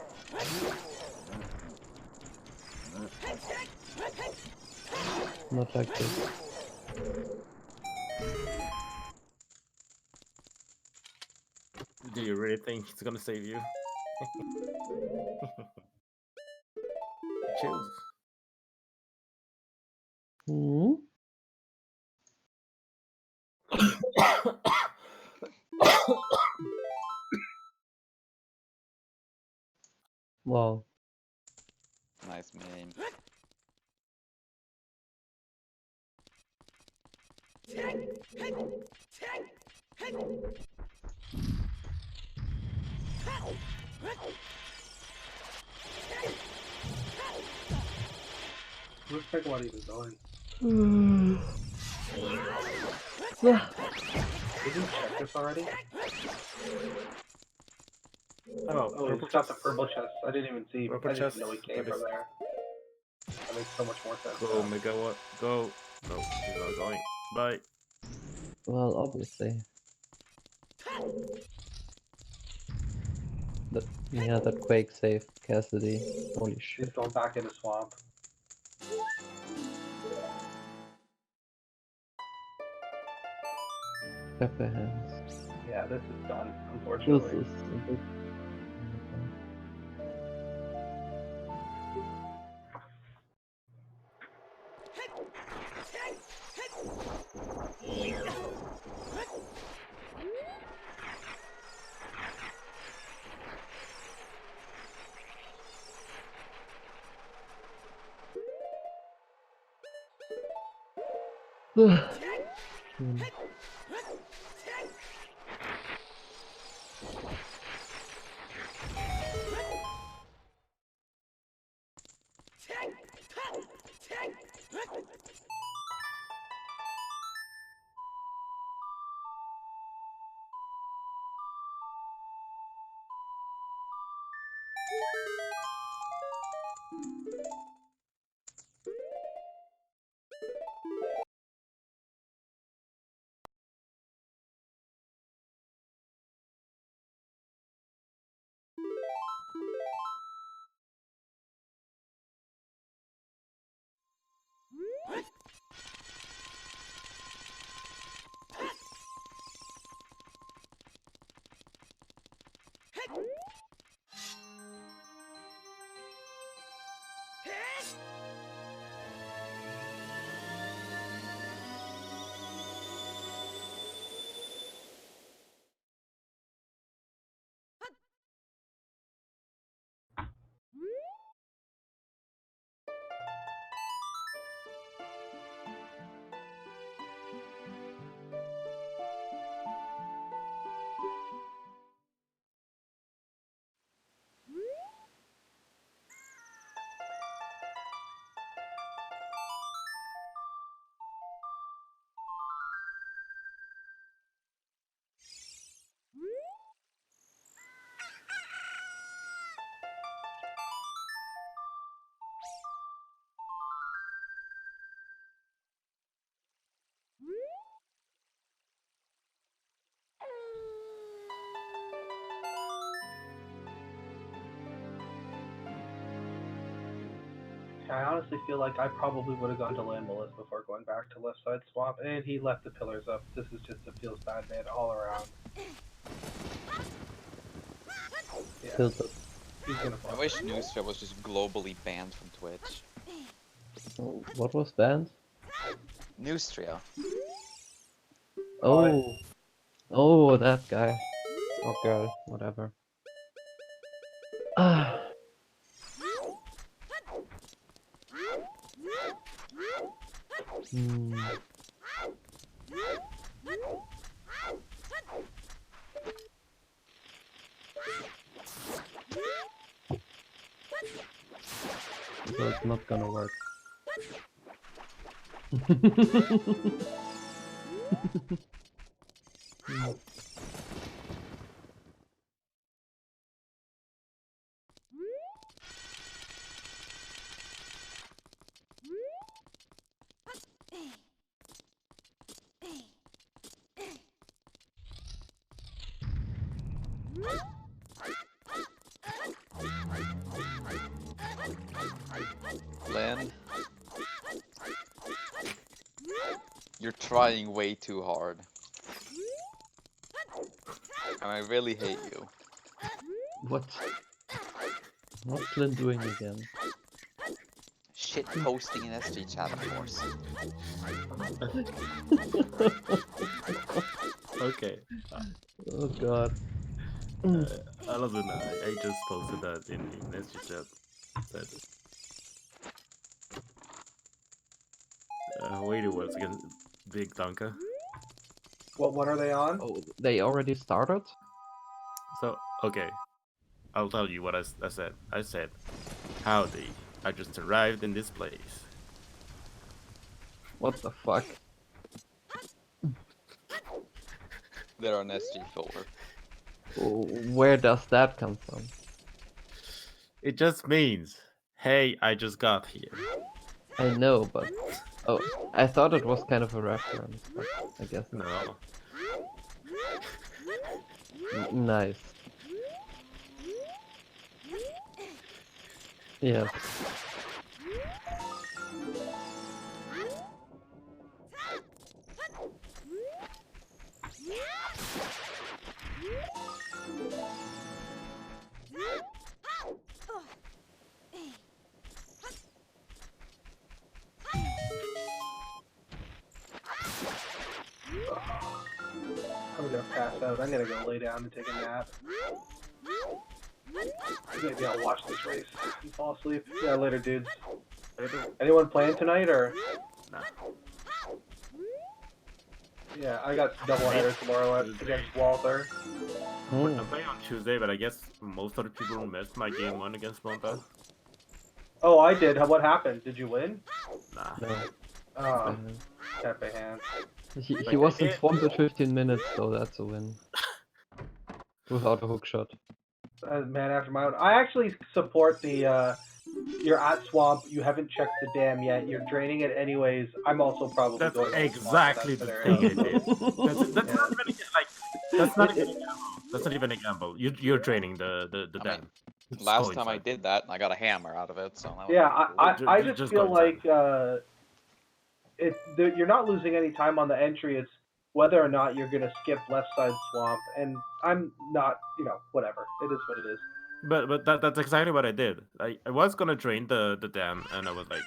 Not like this. Do you really think it's gonna save you? Chills. Hmm? Wow. Nice meme. Where's Megawatt even going? Did you check this already? Oh, Oh, purple it's got the chest. purple chest. I didn't even see. Purple I didn't chest, even know he came that from is- there. That makes so much more sense. Go, now. Megawatt. Go. No, he's not going. Bye. Well, obviously. Yeah, that Quake saved Cassidy. Holy He's shit. going back in the swamp. Pepper hands. Yeah, this is done, This unfortunately. is a bit... Hmm. I honestly feel like I probably would have gone to Land Melissa before going back to Left Side Swamp, and he left the pillars up. This is just a feels bad man all around. Yeah, Tilted. he's gonna I fall. wish Newsfear was just globally banned from Twitch. Oh, what was banned? Newstria. Oh. Oh, that guy. Or girl, whatever. Ah. Hmm. So it's not gonna work. Len, you're trying way too hard. And I really hate you. What? What's Flynn doing again? Shit posting in SG chat, of course. Okay. Oh god. Alison, I just posted that in SG chat. Said Waiting Words against Big Donka. What are they on? Oh, they already started? So, okay. I'll tell you what I said. I said, howdy, I just arrived in this place. What the fuck? They're on SG4. Oh, where does that come from? It just means, hey, I just got here. I know, but... Oh, I thought it was kind of a reference, but I guess not. No. Nice. Yes. I'm gonna pass out. I'm gonna go lay down and take a nap. Maybe I'll watch this race and fall asleep. Yeah, later, dudes. Later. Anyone playing tonight, or? Nah. Yeah, I got double header tomorrow against Walther. Hmm. I'm playing on Tuesday, but I guess most of the people missed my game 1 against Monta. Oh, I did. What happened? Did you win? Nah. No. Oh, tap a hand. He was in swamp at 15 minutes, so that's a win. Without a hook shot. Man after my own. I actually support the, you're at swamp, you haven't checked the dam yet, you're draining it anyways. I'm also probably That's going to exactly the thing it is. That's not even like that's not even a gamble. That's not even a gamble. You're draining the I dam. mean, It's last going time I inside. did that, I got a hammer out of it, so that was Yeah, cool. I Just just go feel like inside. you're not losing any time on the entry. It's whether or not you're gonna skip left side swamp, and I'm not. Whatever. It is what it is. But that's exactly what I did. I was gonna drain the dam, and I was like,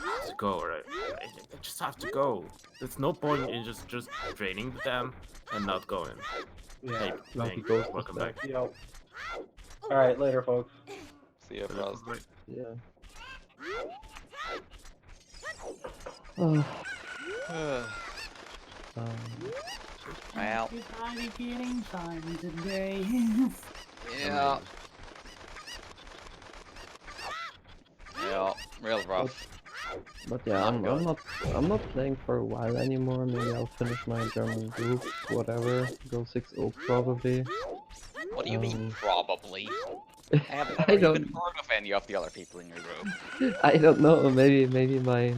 I have to go, right? I just have to go. There's no point in just draining the dam and not going. Yeah. Hey, Lucky thanks. ghost Welcome is back. All right, later, folks. See ya, bros. Yeah. Oh, Well, Everybody getting fun today. yeah. Yeah, real rough. but yeah, I'm not playing for a while anymore. Maybe I'll finish my German group, whatever. Go 6-0 probably. What do you mean, probably? I have I never don't. even heard of any of the other people in your group. I don't know. Maybe my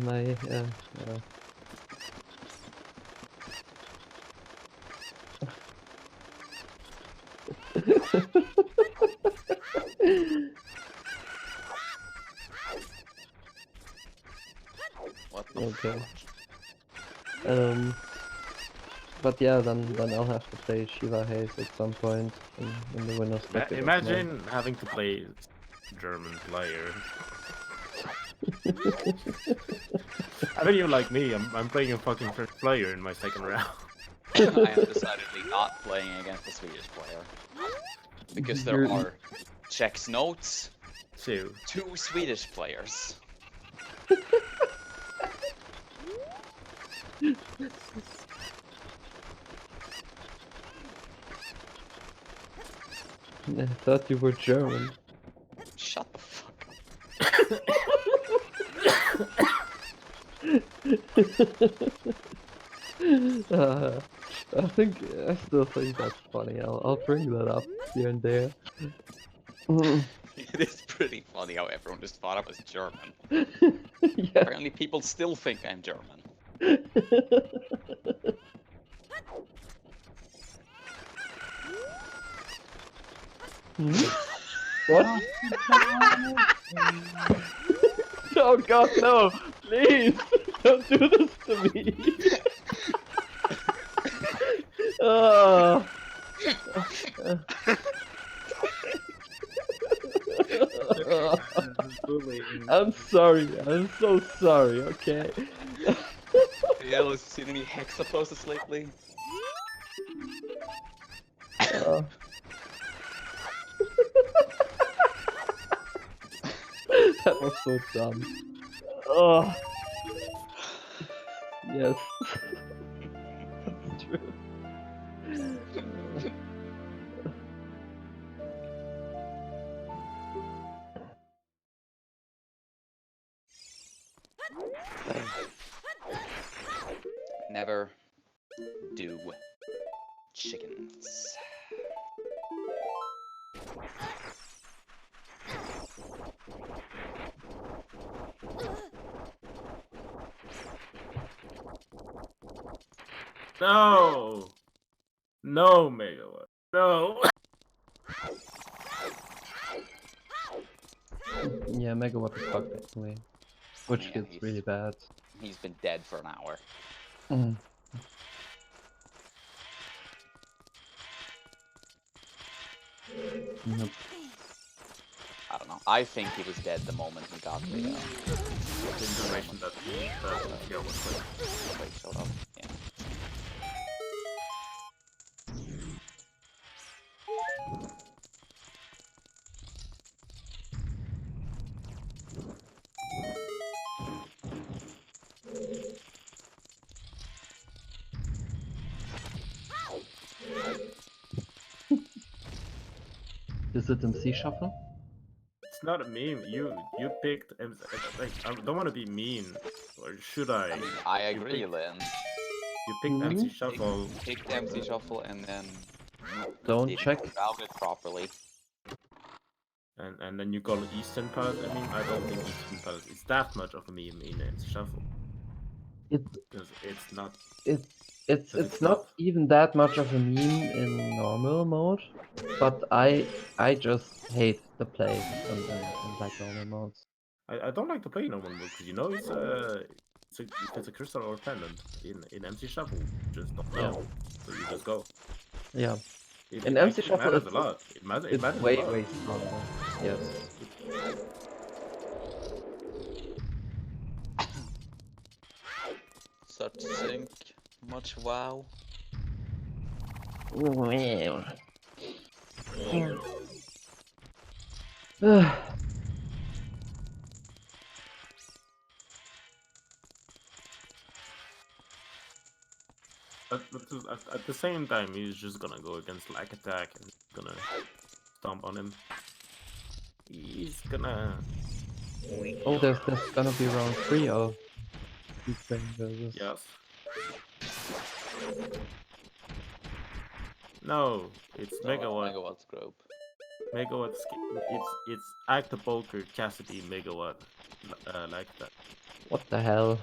okay. But yeah, then I'll have to play Shiva Haze at some point in the winner's bracket. Imagine having to play German player. I don't even like me. I'm playing a fucking French player in my second round. I am decidedly not playing against a Swedish player. Because there are Czech's notes, Two. 2 Swedish players. I thought you were German. Shut the fuck up. I still think that's funny. I'll bring that up here and there. It is pretty funny how everyone just thought I was German. Yeah. Apparently people still think I'm German. What? Oh god, no! Please! Don't do this to me! Oh. I'm sorry, I'm so sorry, okay? Yeah, let's see any hexaposes lately. That was so dumb. Oh. Yes. That's true. Never do chickens. No! No, Megawatt. No! Yeah, Megawatt is fucked anyway. Which Yeah, gets really bad. He's been dead for an hour. Yep. I don't know. I think he was dead the moment he got the Information that yeah, was like, plate showed up. Yeah. Is it MC Shuffle? it's not a meme. You picked like I don't want to be mean, or should I? I mean, I You agree, picked- Lynn. You picked MC Shuffle. Picked MC Shuffle and then Don't didn't check. route it properly. And then you call it Eastern Palace. I mean, I don't think Eastern Palace is that much of a meme in MC Shuffle. Because it's not. It's not even that much of a meme in normal mode, but I just hate the play in like normal modes. I don't like to play normal mode because you know it's a crystal or pendant in MC Shuffle. You just don't know, so you just go. Yeah. It In MC actually Shuffle, matters a lot. It It's matters way a lot. way stronger. Yes. Such sync, much wow. But at the same time, he's just gonna go against Lack Attack and gonna stomp on him. He's gonna. Oh, there's gonna be round 3 of these things. Yes. No, it's Megawatt. Megawatt's group. Megawatt. It's Actapulker, Cassidy, Megawatt, like that. What the hell?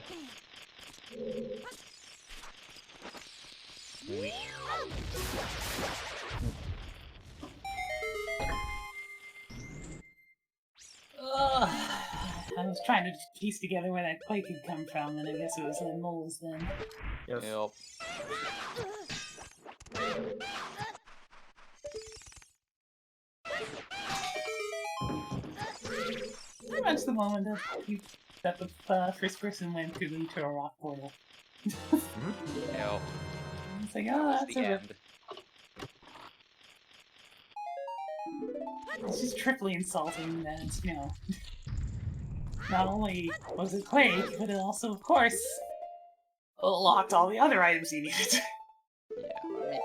I'm trying to piece together where that quake had come from, and I guess it was the moles then. Yes. Yep. Pretty much the moment that the first person went through into a rock portal. Yep. It's like, oh, that's the a rip. end. It's just triply insulting that, you know, not only was it Quake, but it also, of course, locked all the other items you needed. Yeah,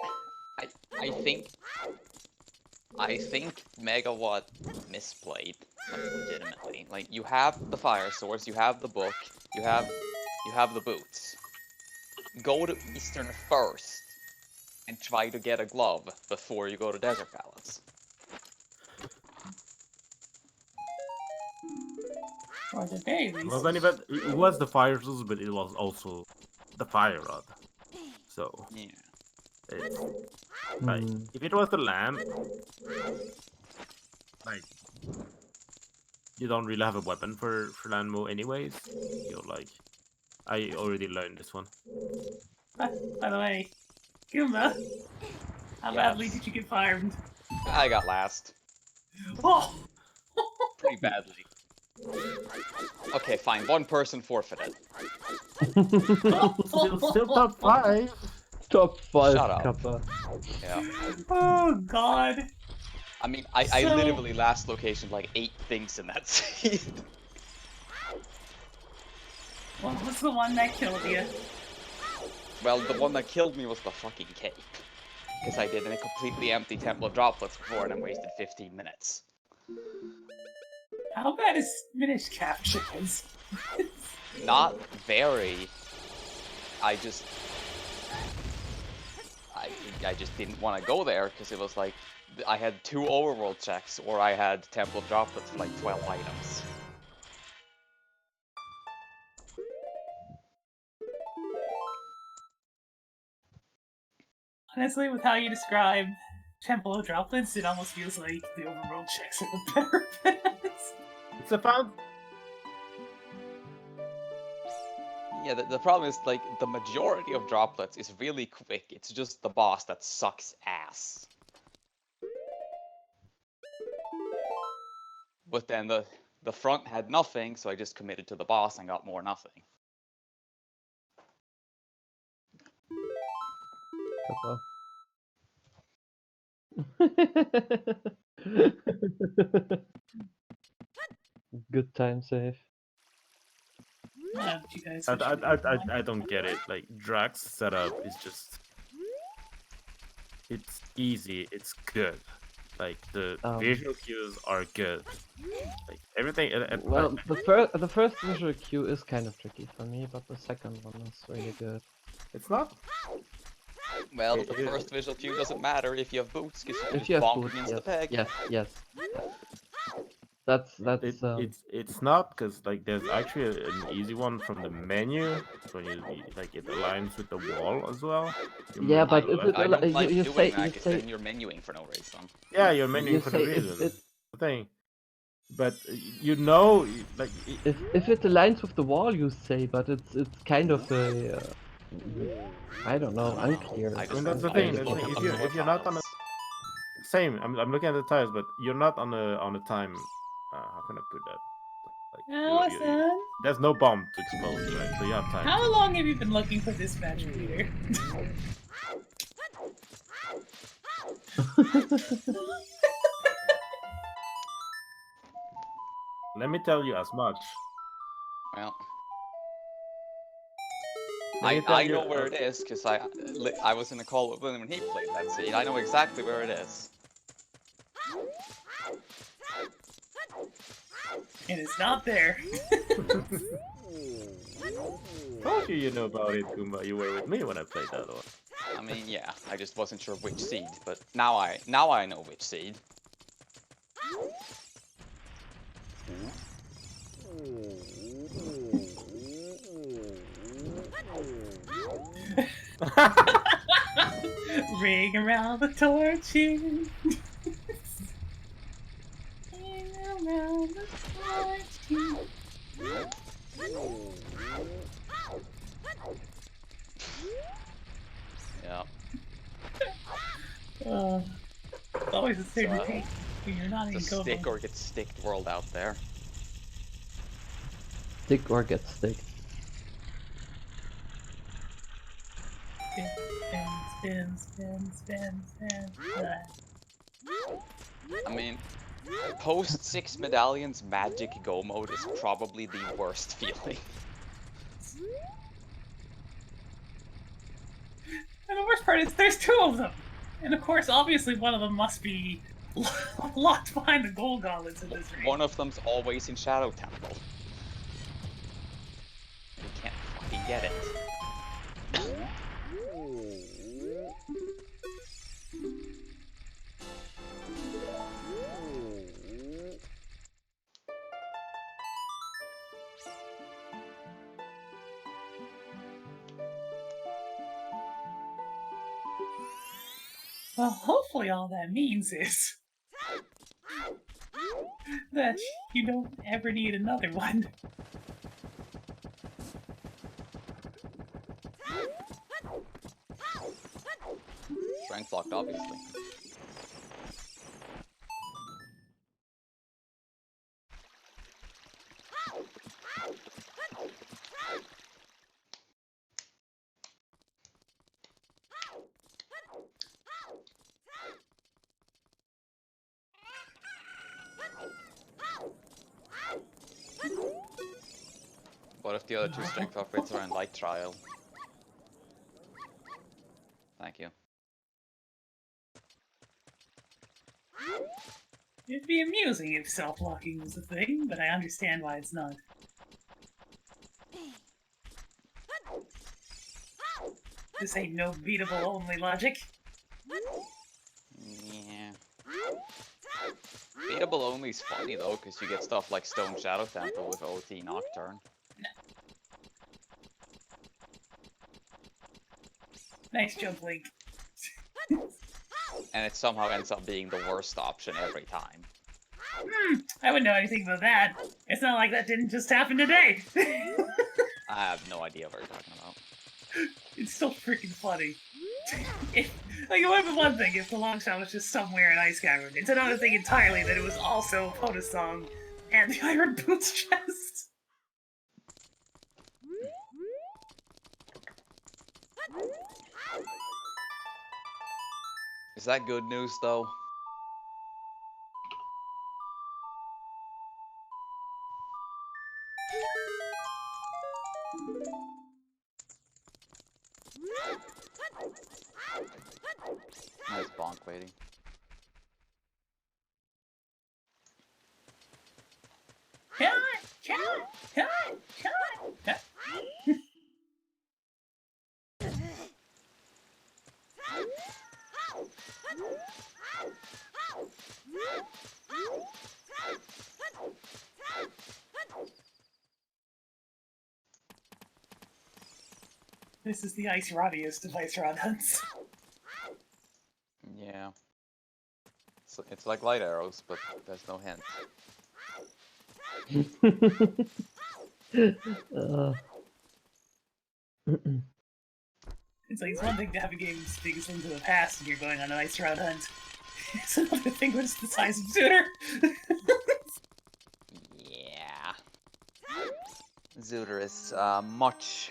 I mean, I think Megawatt misplayed, like, legitimately. Like, you have the fire source, you have the book, you have the boots. Go to Eastern first and try to get a glove before you go to Desert Palace. Or at the very least. Well, then it was the fire tools, but it was also the fire rod. So Yeah. it's like if it was the lamp, like you don't really have a weapon for Landmo anyways. You're like, I already learned this one. By the way, Goomba, how badly did you get fired? I got last. Oh! Pretty badly. Okay, fine. One person forfeited. Still top 5. Top 5, Shut up. Kappa. Yeah. Oh, God. I mean, I literally last location like 8 things in that scene. What was the one that killed you? Well, the one that killed me was the fucking cape. Because I did a completely empty Temple of Droplets before and I wasted 15 minutes. How bad is Minish captions? Not very. I just didn't want to go there because it was like I had 2 overworld checks or I had Temple of Droplets for like 12 items. Honestly, with how you describe Temple of Droplets, it almost feels like the overworld checks are the better bets. It's a found. Yeah, the problem is, like, the majority of droplets is really quick. It's just the boss that sucks ass. But then the front had nothing, so I just committed to the boss and got more nothing. Kappa. Good time save. You guys I don't get it. Like Drax setup is just, it's easy. It's good. Like the visual cues are good. Like everything. Well, the first visual cue is kind of tricky for me, but the second one is really good. It's not. Well, the first visual cue doesn't matter if you have boots, because you If just you have bonk boots, against yes, the peg. yes. That's It's not, because like there's actually an easy one from the menu when you like it aligns with the wall as well. Yeah, but is it I don't like you doing say that, because then you're menuing for no reason. Yeah, you're menuing for the reason. The thing. But you know, like if it aligns with the wall, you say, but it's kind of a I don't know, unclear. I mean, that's the thing. If you're not on a same, I'm looking at the tiles, but you're not on a time. How can I put that? Like, Allison, there's no bomb to expose, right? So you have time. how long have you been looking for this magic meter? Let me tell you as much. Well, I know where it is, because I was in a call with William when he played that scene. I know exactly where it is. It is not there. Told you know about it, Goomba. You were with me when I played that one. I mean, yeah, I just wasn't sure which seed, but now I know which seed. Ring around the torches. Ring around the torches. Yeah. It's always a certain So, thing when you're not in It's a go stick mode. or get sticked world out there. Stick or get sticked. Spin. I mean, post 6 medallions magic go mode is probably the worst feeling. And the worst part is there's 2 of them. And of course, obviously one of them must be locked behind the gold gauntlets in this raid. One of them's always in Shadow Temple. You can't fucking get it. Well, hopefully all that means is that you don't ever need another one. Strength locked, obviously. What if the other 2 strength upgrades are in light trial? Thank you. It'd be amusing if self-locking was a thing, but I understand why it's not. This ain't no beatable only logic. Yeah. Beatable only's funny though, because you get stuff like Stone Shadow Temple with OT Nocturne. Nice jump, Link. And it somehow ends up being the worst option every time. I wouldn't know anything about that. It's not like that didn't just happen today. I have no idea what you're talking about. It's still freaking funny. It would have been one thing if the long shot was just somewhere in Ice Cavern. It's another thing entirely that it was also POTUS song and the Iron Boots chest. Is that good news though? Nice bonk waiting. This is the ice roddiest of ice rod hunts. Yeah. It's like light arrows, but there's no hint. It's like, it's one thing to have a game as big as Into the Past and you're going on an ice rod hunt. It's another thing when it's the size of Zooter. Yeah. Zooter is much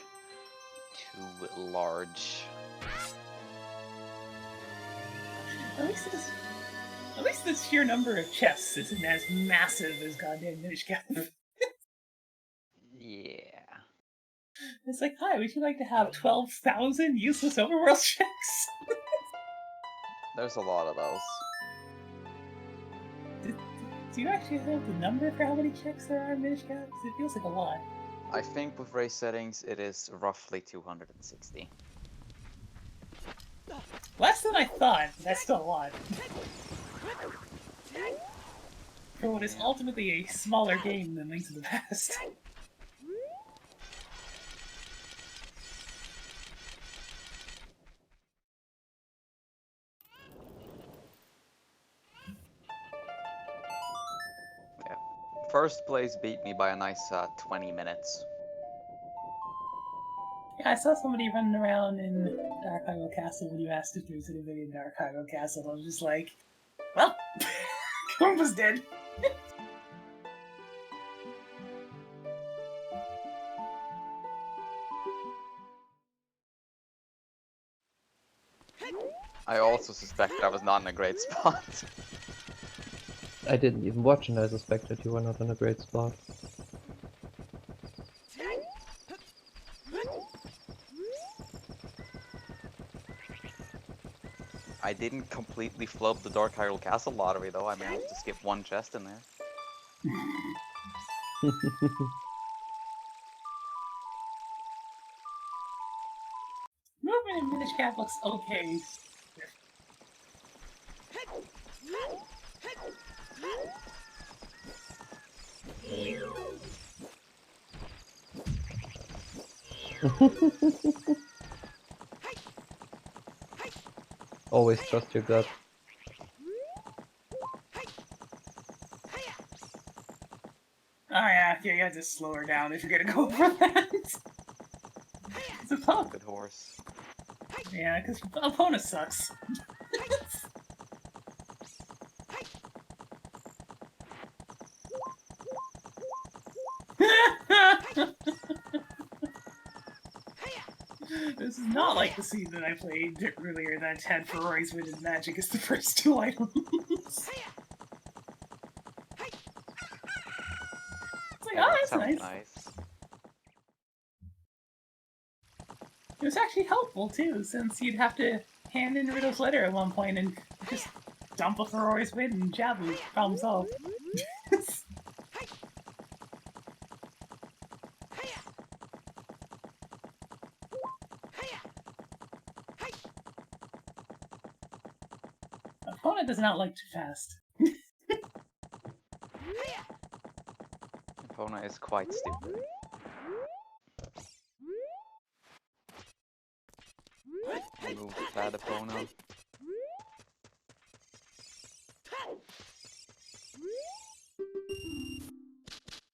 too large. At least the sheer number of chests isn't as massive as goddamn Minish Cap. Yeah. It's like, hi, would you like to have 12,000 useless overworld checks? There's a lot of those. Do you actually have the number for how many checks there are in Minish Cap? Because it feels like a lot. I think with race settings it is roughly 260. Less than I thought, but that's still a lot. For what is ultimately a smaller game than Link to the Past. Yeah. First place beat me by a nice 20 minutes. I saw somebody running around in Dark Hyrule Castle when you asked if there's anybody in Dark Hyrule Castle. I was just like, well, Goomba's dead. I also suspect I was not in a great spot. I didn't even watch and I suspected you were not in a great spot. I didn't completely flub the Dark Hyrule Castle lottery though. I managed to skip one chest in there. Movement in Minish Cap looks okay. Always trust your gut. Oh yeah, you have to slow her down if you're gonna go for that. It's a pump. Good horse. Yeah, because opponent sucks. This is not like the scene that I played earlier that had Ferrari's Wind and Magic as the first two items. It's like, Yeah, oh, that that's sounds nice. It was actually helpful too, since you'd have to hand in Riddle's letter at one point and just dump a Ferrari's Wind and Jabu. Problem solved. Opponent does not like too fast. Epona is quite stupid. Move that Epona.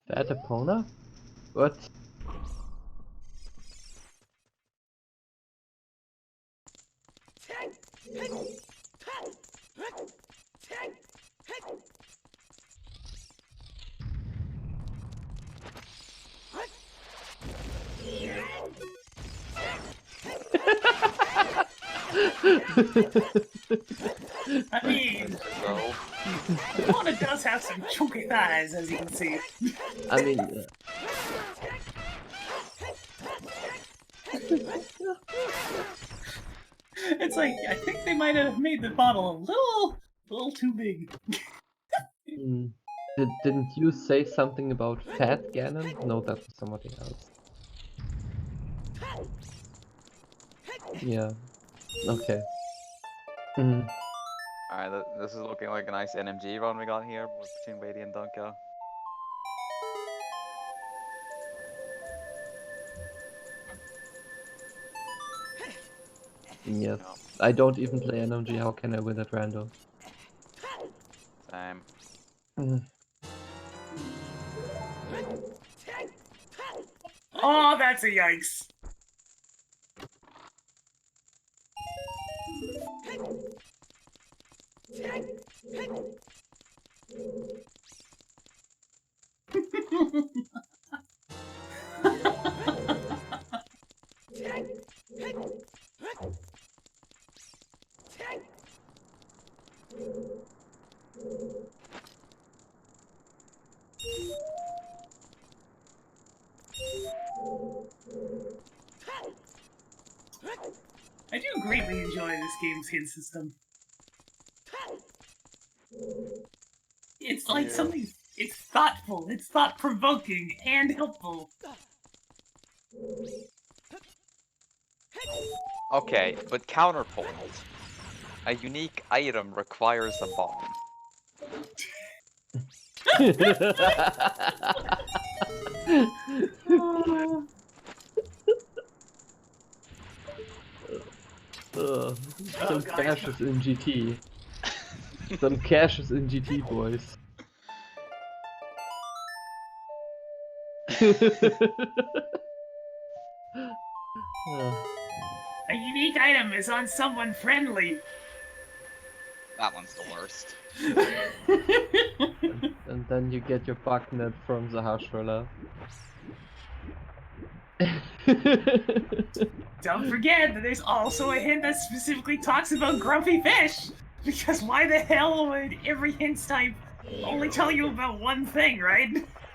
That Epona? What? I mean, So, Opponent does have some chunky thighs, as you can see. I mean, It's like, I think they might have made the bottle a little too big. didn't you say something about Fat Ganon? No, that was somebody else. Yeah. Okay. alright, this is looking like a nice NMG run we got here between Wadey and Dunka. Yes. I don't even play NMG, how can I win at random? Same. Oh, that's a yikes. I do greatly enjoy this game's hit system. It's like something. It's thoughtful, it's thought-provoking, and helpful. Okay, but counterpoint. A unique item requires a bomb. Some caches in GT. Some caches in GT, boys. A unique item is on someone friendly. That one's the worst. And then you get your bugnet from the Hashroller. Don't forget that there's also a hint that specifically talks about grumpy fish. Because why the hell would every hint type only tell you about one thing, right?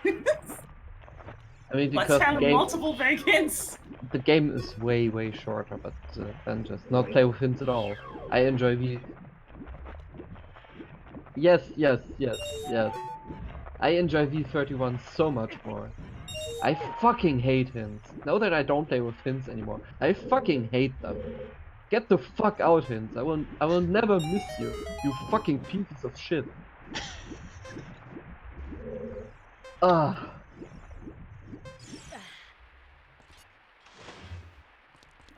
I mean, Let's because have multiple vague hints. the game is way, way shorter, but then just not play with hints at all. I enjoy the... Yes. I enjoy V31 so much more. I fucking hate hints. Now that I don't play with hints anymore, I fucking hate them. Get the fuck out, hints. I will never miss you, you fucking pieces of shit. Ah.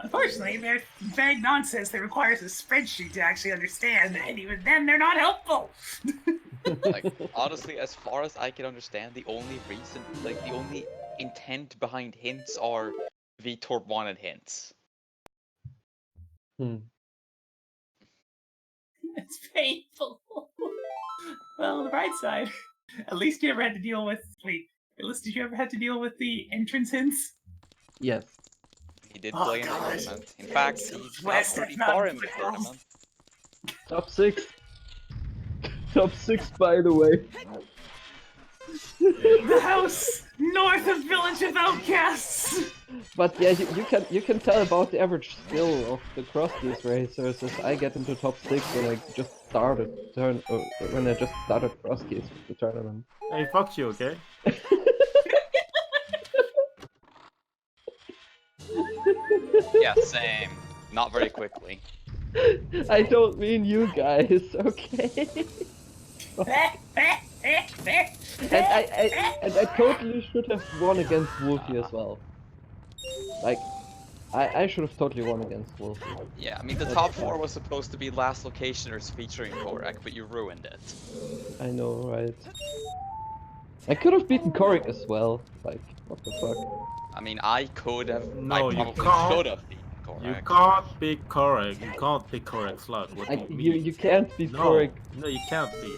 Unfortunately, they're vague nonsense that requires a spreadsheet to actually understand, and even then, they're not helpful. Like, honestly, as far as I can understand, the only reason, like, the only intent behind hints are VTOR wanted hints. It's painful. Well, on the bright side, at least you ever had to deal with. Wait, at least did you ever have to deal with the entrance hints? Yes. He did Oh, play in the God. tournament. In fact, he got West pretty F9 far in the footballs. tournament. Top 6. Top 6, by the way. The house north of Village of Outcasts. But yeah, you can tell about the average skill of the cross-keys racers as I get into top 6 when I just started cross-keys with the tournament. Hey, fuck you, okay? Yeah, same. Not very quickly. I don't mean you guys, okay? And I totally should have won against Wolfie as well. Like, I should have totally won against Wolfie. Yeah, I mean, the top 4 was supposed to be last locationers featuring Korak, but you ruined it. I know, right? I could have beaten Korik as well. Like, what the fuck? I mean, I could have. No, I you probably can't. could have beaten Korak. You can't be correct. You can't be correct, Slug. What do you mean? You can't beat No, Korik. no, you can't be.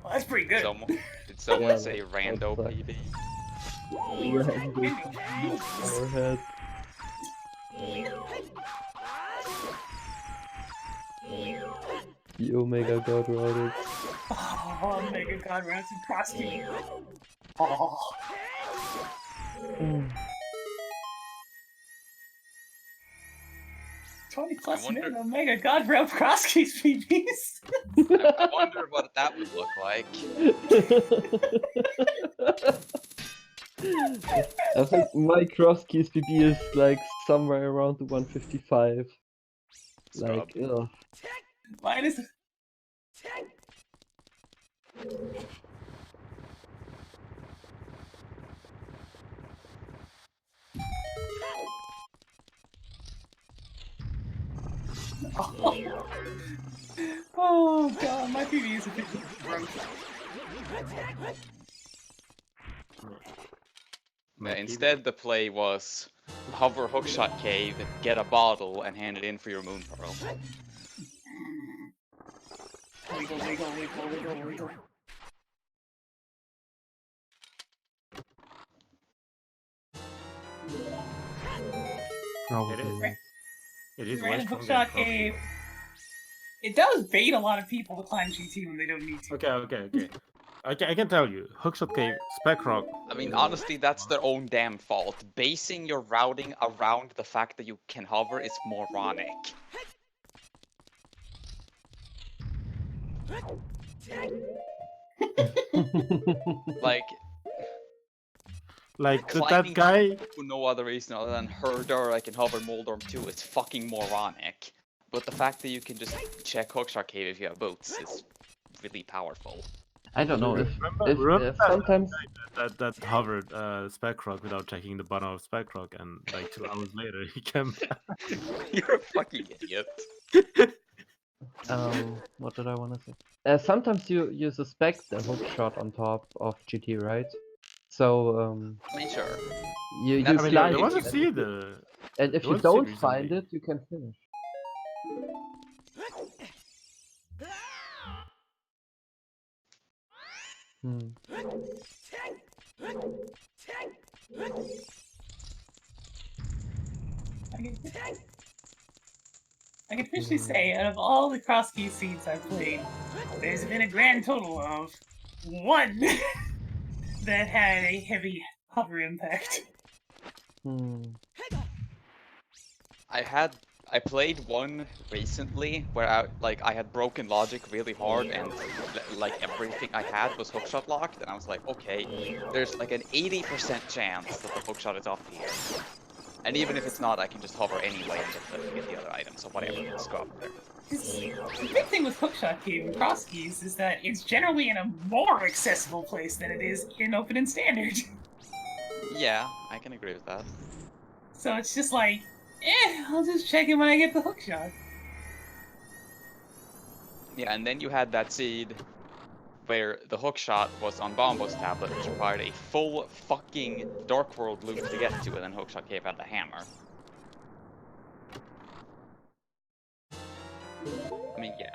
Well, that's pretty good. Did someone Yeah, say that rando sucks. PB? Overhead. The Omega God routed. Oh, Omega God rounds and cross key. Oh. 20 plus wonder- minute Omega God round cross keys PBs. I wonder what that would look like. I think my cross keys PB is like somewhere around the 155. Like, ugh. Mine is. Oh god, my PB is a bit gross. Instead, the play was hover hookshot cave, get a bottle, and hand it in for your moon pearl. Wiggle, wiggle, wiggle, wiggle, wiggle. Probably. It is way Random stronger. hookshot cave. It does bait a lot of people to climb GT when they don't need to. Okay. I can tell you, hookshot cave, spec rock. I mean, honestly, that's their own damn fault. Basing your routing around the fact that you can hover is moronic. Like Like that climbing guy. for no other reason other than Herder, I can hover Moldorm 2 is fucking moronic. But the fact that you can just check Hookshot Cave if you have boots is really powerful. I don't know if Remember sometimes that hovered spec rock without checking the bottom of spec rock, and like 2 hours later he came back. You're a fucking idiot. What did I want to say? Sometimes you suspect a hook shot on top of GT, right? So I mean, sure. you That's I mean, slide there purely was a it, if seed. and if there you was a seed don't recently. find it, you can finish. Hmm. I can officially say, out of all the cross key seeds I've played, there's been a grand total of 1 that had a heavy hover impact. Hmm. I played one recently where I had broken logic really hard and like everything I had was hookshot locked, and I was like, okay, there's like an 80% chance that the hookshot is up here. And even if it's not, I can just hover anyway and get the other item, so whatever, let's go up there. The big thing with hookshot cave and cross keys is that it's generally in a more accessible place than it is in open and standard. Yeah, I can agree with that. So it's just like, I'll just check it when I get the hookshot. Yeah, and then you had that seed where the hookshot was on Bombo's tablet, which required a full fucking Dark World loop to get to, and then Hookshot Cave had the hammer. I mean, yeah.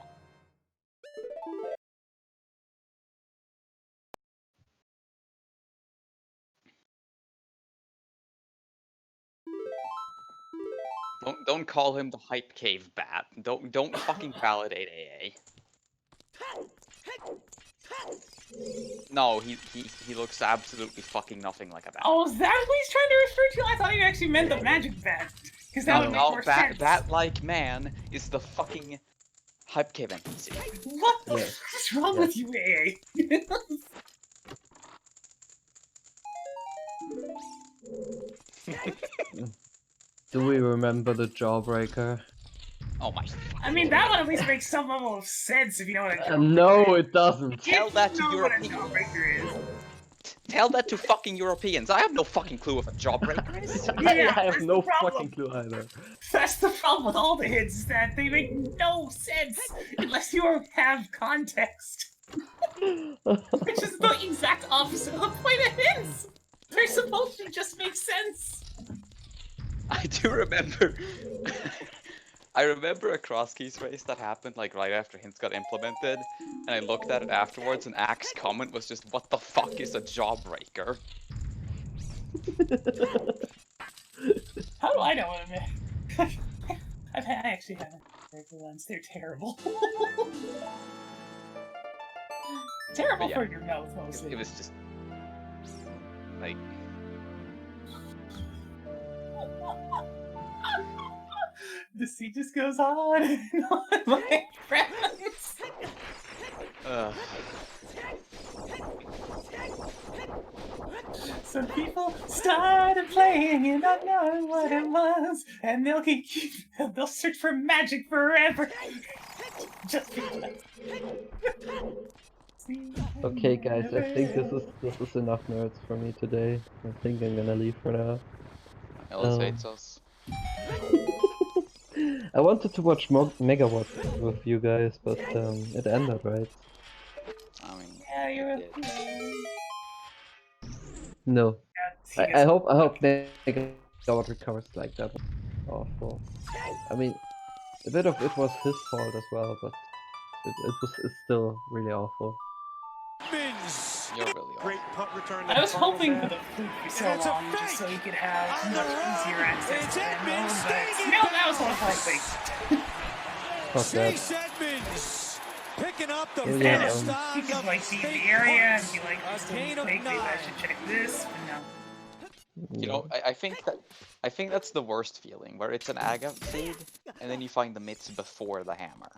Don't call him the hype cave bat. Don't fucking validate AA. No, he looks absolutely fucking nothing like a bat. Oh, is that what he's trying to refer to? I thought he actually meant the magic bat. Because that would make more sense. Bat-like man is the fucking hype cave NPC. What the fuck is wrong with you, AA? Do we remember the Jawbreaker? Oh my. I mean, that one at least makes some level of sense if you know what a jawbreaker No, it doesn't. Tell that to you know what a Europeans. jawbreaker is. Tell that to fucking Europeans. I have no fucking clue what a jawbreaker is. Yeah, I have that's no the problem. fucking clue either. That's the problem with all the hits, is that they make no sense unless you have context. Which is the exact opposite of the point of hits. They're supposed to just make sense. I do remember. I remember a cross keys race that happened like right after hints got implemented, and I looked at it afterwards, and Axe comment was just, "What the fuck is a jawbreaker?" How do I know what I meant? I actually haven't breaker ones. They're terrible. Terrible Yeah, for your mouth, mostly. it was just like. The sea just goes on and on, my friends. Some people started playing and not knowing what it was, and they'll search for magic forever. Just because. Okay, guys, I think this is enough nerds for me today. I think I'm gonna leave for now. Ellis hates us. I wanted to watch Megawatt with you guys, but it ended, right? I mean, Yeah, you're No. I hope Megawatt recovers like that. Awful. I mean, a bit of it was his fault as well, but it's still really awful. you're really Great punt return. I was hoping for the fluke for so long, just so you could have much easier access to them. But no, that was one of my things. Fuck that. Chase Edmonds picking up the Yeah, first You on could the like see the fake area and punt. be like, A this gain doesn't of make me, I 9. should check this, but no. You know, I think that's the worst feeling, where it's an agate seed, and then you find the mitts before the hammer.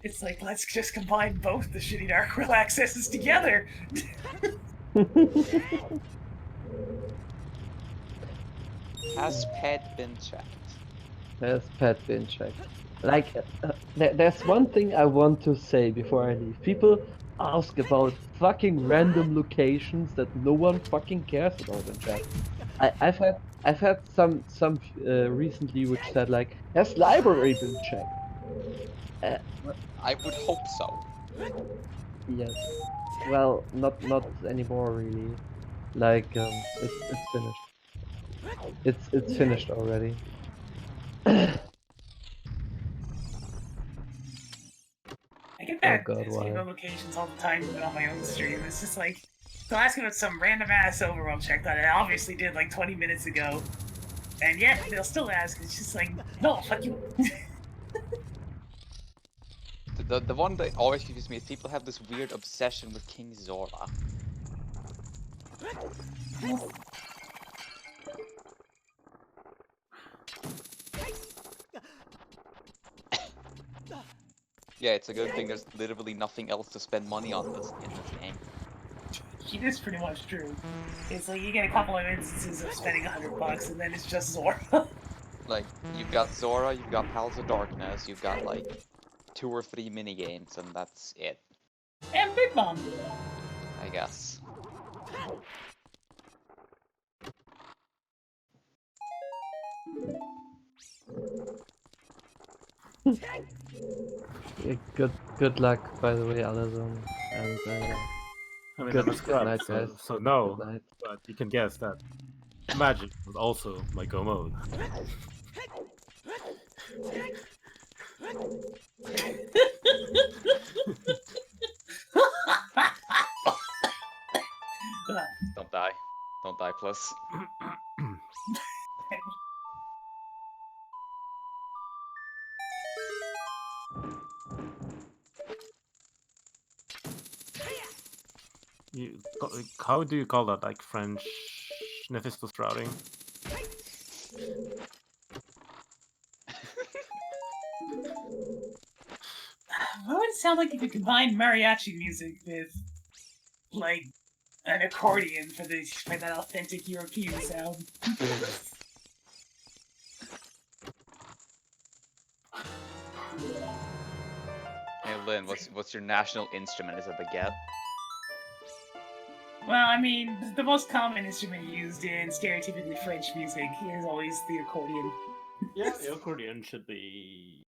It's like, let's just combine both the shitty Dark World accesses together. Has Ped been checked? Has Pat been checked? Like, there's one thing I want to say before I leave. People ask about fucking random locations that no one fucking cares about in chat. I've had some recently which said like, has library been checked? I would hope so. Yes. Well, not anymore really. Like it's finished. It's finished already. I get Oh that god, why? notifications all the time on my own stream. It's just like, they'll ask about some random ass overworld check that I obviously did like 20 minutes ago. And yet, they'll still ask. It's just like, no, fuck you. The one that always confuses me is people have this weird obsession with King Zora. Yeah, it's a good thing there's literally nothing else to spend money on in this game. It is pretty much true. It's like you get a couple of instances of spending $100 and then it's just Zora. Like, you've got Zora, you've got Palace of Darkness, you've got like 2 or 3 minigames, and that's it, And Big Mom. I guess. Yeah, good luck, by the way, Alazon, and I mean, good, I'm a scrub, night, so, guys. so no. Good night. But you can guess that magic was also my go mode. Don't die. Don't die, plus. How do you call that? Like French Mephisto sprouting? What would it sound like if you combined mariachi music with, like, an accordion for that authentic European sound? Hey Lynn, what's your national instrument? Is it baguette? Well, I mean, the most common instrument used in stereotypically French music is always the accordion. Yeah, the accordion should be.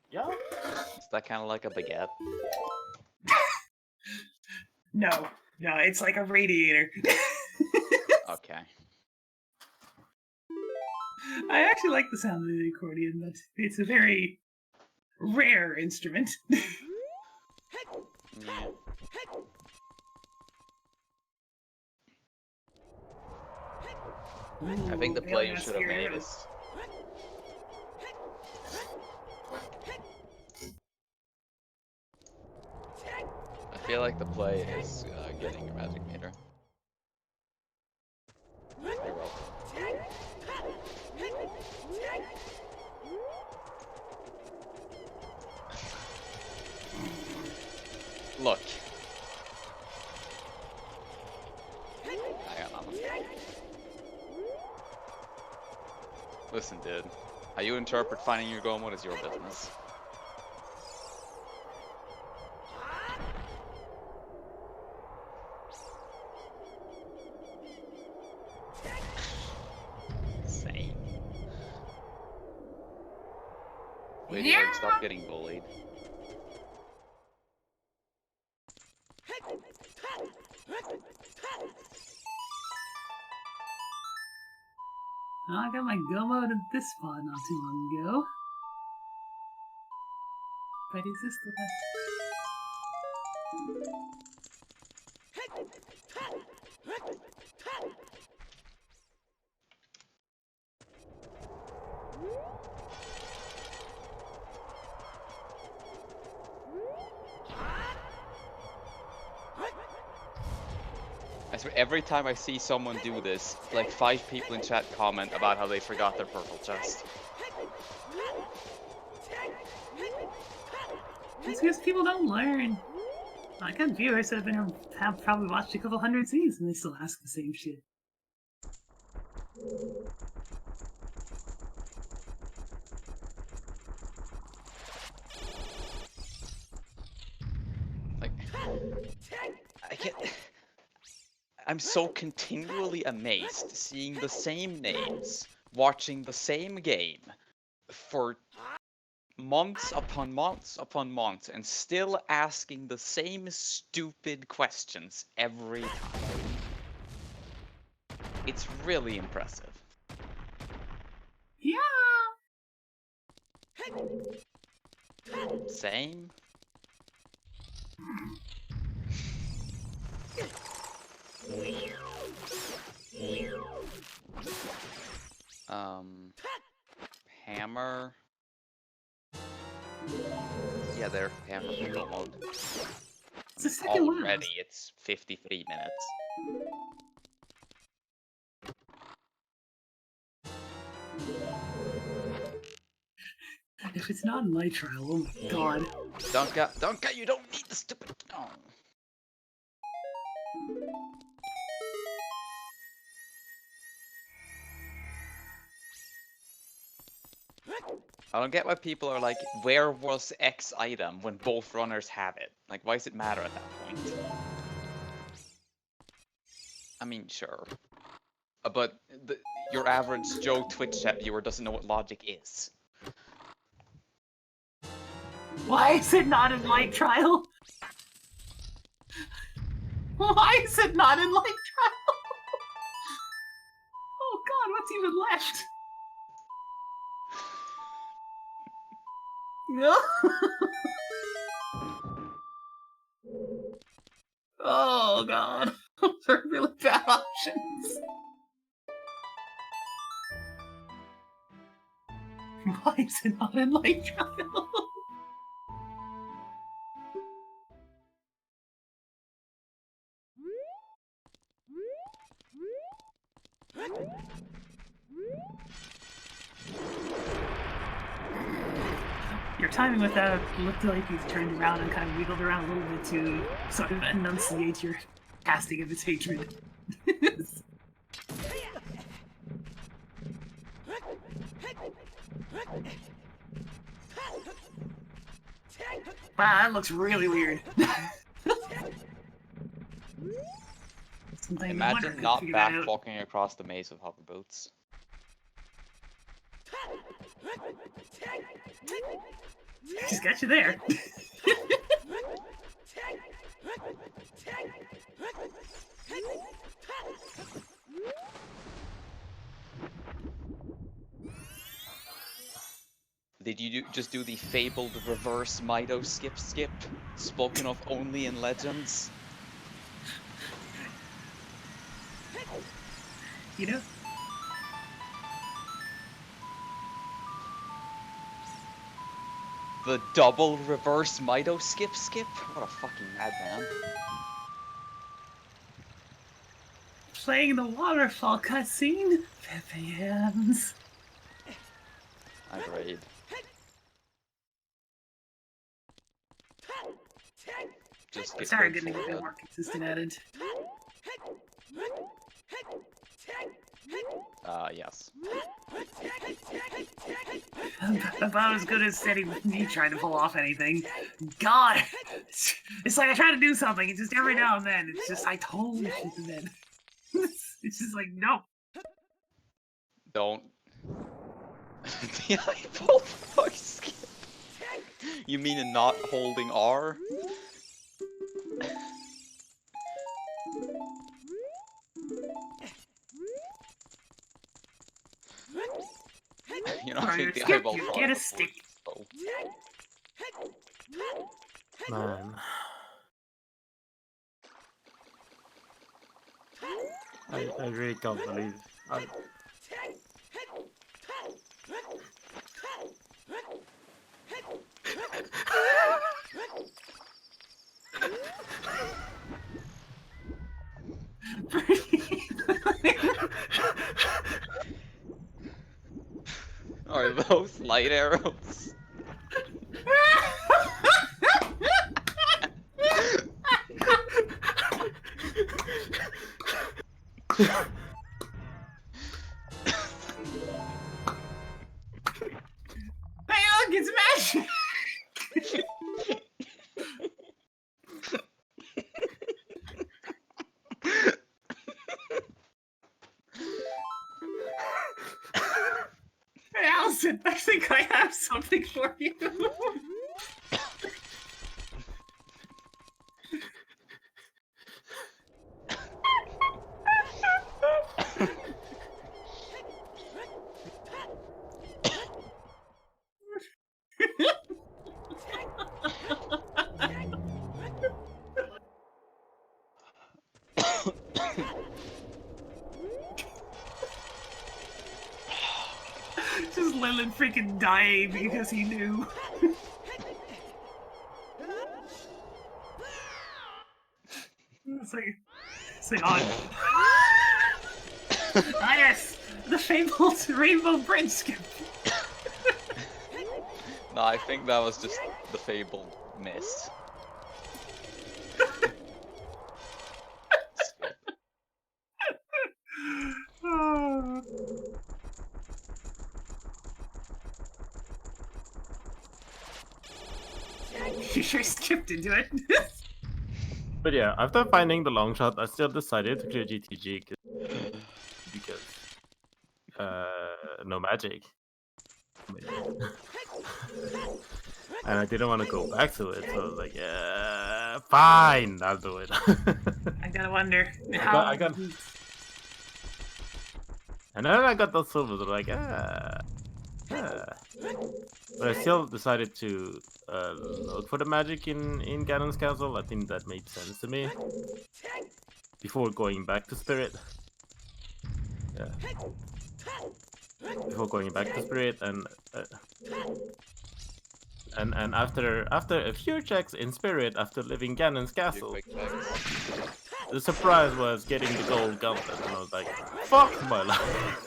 Yeah. Is that kind of like a baguette? No, it's like a radiator. Okay. I actually like the sound of the accordion, but it's a very rare instrument. Yeah. I think the player should have made this. I feel like the play is getting a magic meter. Very well. Look. I got nothing. Listen, dude. How you interpret finding your go mode is your business. Insane. Wait, yeah. Stop getting bullied. Oh, I got my go mode at this spot not too long ago. But is this the best? I swear, every time I see someone do this, like 5 people in chat comment about how they forgot their purple chest. It's because people don't learn. I got viewers that have probably watched a couple hundred scenes and they still ask the same shit. Like, I can't. I'm so continually amazed seeing the same names, watching the same game for months upon months upon months, and still asking the same stupid questions every time. It's really impressive. Yeah. Same. Hammer. Yeah, they're hammer pickle mode. It's the second one. Already, it's 53 minutes. If it's not in my trial, oh my god. Donka, you don't need the stupid. Oh. I don't get why people are like, where was X item when both runners have it? Like, why does it matter at that point? I mean, sure. But your average Joe Twitch chat viewer doesn't know what logic is. Why is it not in light trial? Why is it not in light trial? Oh god, what's even left? No. Oh god. Those are really bad options. Why is it not in light trial? Your timing with that looked like you turned around and kind of wiggled around a little bit to sort of enunciate your casting of its hatred. Wow, that looks really weird. Imagine not back-walking across the maze with hover boots. Just got you there. Did you just do the fabled reverse Mido skip, spoken of only in Legends? You know? The double reverse Mido skip? What a fucking madman. Playing the waterfall cutscene? Pepeans. Agreed. Just get Sorry, good getting a for bit it. more consistent at it. Yes. About as good as sitting with me trying to pull off anything. God! It's like I try to do something, and just every now and then, it's just, I told you, and then it's just like, no. Don't. The eyeball fuck skip. You mean in not holding R? You know, I think the skip, eyeball you frog get a before stick. you go. Man. I really can't believe Are those light arrows? Hey, look, it's magic! Listen, I think I have something for you. Just Lilith freaking dying because he knew. It's like oh. Ah yes, the fabled Rainbow Bridge skip. No, I think that was just the fabled miss. You sure skipped into it. But yeah, after finding the long shot, I still decided to clear GTG because no magic. And I didn't want to go back to it, so I was like, yeah, fine, I'll do it. I gotta wonder I got, and then I got those silvers. I'm like, But I still decided to look for the magic in Ganon's castle. I think that made sense to me before going back to Spirit. Yeah. Before going back to Spirit and after a few checks in Spirit after leaving Ganon's castle, the surprise was getting the gold gauntlet, and I was like, fuck my life.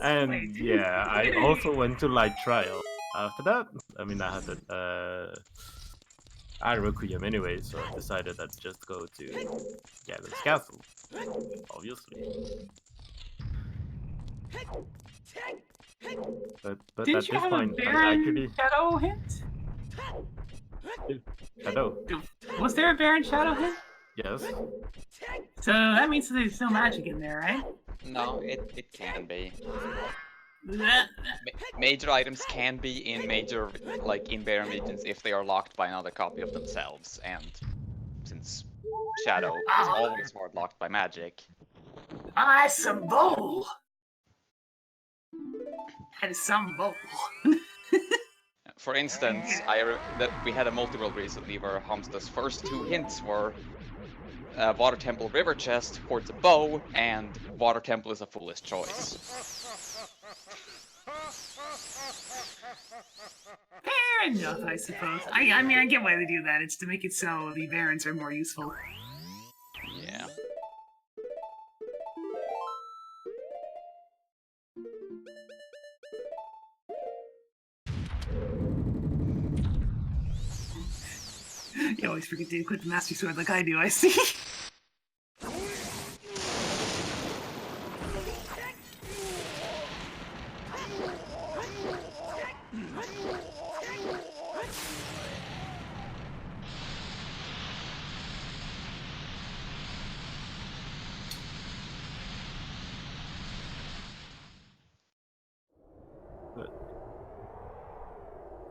And yeah, I also went to Light Trial after that. I mean, I had I Requiem anyway, so I decided I'd just go to Ganon's castle, obviously. But Didn't at you this have point, a I Baron actually Shadow hint? Shadow. Was there a Baron Shadow hint? Yes. So that means there's no magic in there, right? No, it can be. That- Major items can be in major, like in Baron regions, if they are locked by another copy of themselves, and since Shadow is always hard locked by magic. Ah, some bowl. Had some bowl. For instance, that we had a multi-world recently where Hamsta's first two hints were Water Temple River Chest, Quartz a Bow, and Water Temple is a foolish choice. Fair enough, I suppose. I mean, I get why they do that. It's to make it so the Barons are more useful. Yeah. You always forget to equip the Master Sword like I do, I see.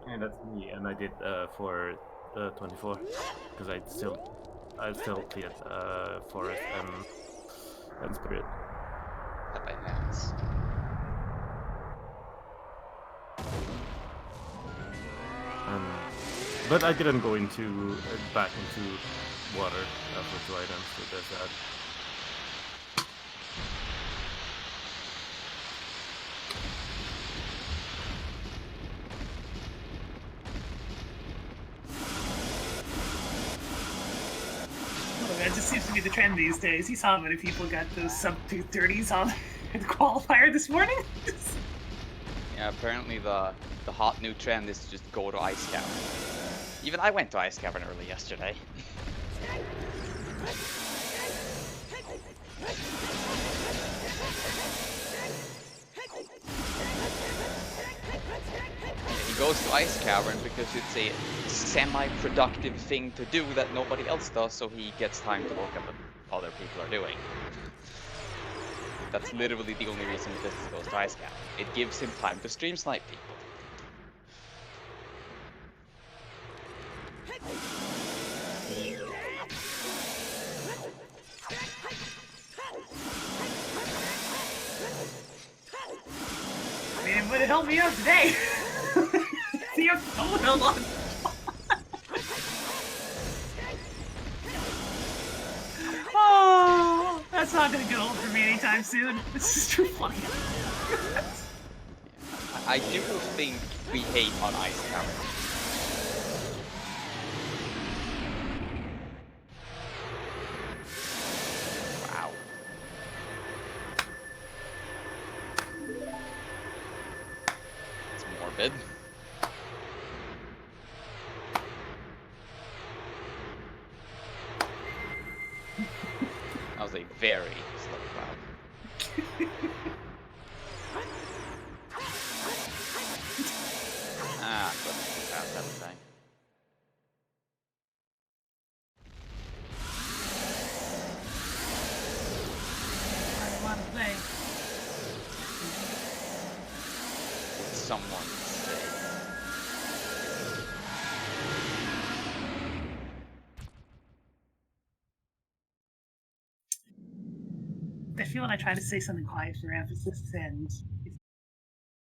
And that's me, and I did for the 24 because I still cleared Forest and Spirit. At my hands. But I didn't go into back into water for 2 items, so there's that. That just seems to be the trend these days. You saw how many people got those sub 230s on the qualifier this morning? Yeah, apparently the hot new trend is to just go to Ice Cavern. Even I went to Ice Cavern early yesterday. He goes to Ice Cavern because it's a semi-productive thing to do that nobody else does, so he gets time to look at what other people are doing. that's literally the only reason this goes to ice cap. It gives him time to stream snipe people. I mean, it would have helped me out today. See, I'm so held on. Oh, that's not gonna get old for me anytime soon. This is too funny. I do think we hate on ice cap. Wow. It's morbid. That was a very slow cloud. Ah, but fast that time. I want to play. Someone say. I feel when I try to say something quiet for emphasis, and